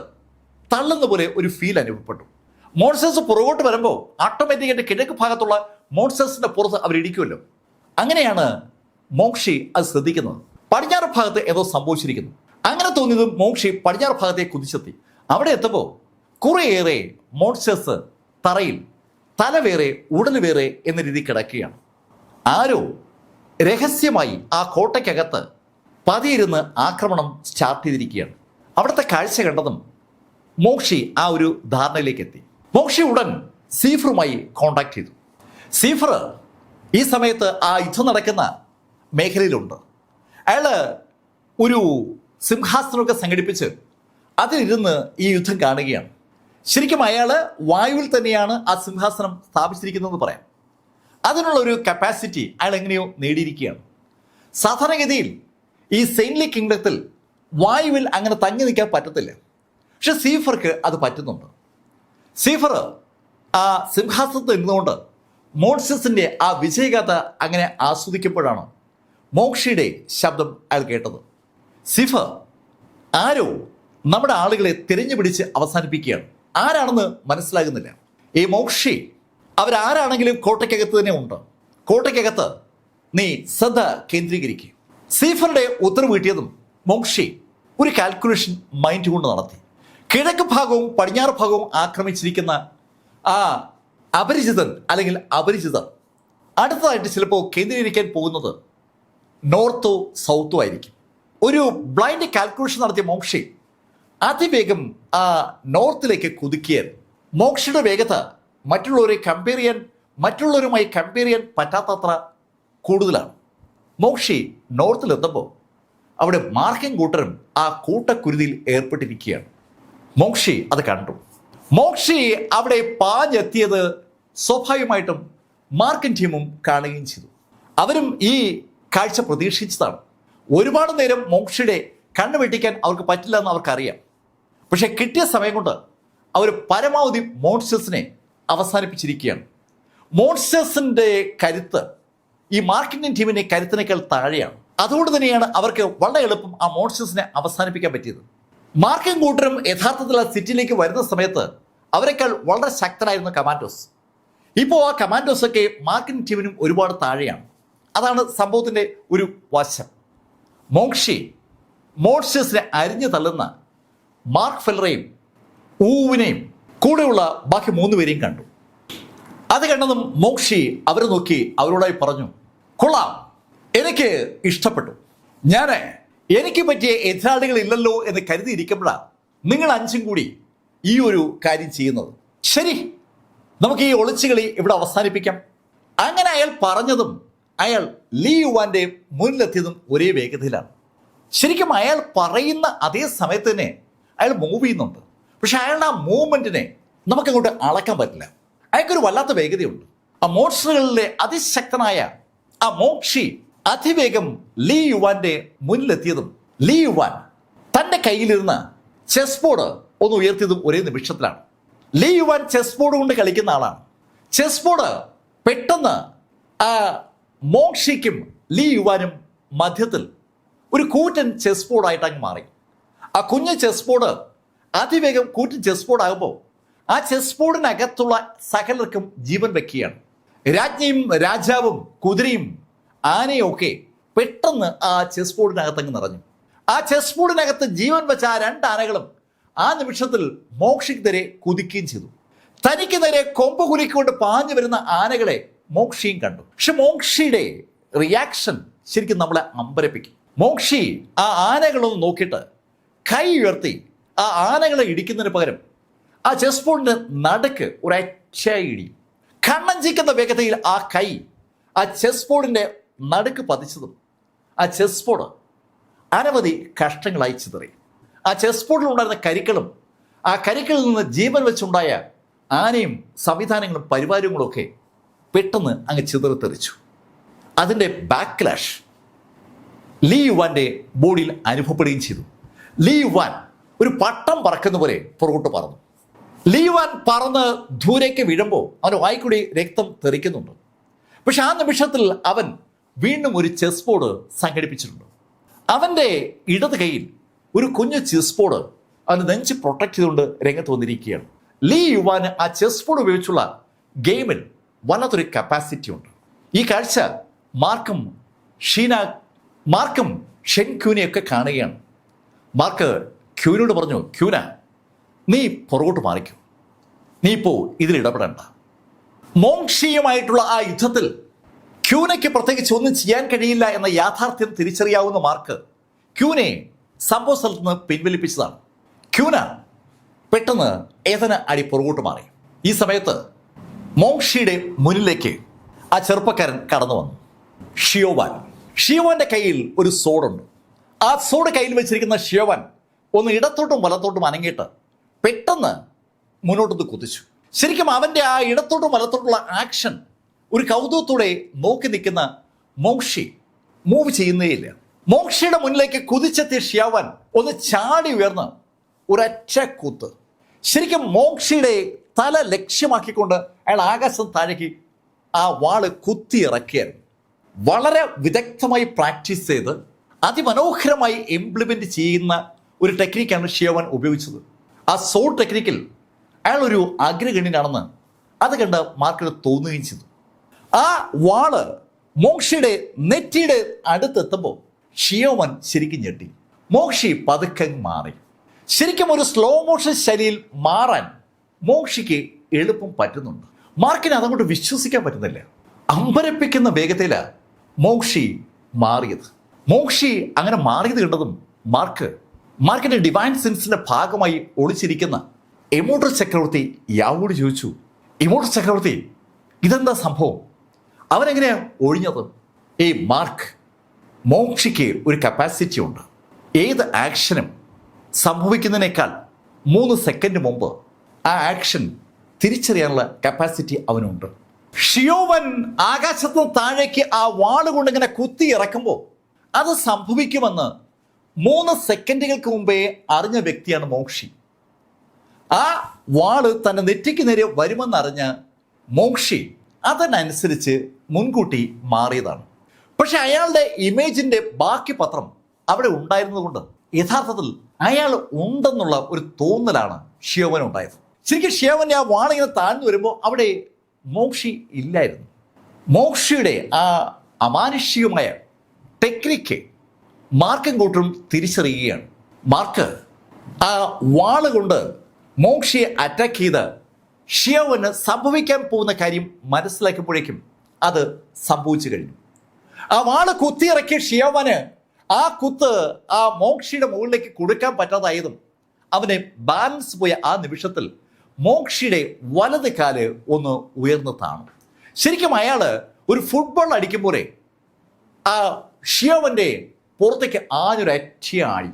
തള്ളുന്ന പോലെ ഒരു ഫീൽ അനുഭവപ്പെട്ടു. മോൺസ്റ്റേഴ്സ് പുറകോട്ട് വരുമ്പോൾ ഓട്ടോമാറ്റിക്കായിട്ട് കിഴക്ക് ഭാഗത്തുള്ള മോൺസ്റ്റേഴ്സിന്റെ പുറത്ത് അവരിടിക്കുമല്ലോ. അങ്ങനെയാണ് മോക്ഷി അത് ശ്രദ്ധിക്കുന്നത്. പടിഞ്ഞാറ് ഭാഗത്ത് ഏതോ സംഭവിച്ചിരിക്കുന്നു. അങ്ങനെ തോന്നിയതും മോക്ഷി പടിഞ്ഞാറ് ഭാഗത്തേക്ക് കുതിച്ചെത്തി. അവിടെ എത്തുമ്പോൾ കുറേയേറെ മോൺസ്റ്റേഴ്സ് തറയിൽ തല വേറെ ഉടൽ വേറെ എന്ന രീതി കിടക്കുകയാണ്. ആരോ രഹസ്യമായി ആ കോട്ടയ്ക്കകത്ത് പതിയിരുന്ന് ആക്രമണം സ്റ്റാർട്ട് ചെയ്തിരിക്കുകയാണ്. അവിടുത്തെ കാഴ്ച കണ്ടതും മോക്ഷി ആ ഒരു ധാരണയിലേക്ക് എത്തി. മോക്ഷി ഉടൻ സീഫറുമായി കോണ്ടാക്ട് ചെയ്തു. സീഫർ ഈ സമയത്ത് ആ യുദ്ധം നടക്കുന്ന മേഖലയിലുണ്ട്. അയാൾ ഒരു സിംഹാസനമൊക്കെ സംഘടിപ്പിച്ച് അതിലിരുന്ന് ഈ യുദ്ധം കാണുകയാണ്. ശരിക്കും അയാൾ വായുവിൽ തന്നെയാണ് ആ സിംഹാസനം സ്ഥാപിച്ചിരിക്കുന്നതെന്ന് പറയാം. അതിനുള്ള ഒരു കപ്പാസിറ്റി അയാൾ എങ്ങനെയോ നേടിയിരിക്കുകയാണ്. സാധാരണഗതിയിൽ ഈ സെയിൻലി കിങ്ഡത്തിൽ വായുവിൽ അങ്ങനെ തങ്ങി നിൽക്കാൻ പറ്റത്തില്ല. പക്ഷെ സീഫർക്ക് അത് പറ്റുന്നുണ്ട്. സീഫർ ആ സിംഹാസനത്തിൽ ഇരുന്നുകൊണ്ട് മോൺസസിന്റെ ആ വിജയഗാഥ അങ്ങനെ ആസ്വദിക്കുമ്പോഴാണ് മോക്ഷിയുടെ ശബ്ദം അയാൾ കേട്ടത്. സിഫർ, ആരോ നമ്മുടെ ആളുകളെ തിരഞ്ഞു പിടിച്ച് അവസാനിപ്പിക്കുകയാണ്. ആരാണെന്ന് മനസ്സിലാകുന്നില്ല. ഈ മോക്ഷി അവരാരാണെങ്കിലും കോട്ടയ്ക്കകത്ത് തന്നെ ഉണ്ട്. കോട്ടയ്ക്കകത്ത് നീ ശ്രദ്ധ കേന്ദ്രീകരിക്കുക. സീഫറുടെ ഉത്തരവ് കിട്ടിയതും മോക്ഷി ഒരു കാൽക്കുലേഷൻ മൈൻഡ് കൊണ്ട് നടത്തി. കിഴക്ക് ഭാഗവും പടിഞ്ഞാറ് ഭാഗവും ആക്രമിച്ചിരിക്കുന്ന ആ അപരിചിതൻ അല്ലെങ്കിൽ അപരിചിതർ അടുത്തതായിട്ട് ചിലപ്പോൾ കേന്ദ്രീകരിക്കാൻ പോകുന്നത് നോർത്തോ സൗത്തോ ആയിരിക്കും. ഒരു ബ്ലൈൻഡ് കാൽക്കുലേഷൻ നടത്തിയ മോക്ഷി അതിവേഗം ആ നോർത്തിലേക്ക് കുതിക്കുകയായിരുന്നു. മോക്ഷയുടെ വേഗത മറ്റുള്ളവരുമായി കമ്പയർ ചെയ്യാൻ പറ്റാത്തത്ര കൂടുതലാണ്. മോക്ഷി നോർത്തിലെത്തുമ്പോൾ അവിടെ മാർക്കും കൂട്ടരും ആ കൂട്ടക്കുരുതിയിൽ ഏർപ്പെട്ടിരിക്കുകയാണ്. മോക്ഷി അത് കണ്ടു. മോക്ഷി അവിടെ പാഞ്ഞെത്തിയത് സ്വാഭാവികമായിട്ടും മാർക്കും ടീമും കാണുകയും ചെയ്തു. അവരും ഈ കാഴ്ച പ്രതീക്ഷിച്ചതാണ്. ഒരുപാട് നേരം മോക്ഷിയുടെ കണ്ണു വെട്ടിക്കാൻ അവർക്ക് പറ്റില്ല എന്ന് അവർക്കറിയാം. പക്ഷെ കിട്ടിയ സമയം കൊണ്ട് അവർ പരമാവധി മോൺസ്റ്റേഴ്സിനെ അവസാനിപ്പിച്ചിരിക്കുകയാണ്. മോൺസ്റ്റേഴ്സിന്റെ കരുത്ത് ഈ മാർക്കിൻ്റെ ടീമിന്റെ കരുത്തിനേക്കാൾ താഴെയാണ്. അതുകൊണ്ട് തന്നെയാണ് അവർക്ക് വളരെ എളുപ്പം ആ മോൺസ്റ്റേഴ്സിനെ അവസാനിപ്പിക്കാൻ പറ്റിയത്. മാർക്കും കൂട്ടരും യഥാർത്ഥത്തിൽ ആ സിറ്റിയിലേക്ക് വരുന്ന സമയത്ത് അവരെക്കാൾ വളരെ ശക്തരായിരുന്നു കമാൻഡോസ്. ഇപ്പോൾ ആ കമാൻഡോസൊക്കെ മാർക്കിൻ്റെ ടീമിനും ഒരുപാട് താഴെയാണ്. അതാണ് സംഭവത്തിൻ്റെ ഒരു വശം. മോക്ഷി മോൺസ്റ്റേഴ്സിനെ അരിഞ്ഞു തള്ളുന്ന മാർക്ക് ഫെല്ലറെയും ഊവിനെയും കൂടെയുള്ള ബാക്കി 3 പേരെയും കണ്ടു. അത് കണ്ടതും മോക്ഷി അവരെ നോക്കി അവരോടായി പറഞ്ഞു, കൊള്ളാം, എനിക്ക് ഇഷ്ടപ്പെട്ടു. എനിക്ക് പറ്റിയ എതിരാളികളില്ലല്ലോ എന്ന് കരുതിയിരിക്കുമ്പോഴാണ് നിങ്ങൾ 5 കൂടി ഈ ഒരു കാര്യം ചെയ്യുന്നത്. ശരി, നമുക്ക് ഈ ഒളിച്ചുകളി ഇവിടെ അവസാനിപ്പിക്കാം. അങ്ങനെ അയാൾ പറഞ്ഞതും അയാൾ ലീ യുവാന്റെ മുന്നിലെത്തിയതും ഒരേ വേഗതയിലാണ്. ശരിക്കും അയാൾ പറയുന്ന അതേ സമയത്ത് തന്നെ അയാൾ മൂവ് ചെയ്യുന്നുണ്ട്. പക്ഷെ അയാളുടെ ആ മൂവ്മെന്റിനെ നമുക്കങ്ങോട്ട് അളക്കാൻ പറ്റില്ല. അയാൾക്കൊരു വല്ലാത്ത വേഗതയുണ്ട്. ആ മോൺസ്റ്ററുകളിലെ അതിശക്തനായ ആ മോക്ഷി അതിവേഗം ലീ യുവാന്റെ മുന്നിലെത്തിയതും ലീ യുവാൻ തൻ്റെ കയ്യിലിരുന്ന ചെസ് ബോർഡ് ഒന്ന് ഉയർത്തിയതും ഒരേ നിമിഷത്തിലാണ്. ലീ യുവാൻ ചെസ് ബോർഡ് കൊണ്ട് കളിക്കുന്ന ആളാണ്. ചെസ് ബോർഡ് പെട്ടെന്ന് ആ മോക്ഷിക്കും ലീ യുവാനും മധ്യത്തിൽ ഒരു കൂറ്റൻ ചെസ് ബോർഡായിട്ട് അങ്ങ് മാറി. ആ കുഞ്ഞ് ചെസ് ബോർഡ് അതിവേഗം കൂറ്റൻ ചെസ് ബോർഡ് ആകുമ്പോൾ ആ ചെസ് ബോർഡിനകത്തുള്ള സകലർക്കും ജീവൻ വെക്കുകയാണ്. രാജ്ഞിയും രാജാവും കുതിരയും ആനയും ഒക്കെ പെട്ടെന്ന് ആ ചെസ് ബോർഡിനകത്തങ്ങ് നിറഞ്ഞു. ആ ചെസ് ബോർഡിനകത്ത് ജീവൻ വെച്ച ആ 2 ആനകളും ആ നിമിഷത്തിൽ മോക്ഷിക്ക് നേരെ കുതിക്കുകയും ചെയ്തു. തനിക്ക് നേരെ കൊമ്പ് കുലുക്കിക്കൊണ്ട് പാഞ്ഞു വരുന്ന ആനകളെ മോക്ഷിയും കണ്ടു. പക്ഷെ മോക്ഷിയുടെ റിയാക്ഷൻ ശരിക്കും നമ്മളെ അമ്പരപ്പിക്കും. മോക്ഷി ആ ആനകളൊന്ന് നോക്കിയിട്ട് കൈ ഉയർത്തി ആ ആനകളെ ഇടിക്കുന്നതിന് പകരം ആ ചെസ് ബോർഡിന്റെ നടുക്ക് ഒരച്ചായി ഇടി. കണ്ണഞ്ചിക്കുന്ന വേഗതയിൽ ആ കൈ ആ ചെസ് ബോർഡിന്റെ നടുക്ക് പതിച്ചതും ആ ചെസ് ബോർഡ് അനവധി കഷ്ടങ്ങളായി ചിതറി. ആ ചെസ് ബോർഡിൽ ഉണ്ടായിരുന്ന കരിക്കളും ആ കരിക്കളിൽ നിന്ന് ജീവൻ വെച്ചുണ്ടായ ആനയും സംവിധാനങ്ങളും പരിവാരങ്ങളും ഒക്കെ പെട്ടെന്ന് അങ്ങ് ചിതറിത്തെറിച്ചു. അതിൻ്റെ ബാക്ക്ലാഷ് ലീ യുവാന്റെ ബോഡിയിൽ അനുഭവപ്പെടുകയും ചെയ്തു. ലീ യുവാൻ ഒരു പട്ടം പറക്കുന്ന പോലെ പുറകോട്ട് പറന്നു. ലീ യുവാൻ പറന്ന് ദൂരേക്ക് വീഴുമ്പോൾ അവൻ്റെ വായിക്കൂടി രക്തം തെറിക്കുന്നുണ്ട്. പക്ഷെ ആ നിമിഷത്തിൽ അവൻ വീണ്ടും ഒരു ചെസ് ബോർഡ് സംഘടിപ്പിച്ചിട്ടുണ്ട്. അവൻ്റെ ഇടത് കൈയിൽ ഒരു കുഞ്ഞു ചെസ് ബോർഡ് അവൻ്റെ നെഞ്ച് പ്രൊട്ടക്ട് ചെയ്തുകൊണ്ട് രംഗത്ത് വന്നിരിക്കുകയാണ്. ലീ യുവാന് ആ ചെസ് ബോർഡ് ഉപയോഗിച്ചുള്ള ഗെയിമിൽ വല്ലാത്തൊരു കപ്പാസിറ്റി ഉണ്ട്. ഈ കാഴ്ച മാർക്കും ഷെൻ ക്യൂനെയൊക്കെ കാണുകയാണ്. മാർക്ക് ക്യൂനോട് പറഞ്ഞു, ക്യൂന, നീ പുറകോട്ട് മാറിക്കൂ, നീ ഇപ്പോൾ ഇതിൽ ഇടപെടണ്ട. മോങ്ഷിയുമായിട്ടുള്ള ആ യുദ്ധത്തിൽ ക്യൂനയ്ക്ക് പ്രത്യേകിച്ച് ഒന്നും ചെയ്യാൻ കഴിയില്ല എന്ന യാഥാർത്ഥ്യം തിരിച്ചറിയാവുന്ന മാർക്ക് ക്യൂനെ സംഭവ സ്ഥലത്ത് നിന്ന് പിൻവലിപ്പിച്ചതാണ്. ക്യൂന പെട്ടെന്ന് ഏതന അടി പുറകോട്ട് മാറി. ഈ സമയത്ത് മോങ്ഷിയുടെ മുന്നിലേക്ക് ആ ചെറുപ്പക്കാരൻ കടന്നു വന്നു. ഷിയോവാന്റെ കയ്യിൽ ഒരു സോഡുണ്ട്. ആ സോഡ് കയ്യിൽ വെച്ചിരിക്കുന്ന ഷിയോവാൻ ഒന്ന് ഇടത്തോട്ടും വലത്തോട്ടും അനങ്ങിയിട്ട് പെട്ടെന്ന് മുന്നോട്ടൊന്ന് കുതിച്ചു. ശരിക്കും അവൻ്റെ ആ ഇടത്തോട്ടും വലത്തോട്ടുള്ള ആക്ഷൻ ഒരു കൗതുകത്തോടെ നോക്കി നിൽക്കുന്ന മോക്ഷി മൂവ് ചെയ്യുന്നേയില്ല. മോക്ഷിയുടെ മുന്നിലേക്ക് കുതിച്ചെത്തിയ ഷിയോവാൻ ഒന്ന് ചാടി ഉയർന്ന് ഒരൊറ്റ കൂത്ത്. ശരിക്കും മോക്ഷിയുടെ തല ലക്ഷ്യമാക്കിക്കൊണ്ട് അയാൾ ആകാശം താഴേക്ക് ആ വാള് കുത്തിയിറക്കിയായിരുന്നു. വളരെ വിദഗ്ധമായി പ്രാക്ടീസ് ചെയ്ത് അതിമനോഹരമായി ഇംപ്ലിമെന്റ് ചെയ്യുന്ന ഒരു ടെക്നിക്കാണ് ഷിയോവൻ ഉപയോഗിച്ചത്. ആ സോഡ് ടെക്നിക്കിൽ അയാൾ ഒരു അഗ്രഗണ്യനാണെന്ന് അത് കണ്ട് മാർക്കിന് തോന്നുകയും ചെയ്തു. ആ വാള് മോക്ഷിയുടെ നെറ്റിയുടെ അടുത്തെത്തുമ്പോൾ ഷിയോവൻ ശരിക്കും ഞെട്ടി. മോക്ഷി പതുക്കെ മാറി. ശരിക്കും ഒരു സ്ലോ മോഷൻ ശൈലിയിൽ മാറാൻ മോക്ഷിക്ക് എളുപ്പം പറ്റുന്നുണ്ട്. മാർക്കിന് അതങ്ങോട്ട് വിശ്വസിക്കാൻ പറ്റുന്നില്ല. അമ്പരപ്പിക്കുന്ന വേഗതയിലാണ് മോക്ഷി മാറിയത്. മോക്ഷി അങ്ങനെ മാറിയത് കണ്ടതും മാർക്കിന്റെ ഡിവൈൻ സെൻസിന്റെ ഭാഗമായി ഒളിച്ചിരിക്കുന്ന ഇമോർട്ടൽ ചക്രവർത്തി യാവോട് ചോദിച്ചു, ഇമോർട്ടൽ ചക്രവർത്തി, ഇതെന്താ സംഭവം? അവനെങ്ങനെയാ ഒഴിഞ്ഞത്? മാർക്ക്, മോക്ഷിക്ക് ഒരു കപ്പാസിറ്റി ഉണ്ട്. ഏത് ആക്ഷനും സംഭവിക്കുന്നതിനേക്കാൾ 3 സെക്കൻഡ് മുമ്പ് ആ ആക്ഷൻ തിരിച്ചറിയാനുള്ള കപ്പാസിറ്റി അവനുണ്ട്. ഷിയോവൻ ആകാശത്തിന് താഴേക്ക് ആ വാളുകൊണ്ട് ഇങ്ങനെ കുത്തി ഇറക്കുമ്പോൾ അത് സംഭവിക്കുമെന്ന് 3 സെക്കൻഡുകൾക്ക് മുമ്പേ അറിഞ്ഞ വ്യക്തിയാണ് മോക്ഷി. ആ വാള് തന്റെ നെറ്റിക്ക് നേരെ വരുമെന്നറിഞ്ഞ മോക്ഷി അതിനനുസരിച്ച് മുൻകൂട്ടി മാറിയതാണ്. പക്ഷെ അയാളുടെ ഇമേജിന്റെ ബാക്കി പത്രം അവിടെ ഉണ്ടായിരുന്നതുകൊണ്ട് യഥാർത്ഥത്തിൽ അയാൾ ഉണ്ടെന്നുള്ള ഒരു തോന്നലാണ് ഷിയോവൻ ഉണ്ടായത്. ശരിക്കും ഷിയോവന്റെ ആ വാളിങ്ങനെ താഴ്ന്നു വരുമ്പോൾ അവിടെ മോക്ഷി ഇല്ലായിരുന്നു. മോക്ഷിയുടെ ആ അമാനുഷികമായ ടെക്നിക്ക് മാർക്കും കൂട്ടും തിരിച്ചറിയുകയാണ്. മാർക്ക് ആ വാള് കൊണ്ട് മോക്ഷിയെ അറ്റാക്ക് ചെയ്ത് ഷിയോവന് സംഭവിക്കാൻ പോകുന്ന കാര്യം മനസ്സിലാക്കിയപ്പോഴേക്കും അത് സംഭവിച്ചു കഴിഞ്ഞു. ആ വാള് കുത്തിയിറക്കിയ ഷിയോവന് ആ കുത്ത് ആ മോക്ഷിയുടെ മുകളിലേക്ക് കൊടുക്കാൻ പറ്റാതായതും അവനെ ബാലൻസ് പോയ ആ നിമിഷത്തിൽ മോക്ഷിയുടെ വലത് കാല് ഒന്ന് ഉയർന്നു താണു. ശരിക്കും അയാള് ഒരു ഫുട്ബോൾ അടിക്കുമ്പോഴേ ആ ഷിയോവന്റെ പുറത്തേക്ക് ആഞ്ഞൊരൊറ്റ ആഴി.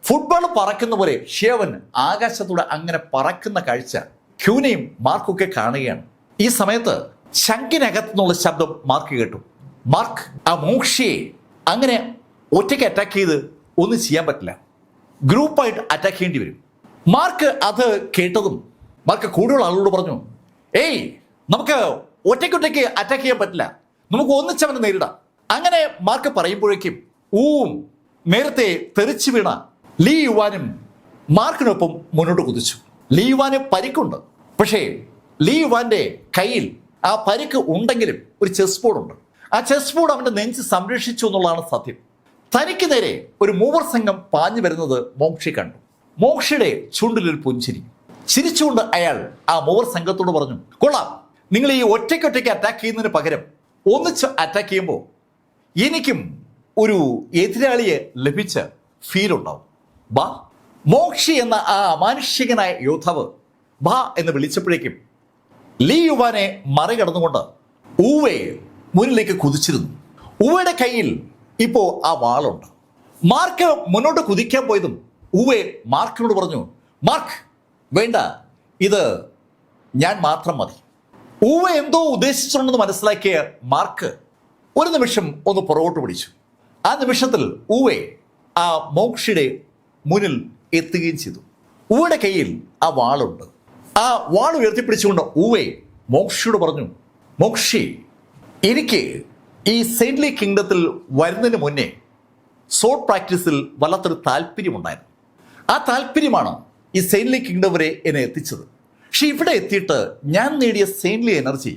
ഫുട്ബോൾ പറക്കുന്ന പോലെ ഷിയോവൻ ആകാശത്തൂടെ അങ്ങനെ പറക്കുന്ന കാഴ്ച ക്യൂനയും മാർക്കൊക്കെ കാണുകയാണ്. ഈ സമയത്ത് ശംഖിനകത്തു നിന്നുള്ള ശബ്ദം മാർക്ക് കേട്ടു. മാർക്ക്, ആ മോക്ഷിയെ അങ്ങനെ ഒറ്റയ്ക്ക് അറ്റാക്ക് ചെയ്ത് ഒന്നും ചെയ്യാൻ പറ്റില്ല, ഗ്രൂപ്പായിട്ട് അറ്റാക്ക് ചെയ്യേണ്ടി വരും. മാർക്ക് അത് കേട്ടതും മാർക്ക് കൂടുതലുള്ള ആളോട് പറഞ്ഞു, നമുക്ക് ഒറ്റയ്ക്കൊറ്റയ്ക്ക് അറ്റാക്ക് ചെയ്യാൻ പറ്റില്ല, നമുക്ക് ഒന്നിച്ചവനെ നേരിടാം. അങ്ങനെ മാർക്ക് പറയുമ്പോഴേക്കും നേരത്തെ തെറിച്ചു വീണ ലീ യുവാനും മാർക്കിനൊപ്പം മുന്നോട്ട് കുതിച്ചു. ലീ യുവാന് പരിക്കുണ്ട്. പക്ഷേ ലീ യുവാന്റെ കയ്യിൽ ആ പരിക്ക് ഉണ്ടെങ്കിലും ഒരു ചെസ് ബോർഡ് ഉണ്ട്. ആ ചെസ് ബോർഡ് അവന്റെ നെഞ്ച് സംരക്ഷിച്ചു എന്നുള്ളതാണ് സത്യം. തനിക്ക് നേരെ ഒരു മൂവർ സംഘം പാഞ്ഞു വരുന്നത് മോക്ഷി കണ്ടു. മോക്ഷിയുടെ ചുണ്ടിലൊരു പുഞ്ചിരി. ചിരിച്ചുകൊണ്ട് അയാൾ ആ മൂവർ സംഘത്തോട് പറഞ്ഞു, കൊള്ളാം, നിങ്ങൾ ഈ ഒറ്റയ്ക്കൊറ്റയ്ക്ക് അറ്റാക്ക് ചെയ്യുന്നതിന് പകരം ഒന്നിച്ച് അറ്റാക്ക് ചെയ്യുമ്പോൾ എനിക്കും ഒരു എതിരാളിയെ ലഭിച്ച ഫീൽ ഉണ്ടാവും. ബാ. മോക്ഷി എന്ന ആ അമാനുഷികനായ യോദ്ധാവ് ബാ എന്ന് വിളിച്ചപ്പോഴേക്കും ലീ യുവാനെ മറികടന്നുകൊണ്ട് ഊവെ മുന്നിലേക്ക് കുതിച്ചിരുന്നു. ഊവയുടെ കയ്യിൽ ഇപ്പോ ആ വാളുണ്ട്. മാർക്ക് മുന്നോട്ട് കുതിക്കാൻ പോയതും ഊവെ മാർക്കിനോട് പറഞ്ഞു, മാർക്ക് വേണ്ട, ഇത് ഞാൻ മാത്രം മതി. ഊവ എന്തോ ഉദ്ദേശിച്ചിട്ടുണ്ടെന്ന് മനസ്സിലാക്കിയ മാർക്ക് ഒരു നിമിഷം ഒന്ന് പുറകോട്ട് പിടിച്ചു. ആ നിമിഷത്തിൽ ഊവെ ആ മോക്ഷിയുടെ മുന്നിൽ എത്തുകയും ചെയ്തു. ഊവയുടെ കയ്യിൽ ആ വാളുണ്ട്. ആ വാൾ ഉയർത്തിപ്പിടിച്ചുകൊണ്ട് ഊവെ മോക്ഷിയോട് പറഞ്ഞു, മോക്ഷി, എനിക്ക് ഈ സെയിൻറ്റ്ലി കിങ്ഡത്തിൽ വരുന്നതിന് മുന്നേ സോഡ് പ്രാക്ടീസിൽ വല്ലാത്തൊരു താല്പര്യമുണ്ടായിരുന്നു. ആ താല്പര്യമാണ് ഈ സെയിൻറ്റ്ലി കിങ്ഡം വരെ എന്നെ എത്തിച്ചത്. പക്ഷെ ഇവിടെ എത്തിയിട്ട് ഞാൻ നേടിയ സെയിൻറ്റ്ലി എനർജി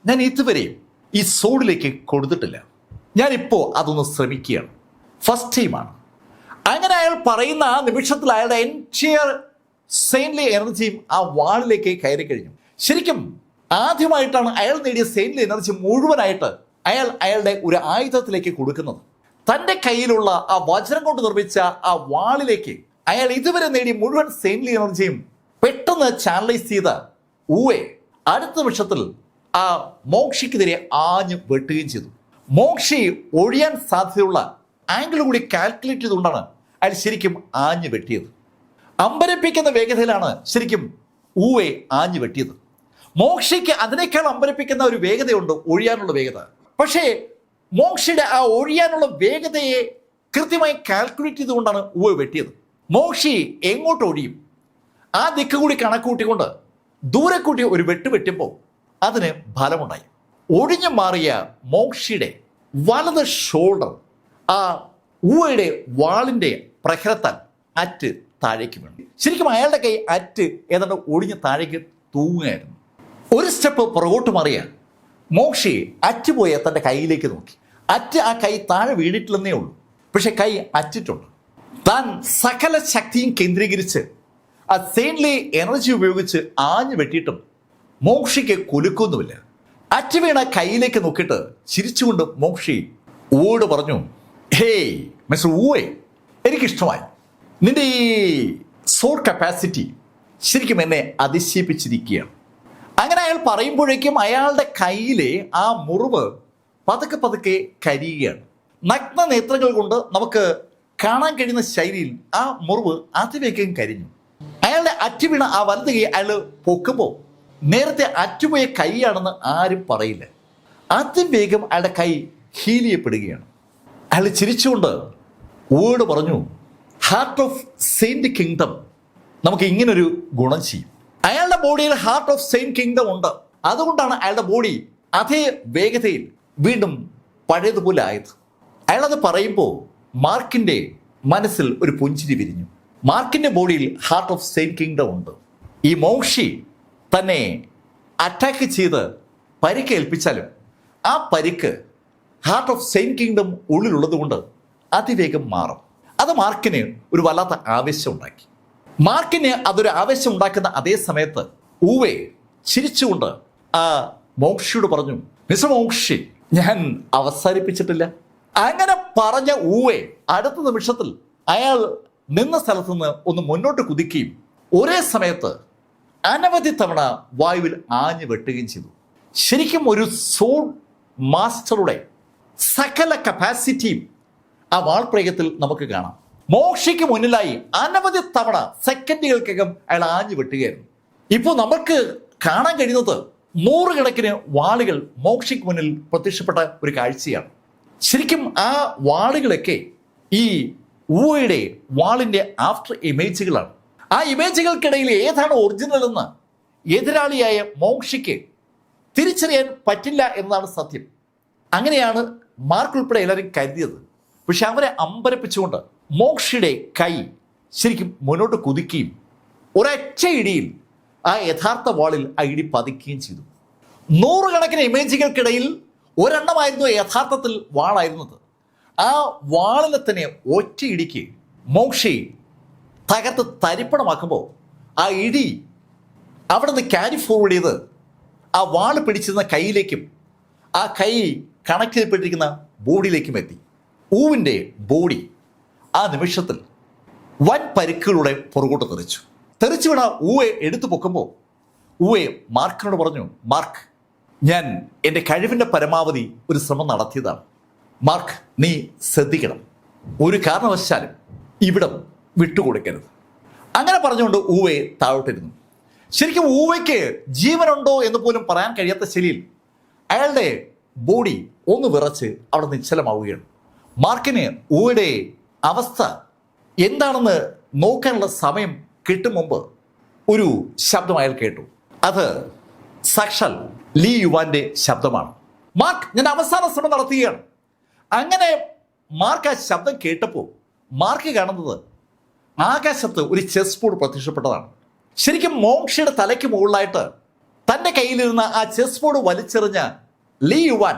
ഞാൻ ഇതുവരെയും ഈ സോഡിലേക്ക് കൊടുത്തിട്ടില്ല. ഞാനിപ്പോൾ അതൊന്ന് ശ്രമിക്കുകയാണ്, ഫസ്റ്റ് ടൈമാണ്. അങ്ങനെ അയാൾ പറയുന്ന ആ നിമിഷത്തിൽ അയാളുടെ എൻറ്റയർ സെയിൻറ്റ്ലി എനർജിയും ആ വാളിലേക്ക് കയറി കഴിഞ്ഞു. ശരിക്കും ആദ്യമായിട്ടാണ് അയാൾ നേടിയ സെയിൻറ്റ്ലി എനർജി മുഴുവനായിട്ട് അയാളുടെ ഒരു ആയുധത്തിലേക്ക് കൊടുക്കുന്നത്. തൻ്റെ കയ്യിലുള്ള ആ വജ്രം കൊണ്ട് നിർമ്മിച്ച ആ വാളിലേക്ക് അയാൾ ഇതുവരെ നേടിയ മുഴുവൻ സെയിൻറ്റ്ലി എനർജിയും പെട്ടെന്ന് ചാനലൈസ് ചെയ്ത ഊവെ അടുത്ത നിമിഷത്തിൽ ആ മോക്ഷിക്കെതിരെ ആഞ്ഞു വെട്ടുകയും ചെയ്തു. മോക്ഷി ഒഴിയാൻ സാധ്യതയുള്ള ആംഗിൾ കൂടി കാൽക്കുലേറ്റ് ചെയ്തുകൊണ്ടാണ് അയാൾ ശരിക്കും ആഞ്ഞു വെട്ടിയത്. അമ്പരപ്പിക്കുന്ന വേഗതയിലാണ് ശരിക്കും ഊവെ ആഞ്ഞു വെട്ടിയത്. മോക്ഷിക്ക് അതിനേക്കാൾ അമ്പരപ്പിക്കുന്ന ഒരു വേഗതയുണ്ട്, ഒഴിയാനുള്ള വേഗത. പക്ഷേ മോക്ഷിയുടെ ആ ഒഴിയാനുള്ള വേഗതയെ കൃത്യമായി കാൽക്കുലേറ്റ് ചെയ്തുകൊണ്ടാണ് ഊവ വെട്ടിയത്. മോക്ഷി എങ്ങോട്ട് ഒഴിയും ആ ദിക്ക് കൂടി കണക്കൂട്ടിക്കൊണ്ട് ദൂരെ കൂട്ടി ഒരു വെട്ടുമ്പോൾ അതിന് ഫലമുണ്ടായി. ഒഴിഞ്ഞു മാറിയ മോക്ഷിയുടെ വലത് ഷോൾഡർ ആ ഊവയുടെ വാളിന്റെ പ്രഹരത്താൽ അറ്റ് താഴേക്ക് വീണു. ശരിക്കും അയാളുടെ കൈ അറ്റ് ഏതാണ്ട് ഒടിഞ്ഞ് താഴേക്ക് തൂങ്ങുകയായിരുന്നു. ഒരു സ്റ്റെപ്പ് പുറകോട്ട് മാറിയ മോക്ഷി അറ്റ് പോയ തൻ്റെ കൈയിലേക്ക് നോക്കി. അറ്റ് ആ കൈ താഴെ വീണിട്ടില്ലെന്നേ ഉള്ളൂ, പക്ഷെ കൈ അറ്റിട്ടുണ്ട്. താൻ സകല ശക്തിയും കേന്ദ്രീകരിച്ച് ആ സെയിൻലി എനർജി ഉപയോഗിച്ച് ആഞ്ഞു വെട്ടിയിട്ടും മോക്ഷിക്ക് കുലുക്കൊന്നുമില്ല. അറ്റ് വീണ കൈയിലേക്ക് നോക്കിയിട്ട് ചിരിച്ചുകൊണ്ട് മോക്ഷി ഊവോട് പറഞ്ഞു, ഹേയ് മിസ്റ്റർ ഊവേ, എനിക്കിഷ്ടമായി. നിന്റെ ഈ സോൾ കപ്പാസിറ്റി ശരിക്കും എന്നെ അതിശയിപ്പിച്ചിരിക്കുകയാണ്. അങ്ങനെ അയാൾ പറയുമ്പോഴേക്കും അയാളുടെ കയ്യിലെ ആ മുറിവ് പതുക്കെ പതുക്കെ കരിയുകയാണ്. നഗ്ന നേത്രങ്ങൾ കൊണ്ട് നമുക്ക് കാണാൻ കഴിയുന്ന ശൈലിയിൽ ആ മുറിവ് അതിവേഗം കരിഞ്ഞു. അയാളുടെ അറ്റുവീണ ആ വലത് കൈ അയാൾ പൊക്കുമ്പോൾ നേരത്തെ അറ്റുപോയ കൈയാണെന്ന് ആരും പറയില്ല. അതിവേഗം അയാളുടെ കൈ ഹീൽ ചെയ്യപ്പെടുകയാണ്. അയാൾ ചിരിച്ചുകൊണ്ട് ഊവോട് പറഞ്ഞു, ഹാർട്ട് ഓഫ് സെയിന്റ് കിങ്ഡം നമുക്ക് ഇങ്ങനൊരു ഗുണം ചെയ്യും. അയാളുടെ ബോഡിയിൽ ഹാർട്ട് ഓഫ് സെയിന്റ് കിങ്ഡം ഉണ്ട്. അതുകൊണ്ടാണ് അയാളുടെ ബോഡി അതേ വേഗതയിൽ വീണ്ടും പഴയതുപോലെ ആയത്. അയാളത് പറയുമ്പോൾ മാർക്കിന്റെ മനസ്സിൽ ഒരു പുഞ്ചിരി വിരിഞ്ഞു. മാർക്കിന്റെ ബോഡിയിൽ ഹാർട്ട് ഓഫ് സെയിന്റ് കിങ്ഡം ഉണ്ട്. ഈ മോക്ഷി തന്നെ അറ്റാക്ക് ചെയ്ത് പരിക്കേൽപ്പിച്ചാലും ആ പരിക്ക് ഹാർട്ട് ഓഫ് സെയിന്റ് കിങ്ഡം ഉള്ളിലുള്ളത് കൊണ്ട് അതിവേഗം മാറും. അത് മാർക്കിന് ഒരു വല്ലാത്ത ആവേശം ഉണ്ടാക്കി. മാർക്കിന് അതൊരു ആവേശം ഉണ്ടാക്കുന്ന അതേ സമയത്ത് ഊവേ ചിരിച്ചുകൊണ്ട് ആ മോക്ഷിയോട് പറഞ്ഞു, മിസ്റ്റർ മോക്ഷി, ഞാൻ അവസാനിപ്പിച്ചിട്ടില്ല. അങ്ങനെ പറഞ്ഞ ഊവേ അടുത്ത നിമിഷത്തിൽ അയാൾ നിന്ന സ്ഥലത്ത് നിന്ന് ഒന്ന് മുന്നോട്ട് കുതിക്കുകയും ഒരേ സമയത്ത് അനവധി തവണ വായുവിൽ ആഞ്ഞു വെട്ടുകയും ചെയ്തു. ശരിക്കും ഒരു സോൾ മാസ്റ്ററുടെ സകല കപ്പാസിറ്റിയും ആ വാൾപ്രയോഗത്തിൽ നമുക്ക് കാണാം. മോക്ഷയ്ക്ക് മുന്നിലായി അനവധി തവണ സെക്കൻഡുകൾക്കകം അയാൾ ആഞ്ഞു വെട്ടുകയായിരുന്നു. ഇപ്പോൾ നമുക്ക് കാണാൻ കഴിയുന്നത് നൂറുകണക്കിന് വാളുകൾ മോക്ഷയ്ക്ക് മുന്നിൽ പ്രത്യക്ഷപ്പെട്ട ഒരു കാഴ്ചയാണ്. ശരിക്കും ആ വാളുകളൊക്കെ ഈ ഊവയുടെ വാളിന്റെ ആഫ്റ്റർ ഇമേജുകളാണ്. ആ ഇമേജുകൾക്കിടയിൽ ഏതാണ് ഒറിജിനൽ എന്ന് എതിരാളിയായ മോക്ഷയ്ക്ക് തിരിച്ചറിയാൻ പറ്റില്ല എന്നതാണ് സത്യം. അങ്ങനെയാണ് മാർക്ക് ഉൾപ്പെടെ എല്ലാവരും കരുതിയത്. പക്ഷെ അവരെ അമ്പരപ്പിച്ചുകൊണ്ട് മോക്ഷയുടെ കൈ ശരിക്കും മുന്നോട്ട് കുതിക്കുകയും ഒരൊറ്റ ഇടിയിൽ ആ യഥാർത്ഥ വാളിൽ ആ ഇടി പതിക്കുകയും ചെയ്തു. നൂറുകണക്കിന് ഇമേജുകൾക്കിടയിൽ ഒരെണ്ണമായിരുന്നു യഥാർത്ഥത്തിൽ വാളായിരുന്നത്. ആ വാളിനെ തന്നെ ഒറ്റ ഇടിക്ക് മോക്ഷി തകർത്ത് തരിപ്പണമാക്കുമ്പോൾ ആ ഇടി അവിടെ നിന്ന് ക്യാരി ഫോർവേഡ് ചെയ്ത് ആ വാള് പിടിച്ചിരുന്ന കൈയിലേക്കും ആ കൈ കണക്ട് ചെയ്യപ്പെട്ടിരിക്കുന്ന ബോഡിയിലേക്കും എത്തി. ഊവിൻ്റെ ബോഡി ആ നിമിഷത്തിൽ വൻ പരിക്കുകളുടെ പുറകോട്ട് തെറിച്ചു വീണ ഊവെ എടുത്തു പൊക്കുമ്പോൾ ഊവെ മാർക്കിനോട് പറഞ്ഞു, മാർക്ക്, ഞാൻ എൻ്റെ കഴിവിൻ്റെ പരമാവധി ഒരു ശ്രമം നടത്തിയതാണ്. മാർക്ക്, നീ ശ്രദ്ധിക്കണം, ഒരു കാരണവശാലും ഇവിടം വിട്ടുകൊടുക്കരുത്. അങ്ങനെ പറഞ്ഞുകൊണ്ട് ഊവെ താഴോട്ടിരുന്നു. ശരിക്കും ഊവയ്ക്ക് ജീവനുണ്ടോ എന്ന് പോലും പറയാൻ കഴിയാത്ത ശൈലിയിൽ അയാളുടെ ബോഡി ഒന്ന് വിറച്ച് അവിടെ നിശ്ചലമാവുകയാണ്. മാർക്കിന് ഊവയുടെ അവസ്ഥ എന്താണെന്ന് നോക്കാനുള്ള സമയം കിട്ടും മുമ്പ് ഒരു ശബ്ദം അയാൾ കേട്ടു. അത് സാക്ഷാൽ ലീ യുവാന്റെ ശബ്ദമാണ്. മാർക്ക്, ഞാൻ അവസാന ശ്രമം നടത്തുകയാണ്. അങ്ങനെ മാർക്ക് ആ ശബ്ദം കേട്ടപ്പോൾ മാർക്ക് കാണുന്നത് ആകാശത്ത് ഒരു ചെസ് ബോർഡ് പ്രത്യക്ഷപ്പെട്ടതാണ്. ശരിക്കും മോക്ഷയുടെ തലയ്ക്ക് മുകളിലായിട്ട് തൻ്റെ കയ്യിലിരുന്ന ആ ചെസ് ബോർഡ് വലിച്ചെറിഞ്ഞ ലീ യുവാൻ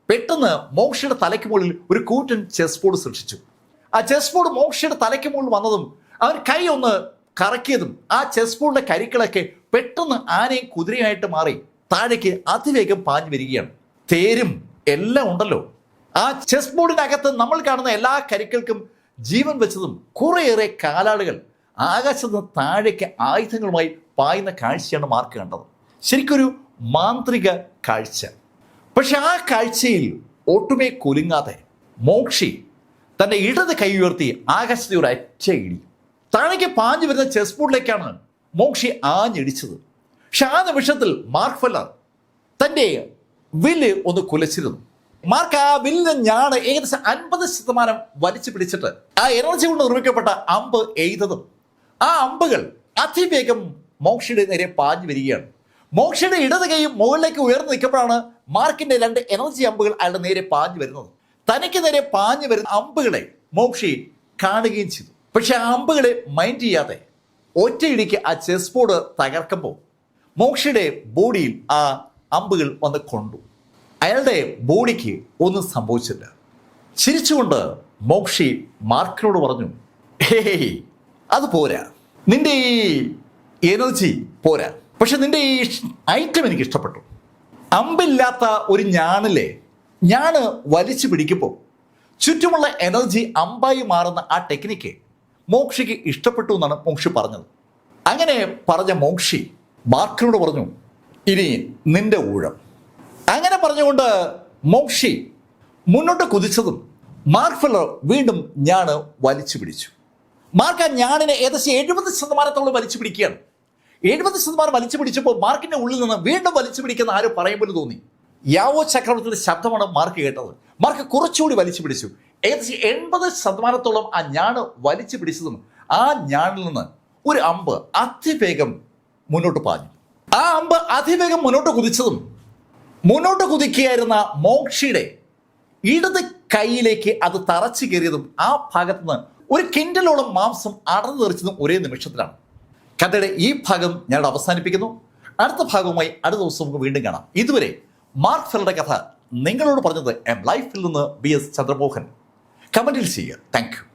പെട്ടെന്ന് മോക്ഷയുടെ തലയ്ക്ക് മുകളിൽ ഒരു കൂറ്റൻ ചെസ് ബോർഡ് സൃഷ്ടിച്ചു. ആ ചെസ് ബോർഡ് മോക്ഷയുടെ തലയ്ക്ക് മുകളിൽ വന്നതും അവൻ കൈ ഒന്ന് കറക്കിയതും ആ ചെസ് ബോർഡിന്റെ കരിക്കളൊക്കെ പെട്ടെന്ന് ആനയും കുതിരയായിട്ട് മാറി താഴേക്ക് അതിവേഗം പാഞ്ഞു വരികയാണ്. തേരും എല്ലാം ഉണ്ടല്ലോ. ആ ചെസ് ബോർഡിനകത്ത് നമ്മൾ കാണുന്ന എല്ലാ കരിക്കൾക്കും ജീവൻ വെച്ചതും കുറേയേറെ കാലാളുകൾ ആകാശത്ത് നിന്ന് താഴേക്ക് ആയുധങ്ങളുമായി പായുന്ന കാഴ്ചയാണ് മാർക്ക് കണ്ടത്. ശരിക്കൊരു മാന്ത്രിക കാഴ്ച. പക്ഷെ ആ കാഴ്ചയിൽ ഒട്ടുമേ കുലുങ്ങാതെ മോക്ഷി തൻ്റെ ഇടത് കൈ ഉയർത്തി ആകാശത്തെ ഒരു ഒറ്റ ഇടി. താഴേക്ക് പാഞ്ഞു വരുന്ന ചെസ് ബോർഡിലേക്കാണ് മോക്ഷി ആഞ്ഞിടിച്ചത്. പക്ഷെ ആ നിമിഷത്തിൽ മാർക്ക് ഫെല്ലർ തൻ്റെ വില്ല് ഒന്ന് കുലച്ചിരുന്നു. മാർക്ക് ആ വില്ലിന് ഞാണ് ഏകദേശം 50% വലിച്ചു പിടിച്ചിട്ട് ആ എനർജി കൊണ്ട് നിർമ്മിക്കപ്പെട്ട അമ്പ് എയ്തതും ആ അമ്പുകൾ അതിവേഗം മോക്ഷയുടെ നേരെ പാഞ്ഞു വരികയാണ്. മോക്ഷിയുടെ ഇടത് കൈ മുകളിലേക്ക് ഉയർന്നു നിൽക്കുമ്പോഴാണ് മാർക്കിന്റെ 2 എനർജി അമ്പുകൾ അയാളുടെ നേരെ പാഞ്ഞു വരുന്നത്. തനിക്ക് നേരെ പാഞ്ഞു വരുന്ന അമ്പുകളെ മോക്ഷി കാണുകയും ചെയ്തു. പക്ഷെ ആ അമ്പുകളെ മൈൻഡ് ചെയ്യാതെ ഒറ്റയിടിക്ക് ആ ചെസ് ബോർഡ് തകർക്കുമ്പോൾ മോക്ഷിയുടെ ബോഡിയിൽ ആ അമ്പുകൾ വന്ന് കൊണ്ടു. അയാളുടെ ബോഡിക്ക് ഒന്നും സംഭവിച്ചില്ല. ചിരിച്ചുകൊണ്ട് മോക്ഷി മാർക്കിനോട് പറഞ്ഞു, ഹേയ് അത് പോരാ, നിന്റെ ഈ എനർജി പോരാ, പക്ഷെ നിന്റെ ഈ ഐറ്റം എനിക്ക് ഇഷ്ടപ്പെട്ടു. അമ്പില്ലാത്ത ഒരു ഞാണ് വലിച്ചു പിടിക്കുമ്പോൾ ചുറ്റുമുള്ള എനർജി അമ്പായി മാറുന്ന ആ ടെക്നിക്ക് മോക്ഷിക്ക് ഇഷ്ടപ്പെട്ടു എന്നാണ് മോക്ഷി പറഞ്ഞത്. അങ്ങനെ പറഞ്ഞ മോക്ഷി മാർക്കിനോട് പറഞ്ഞു, ഇനി നിന്റെ ഊഴം. അങ്ങനെ പറഞ്ഞുകൊണ്ട് മോക്ഷി മുന്നോട്ട് കുതിച്ചതും മാർക്ക് ഫെല്ലർ വീണ്ടും ഞാണ് വലിച്ചു പിടിച്ചു. മാർക്ക് ആ ഞാണിനെ ഏകദേശം 70% വലിച്ചു പിടിക്കുകയാണ്. 70% വലിച്ചു പിടിച്ചപ്പോൾ മാർക്കിന്റെ ഉള്ളിൽ നിന്ന് വീണ്ടും വലിച്ചു പിടിക്കുന്ന ആരും പറയുമ്പോൾ തോന്നി. യാവോ ചക്രവർത്തിയുടെ ശബ്ദമാണ് മാർക്ക് കേട്ടത്. മാർക്ക് കുറച്ചുകൂടി വലിച്ചു പിടിച്ചു. ഏകദേശം 80% ആ ഞാണ് വലിച്ചു പിടിച്ചതും ആ ഞാണിൽ നിന്ന് ഒരു അമ്പ് അതിവേഗം മുന്നോട്ട് പാഞ്ഞു. ആ അമ്പ് അതിവേഗം മുന്നോട്ട് കുതിച്ചതും മുന്നോട്ട് കുതിക്കുകയായിരുന്ന മോക്ഷിയുടെ ഇടത് കൈയിലേക്ക് അത് തറച്ചു കയറിയതും ആ ഭാഗത്ത് നിന്ന് ഒരു കിൻഡലോളം മാംസം അടർന്നു തെറിച്ചതും ഒരേ നിമിഷത്തിലാണ്. കഥയുടെ ഈ ഭാഗം ഞാൻ അവസാനിപ്പിക്കുന്നു. അടുത്ത ഭാഗവുമായി അടുത്ത ദിവസം നമുക്ക് വീണ്ടും കാണാം. ഇതുവരെ മാർക്ക് ഫെല്ലറുടെ കഥ നിങ്ങളോട് പറഞ്ഞത് എം ലൈഫിൽ നിന്ന് BS ചന്ദ്രമോഹൻ. കമന്റിൽ ചെയ്യുക. Thank you.